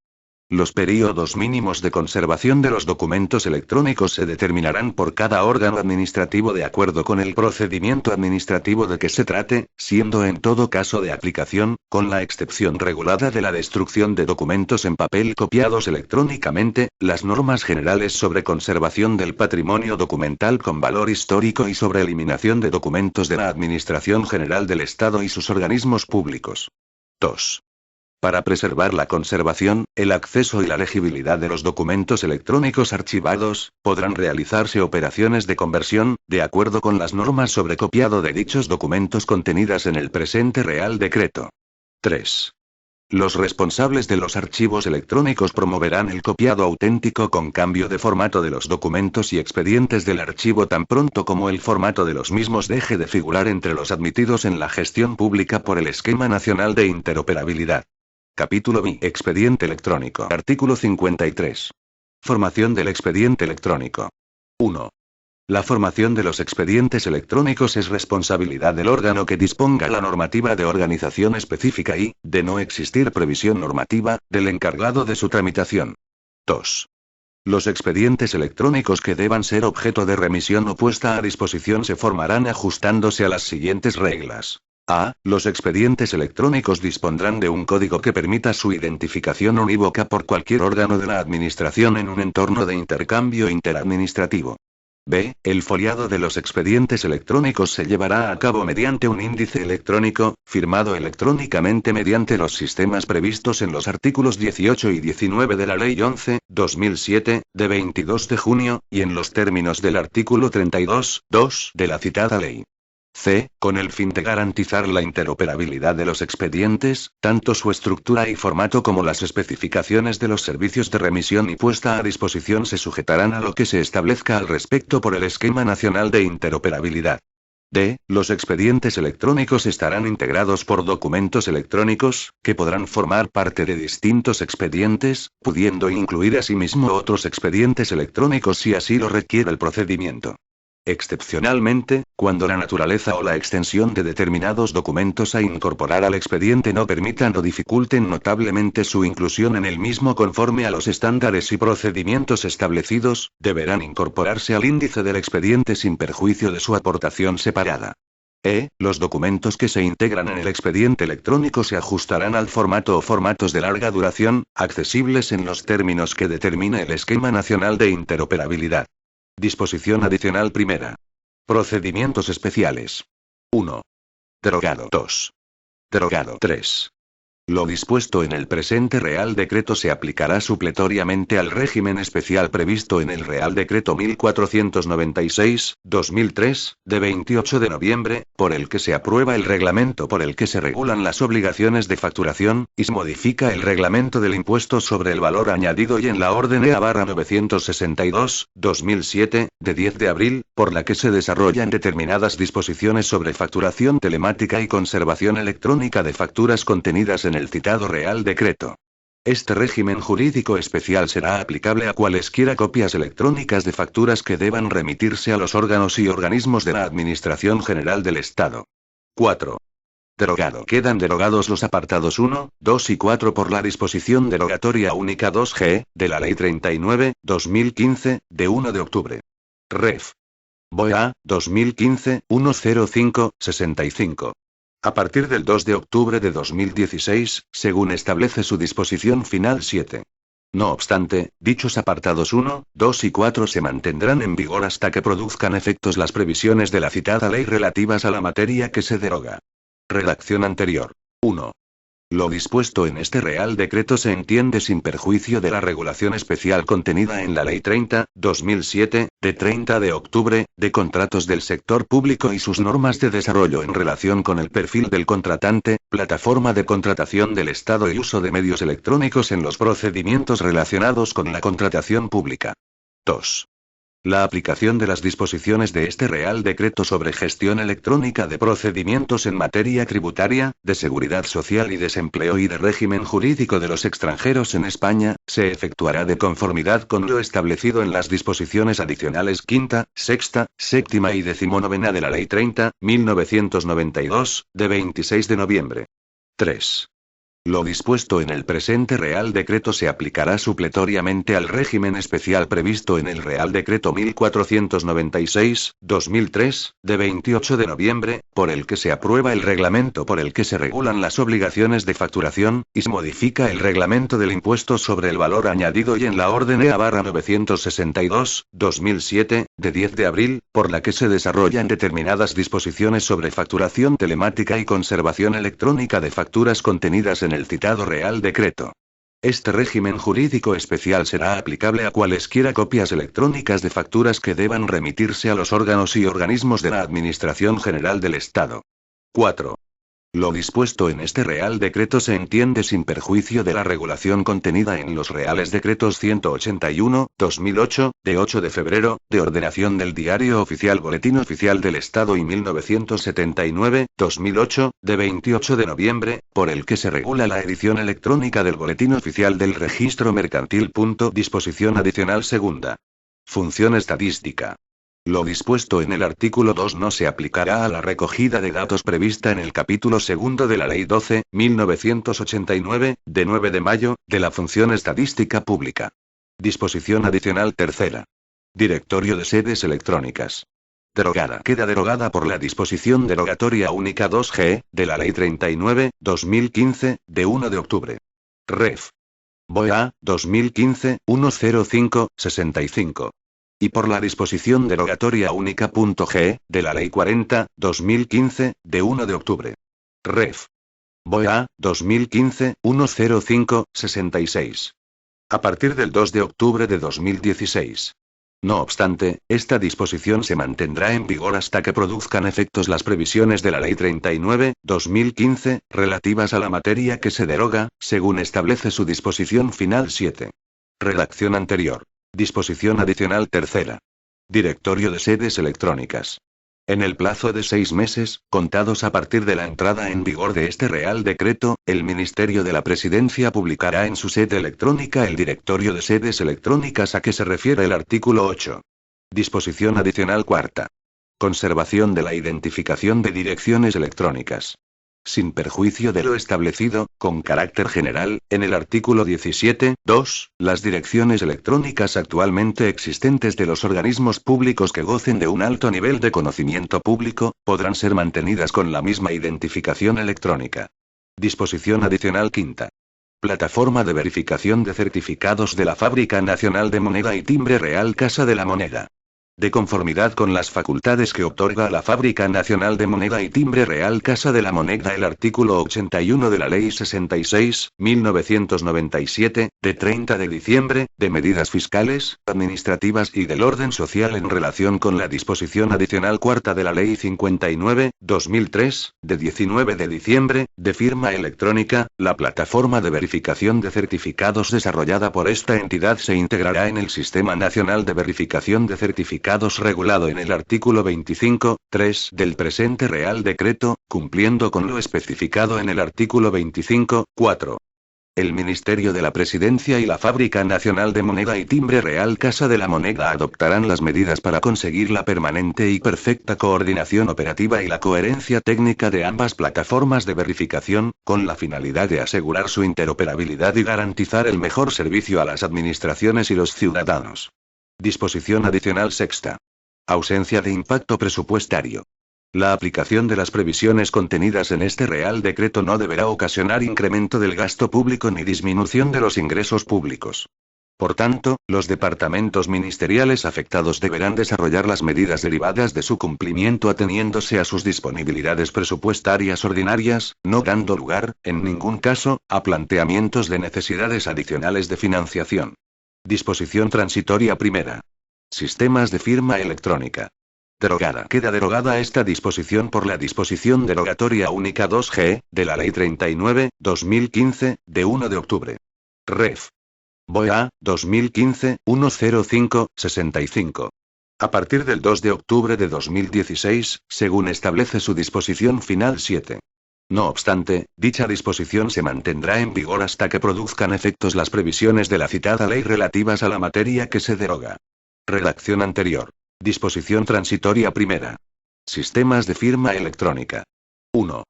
Los períodos mínimos de conservación de los documentos electrónicos se determinarán por cada órgano administrativo de acuerdo con el procedimiento administrativo de que se trate, siendo en todo caso de aplicación, con la excepción regulada de la destrucción de documentos en papel copiados electrónicamente, las normas generales sobre conservación del patrimonio documental con valor histórico y sobre eliminación de documentos de la Administración General del Estado y sus organismos públicos. 2. Para preservar la conservación, el acceso y la legibilidad de los documentos electrónicos archivados, podrán realizarse operaciones de conversión, de acuerdo con las normas sobre copiado de dichos documentos contenidas en el presente Real Decreto. 3. Los responsables de los archivos electrónicos promoverán el copiado auténtico con cambio de formato de los documentos y expedientes del archivo tan pronto como el formato de los mismos deje de figurar entre los admitidos en la gestión pública por el Esquema Nacional de Interoperabilidad. Capítulo B. Expediente electrónico. Artículo 53. Formación del expediente electrónico. 1. La formación de los expedientes electrónicos es responsabilidad del órgano que disponga la normativa de organización específica y, de no existir previsión normativa, del encargado de su tramitación. 2. Los expedientes electrónicos que deban ser objeto de remisión o puesta a disposición se formarán ajustándose a las siguientes reglas. A. Los expedientes electrónicos dispondrán de un código que permita su identificación unívoca por cualquier órgano de la Administración en un entorno de intercambio interadministrativo. B. El foliado de los expedientes electrónicos se llevará a cabo mediante un índice electrónico, firmado electrónicamente mediante los sistemas previstos en los artículos 18 y 19 de la Ley 11/2007, de 22 de junio, y en los términos del artículo 32(2) de la citada ley. C. Con el fin de garantizar la interoperabilidad de los expedientes, tanto su estructura y formato como las especificaciones de los servicios de remisión y puesta a disposición se sujetarán a lo que se establezca al respecto por el Esquema Nacional de Interoperabilidad. D. Los expedientes electrónicos estarán integrados por documentos electrónicos, que podrán formar parte de distintos expedientes, pudiendo incluir asimismo otros expedientes electrónicos si así lo requiere el procedimiento. Excepcionalmente, cuando la naturaleza o la extensión de determinados documentos a incorporar al expediente no permitan o dificulten notablemente su inclusión en el mismo conforme a los estándares y procedimientos establecidos, deberán incorporarse al índice del expediente sin perjuicio de su aportación separada. Los documentos que se integran en el expediente electrónico se ajustarán al formato o formatos de larga duración, accesibles en los términos que determine el Esquema Nacional de Interoperabilidad. Disposición adicional primera. Procedimientos especiales. 1. Derogado. 2. Derogado. 3. Lo dispuesto en el presente Real Decreto se aplicará supletoriamente al régimen especial previsto en el Real Decreto 1496/2003, de 28 de noviembre, por el que se aprueba el reglamento por el que se regulan las obligaciones de facturación, y se modifica el reglamento del impuesto sobre el valor añadido y en la Orden EA/962/2007, de 10 de abril, por la que se desarrollan determinadas disposiciones sobre facturación telemática y conservación electrónica de facturas contenidas en el citado Real Decreto. Este régimen jurídico especial será aplicable a cualesquiera copias electrónicas de facturas que deban remitirse a los órganos y organismos de la Administración General del Estado. 4. Derogado. Quedan derogados los apartados 1, 2 y 4 por la disposición derogatoria única 2G, de la Ley 39/2015, de 1 de octubre. Ref. BOE-A, 2015-105-65. A partir del 2 de octubre de 2016, según establece su disposición final 7. No obstante, dichos apartados 1, 2 y 4 se mantendrán en vigor hasta que produzcan efectos las previsiones de la citada ley relativas a la materia que se deroga. Redacción anterior. 1. Lo dispuesto en este Real Decreto se entiende sin perjuicio de la regulación especial contenida en la Ley 30/2007, de 30 de octubre, de contratos del sector público y sus normas de desarrollo en relación con el perfil del contratante, plataforma de contratación del Estado y uso de medios electrónicos en los procedimientos relacionados con la contratación pública. 2. La aplicación de las disposiciones de este Real Decreto sobre gestión electrónica de procedimientos en materia tributaria, de seguridad social y desempleo y de régimen jurídico de los extranjeros en España, se efectuará de conformidad con lo establecido en las disposiciones adicionales quinta, sexta, séptima y 19ª de la Ley 30/1992, de 26 de noviembre. 3. Lo dispuesto en el presente Real Decreto se aplicará supletoriamente al régimen especial previsto en el Real Decreto 1496/2003, de 28 de noviembre, por el que se aprueba el reglamento por el que se regulan las obligaciones de facturación, y se modifica el reglamento del impuesto sobre el valor añadido y en la Orden EA/962/2007, de 10 de abril, por la que se desarrollan determinadas disposiciones sobre facturación telemática y conservación electrónica de facturas contenidas en el citado Real Decreto. Este régimen jurídico especial será aplicable a cualesquiera copias electrónicas de facturas que deban remitirse a los órganos y organismos de la Administración General del Estado. 4. Lo dispuesto en este Real Decreto se entiende sin perjuicio de la regulación contenida en los Reales Decretos 181/2008, de 8 de febrero, de ordenación del Diario Oficial Boletín Oficial del Estado y 1979/2008, de 28 de noviembre, por el que se regula la edición electrónica del Boletín Oficial del Registro Mercantil. Disposición adicional segunda. Función estadística. Lo dispuesto en el artículo 2 no se aplicará a la recogida de datos prevista en el capítulo segundo de la Ley 12/1989, de 9 de mayo, de la Función Estadística Pública. Disposición adicional tercera. Directorio de sedes electrónicas. Derogada. Queda derogada por la disposición derogatoria única 2G, de la Ley 39/2015, de 1 de octubre. Ref. BOE-A, 2015-105-65. Y por la disposición derogatoria única .g, de la Ley 40/2015, de 1 de octubre. Ref. BOE-A, 2015-105-66. A partir del 2 de octubre de 2016. No obstante, esta disposición se mantendrá en vigor hasta que produzcan efectos las previsiones de la Ley 39/2015, relativas a la materia que se deroga, según establece su disposición final 7. Redacción anterior. Disposición adicional tercera. Directorio de sedes electrónicas. En el plazo de 6 meses, contados a partir de la entrada en vigor de este Real Decreto, el Ministerio de la Presidencia publicará en su sede electrónica el directorio de sedes electrónicas a que se refiere el artículo 8. Disposición adicional cuarta. Conservación de la identificación de direcciones electrónicas. Sin perjuicio de lo establecido, con carácter general, en el artículo 17.2, las direcciones electrónicas actualmente existentes de los organismos públicos que gocen de un alto nivel de conocimiento público, podrán ser mantenidas con la misma identificación electrónica. Disposición adicional quinta. Plataforma de verificación de certificados de la Fábrica Nacional de Moneda y Timbre Real Casa de la Moneda. De conformidad con las facultades que otorga a la Fábrica Nacional de Moneda y Timbre Real Casa de la Moneda el artículo 81 de la Ley 66/1997, de 30 de diciembre, de medidas fiscales, administrativas y del orden social en relación con la disposición adicional cuarta de la Ley 59/2003, de 19 de diciembre, de firma electrónica, la plataforma de verificación de certificados desarrollada por esta entidad se integrará en el Sistema Nacional de Verificación de Certificados regulado en el artículo 25.3 del presente Real Decreto, cumpliendo con lo especificado en el artículo 25.4. El Ministerio de la Presidencia y la Fábrica Nacional de Moneda y Timbre Real Casa de la Moneda adoptarán las medidas para conseguir la permanente y perfecta coordinación operativa y la coherencia técnica de ambas plataformas de verificación, con la finalidad de asegurar su interoperabilidad y garantizar el mejor servicio a las administraciones y los ciudadanos. Disposición adicional sexta. Ausencia de impacto presupuestario. La aplicación de las previsiones contenidas en este Real Decreto no deberá ocasionar incremento del gasto público ni disminución de los ingresos públicos. Por tanto, los departamentos ministeriales afectados deberán desarrollar las medidas derivadas de su cumplimiento ateniéndose a sus disponibilidades presupuestarias ordinarias, no dando lugar, en ningún caso, a planteamientos de necesidades adicionales de financiación. Disposición transitoria primera. Sistemas de firma electrónica. Derogada. Queda derogada esta disposición por la disposición derogatoria única 2G, de la Ley 39/2015, de 1 de octubre. Ref. BOE 2015-105-65. A partir del 2 de octubre de 2016, según establece su disposición final 7. No obstante, dicha disposición se mantendrá en vigor hasta que produzcan efectos las previsiones de la citada ley relativas a la materia que se deroga. Redacción anterior. Disposición transitoria primera. Sistemas de firma electrónica. 1.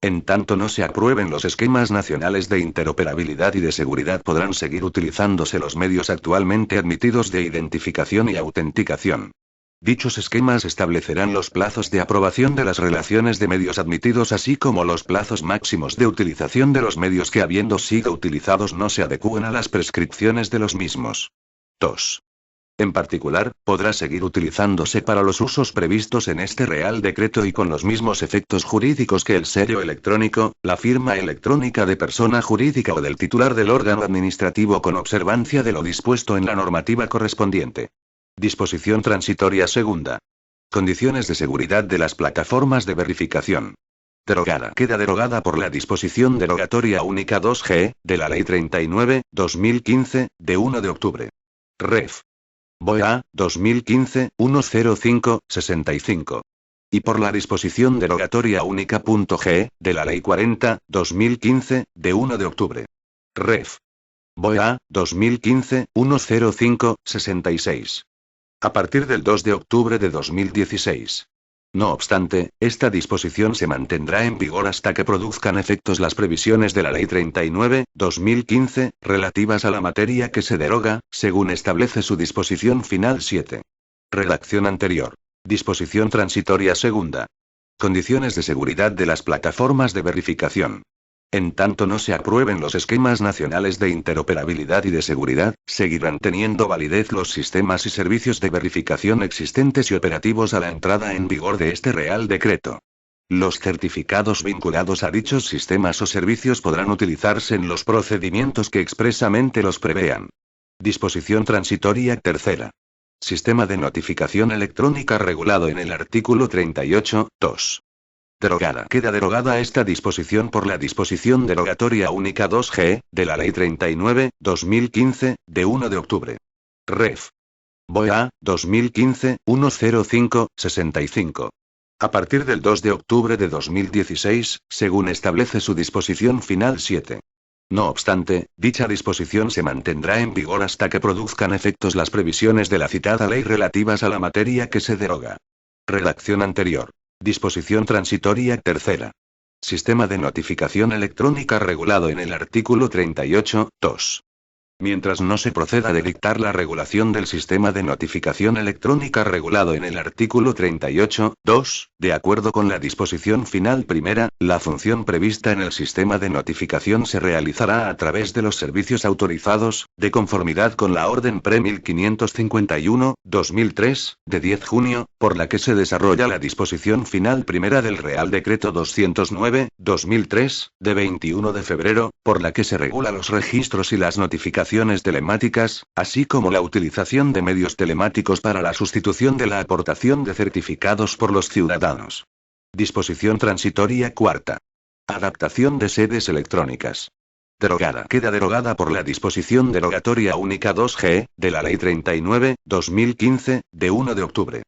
En tanto no se aprueben los esquemas nacionales de interoperabilidad y de seguridad, podrán seguir utilizándose los medios actualmente admitidos de identificación y autenticación. Dichos esquemas establecerán los plazos de aprobación de las relaciones de medios admitidos, así como los plazos máximos de utilización de los medios que, habiendo sido utilizados, no se adecúen a las prescripciones de los mismos. 2. En particular, podrá seguir utilizándose para los usos previstos en este Real Decreto y con los mismos efectos jurídicos que el sello electrónico, la firma electrónica de persona jurídica o del titular del órgano administrativo, con observancia de lo dispuesto en la normativa correspondiente. Disposición transitoria segunda. Condiciones de seguridad de las plataformas de verificación. Derogada. Queda derogada por la disposición derogatoria única 2G, de la Ley 39/2015, de 1 de octubre. Ref. BOE 2015-105-65. Y por la disposición derogatoria única .g, de la Ley 40/2015, de 1 de octubre. Ref. BOE 2015-105-66. A partir del 2 de octubre de 2016. No obstante, esta disposición se mantendrá en vigor hasta que produzcan efectos las previsiones de la Ley 39/2015, relativas a la materia que se deroga, según establece su disposición final 7. Redacción anterior. Disposición transitoria segunda. Condiciones de seguridad de las plataformas de verificación. En tanto no se aprueben los esquemas nacionales de interoperabilidad y de seguridad, seguirán teniendo validez los sistemas y servicios de verificación existentes y operativos a la entrada en vigor de este Real Decreto. Los certificados vinculados a dichos sistemas o servicios podrán utilizarse en los procedimientos que expresamente los prevean. Disposición transitoria tercera. Sistema de notificación electrónica regulado en el artículo 38.2. Derogada. Queda derogada esta disposición por la disposición derogatoria única 2G, de la Ley 39/2015, de 1 de octubre. Ref. BOE 2015-105-65. A partir del 2 de octubre de 2016, según establece su disposición final 7. No obstante, dicha disposición se mantendrá en vigor hasta que produzcan efectos las previsiones de la citada ley relativas a la materia que se deroga. Redacción anterior. Disposición transitoria tercera. Sistema de notificación electrónica regulado en el artículo 38.2. Mientras no se proceda de dictar la regulación del sistema de notificación electrónica regulado en el artículo 38.2, de acuerdo con la disposición final primera, la función prevista en el sistema de notificación se realizará a través de los servicios autorizados, de conformidad con la Orden Pre 1551/2003, de 10 de junio, por la que se desarrolla la disposición final primera del Real Decreto 209/2003, de 21 de febrero, por la que se regula los registros y las notificaciones telemáticas, así como la utilización de medios telemáticos para la sustitución de la aportación de certificados por los ciudadanos. Disposición transitoria cuarta. Adaptación de sedes electrónicas. Derogada. Queda derogada por la disposición derogatoria única 2G, de la Ley 39/2015, de 1 de octubre.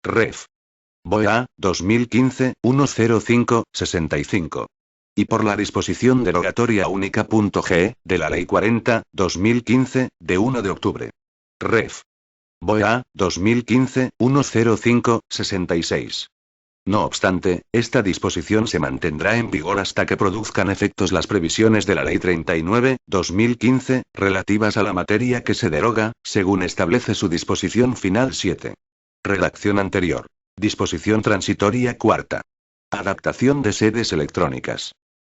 Ref. BOE 2015-105-65. y por la disposición derogatoria única. G, de la Ley 40/2015, de 1 de octubre. Ref. BOE-A, 2015-105-66. No obstante, esta disposición se mantendrá en vigor hasta que produzcan efectos las previsiones de la Ley 39/2015, relativas a la materia que se deroga, según establece su disposición final 7. Redacción anterior. Disposición transitoria cuarta. Adaptación de sedes electrónicas.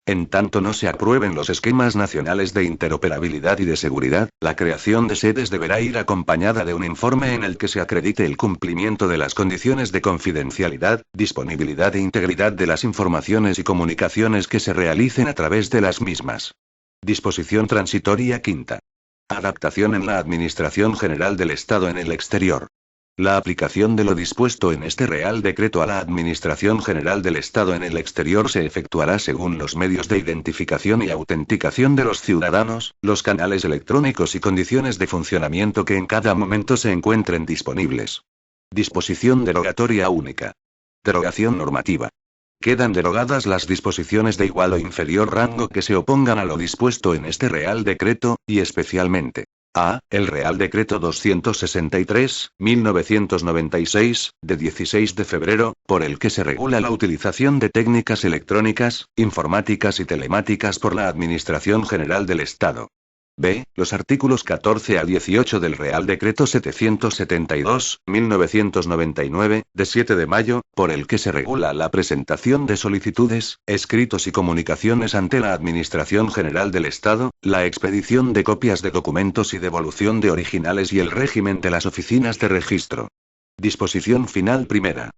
En tanto no se aprueben los esquemas nacionales de interoperabilidad y de seguridad, la creación de sedes deberá ir acompañada de un informe en el que se acredite el cumplimiento de las condiciones de confidencialidad, disponibilidad e integridad de las informaciones y comunicaciones que se realicen a través de las mismas. Disposición transitoria quinta. Adaptación en la Administración General del Estado en el exterior. La aplicación de lo dispuesto en este Real Decreto a la Administración General del Estado en el exterior se efectuará según los medios de identificación y autenticación de los ciudadanos, los canales electrónicos y condiciones de funcionamiento que en cada momento se encuentren disponibles. Disposición derogatoria única. Derogación normativa. Quedan derogadas las disposiciones de igual o inferior rango que se opongan a lo dispuesto en este Real Decreto, y especialmente: A. El Real Decreto 263/1996, de 16 de febrero, por el que se regula la utilización de técnicas electrónicas, informáticas y telemáticas por la Administración General del Estado. B. Los artículos 14 a 18 del Real Decreto 772/1999, de 7 de mayo, por el que se regula la presentación de solicitudes, escritos y comunicaciones ante la Administración General del Estado, la expedición de copias de documentos y devolución de originales y el régimen de las oficinas de registro. Disposición final primera.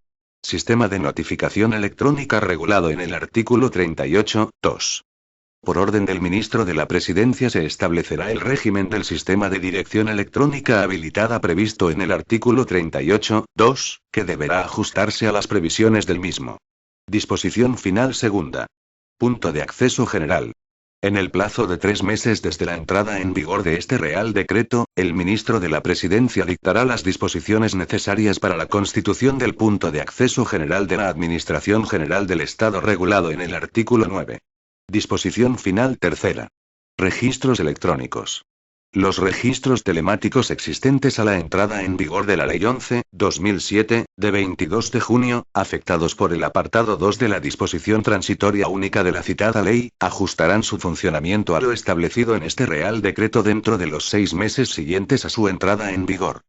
Sistema de notificación electrónica regulado en el artículo 38.2. Por orden del Ministro de la Presidencia se establecerá el régimen del sistema de dirección electrónica habilitada previsto en el artículo 38.2, que deberá ajustarse a las previsiones del mismo. Disposición final segunda. Punto de acceso general. En el plazo de 3 meses desde la entrada en vigor de este Real Decreto, el Ministro de la Presidencia dictará las disposiciones necesarias para la constitución del punto de acceso general de la Administración General del Estado regulado en el artículo 9. Disposición final tercera. Registros electrónicos. Los registros telemáticos existentes a la entrada en vigor de la Ley 11/2007, de 22 de junio, afectados por el apartado 2 de la disposición transitoria única de la citada ley, ajustarán su funcionamiento a lo establecido en este Real Decreto dentro de los 6 meses siguientes a su entrada en vigor.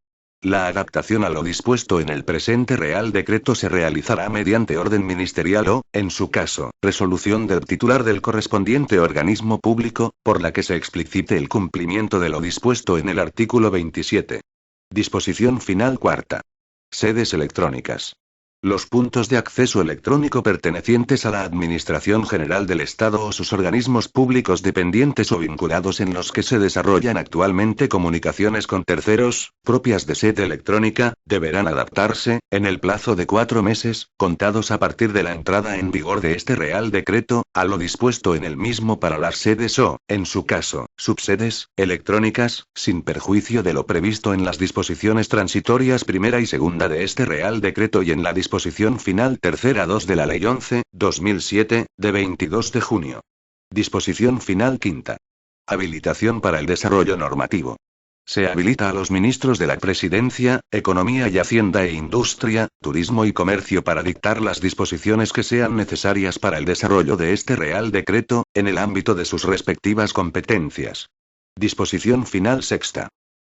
La adaptación a lo dispuesto en el presente Real Decreto se realizará mediante orden ministerial o, en su caso, resolución del titular del correspondiente organismo público, por la que se explicite el cumplimiento de lo dispuesto en el artículo 27. Disposición final cuarta. Sedes electrónicas. Los puntos de acceso electrónico pertenecientes a la Administración General del Estado o sus organismos públicos dependientes o vinculados en los que se desarrollan actualmente comunicaciones con terceros, propias de sede electrónica, deberán adaptarse, en el plazo de 4 meses, contados a partir de la entrada en vigor de este Real Decreto, a lo dispuesto en el mismo para las sedes o, en su caso, subsedes electrónicas, sin perjuicio de lo previsto en las disposiciones transitorias primera y segunda de este Real Decreto y en la disposición final tercera 2 de la Ley 11/2007, de 22 de junio. Disposición final quinta. Habilitación para el desarrollo normativo. Se habilita a los ministros de la Presidencia, Economía y Hacienda e Industria, Turismo y Comercio para dictar las disposiciones que sean necesarias para el desarrollo de este Real Decreto, en el ámbito de sus respectivas competencias. Disposición final sexta.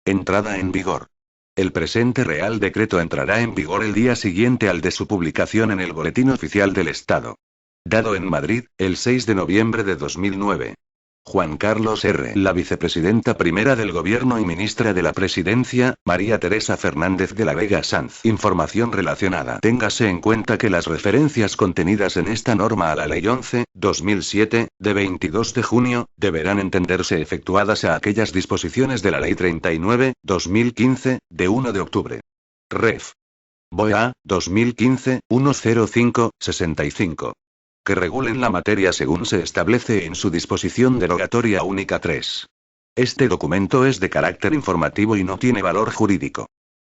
Entrada en vigor. El presente Real Decreto entrará en vigor el día siguiente al de su publicación en el Boletín Oficial del Estado. Dado en Madrid, el 6 de noviembre de 2009. Juan Carlos R. La vicepresidenta primera del Gobierno y ministra de la Presidencia, María Teresa Fernández de la Vega Sanz. Información relacionada. Téngase en cuenta que las referencias contenidas en esta norma a la Ley 11/2007, de 22 de junio, deberán entenderse efectuadas a aquellas disposiciones de la Ley 39/2015, de 1 de octubre. Ref. BOE-A, 2015-105-65. Que regulen la materia según se establece en su disposición derogatoria única 3. Este documento es de carácter informativo y no tiene valor jurídico.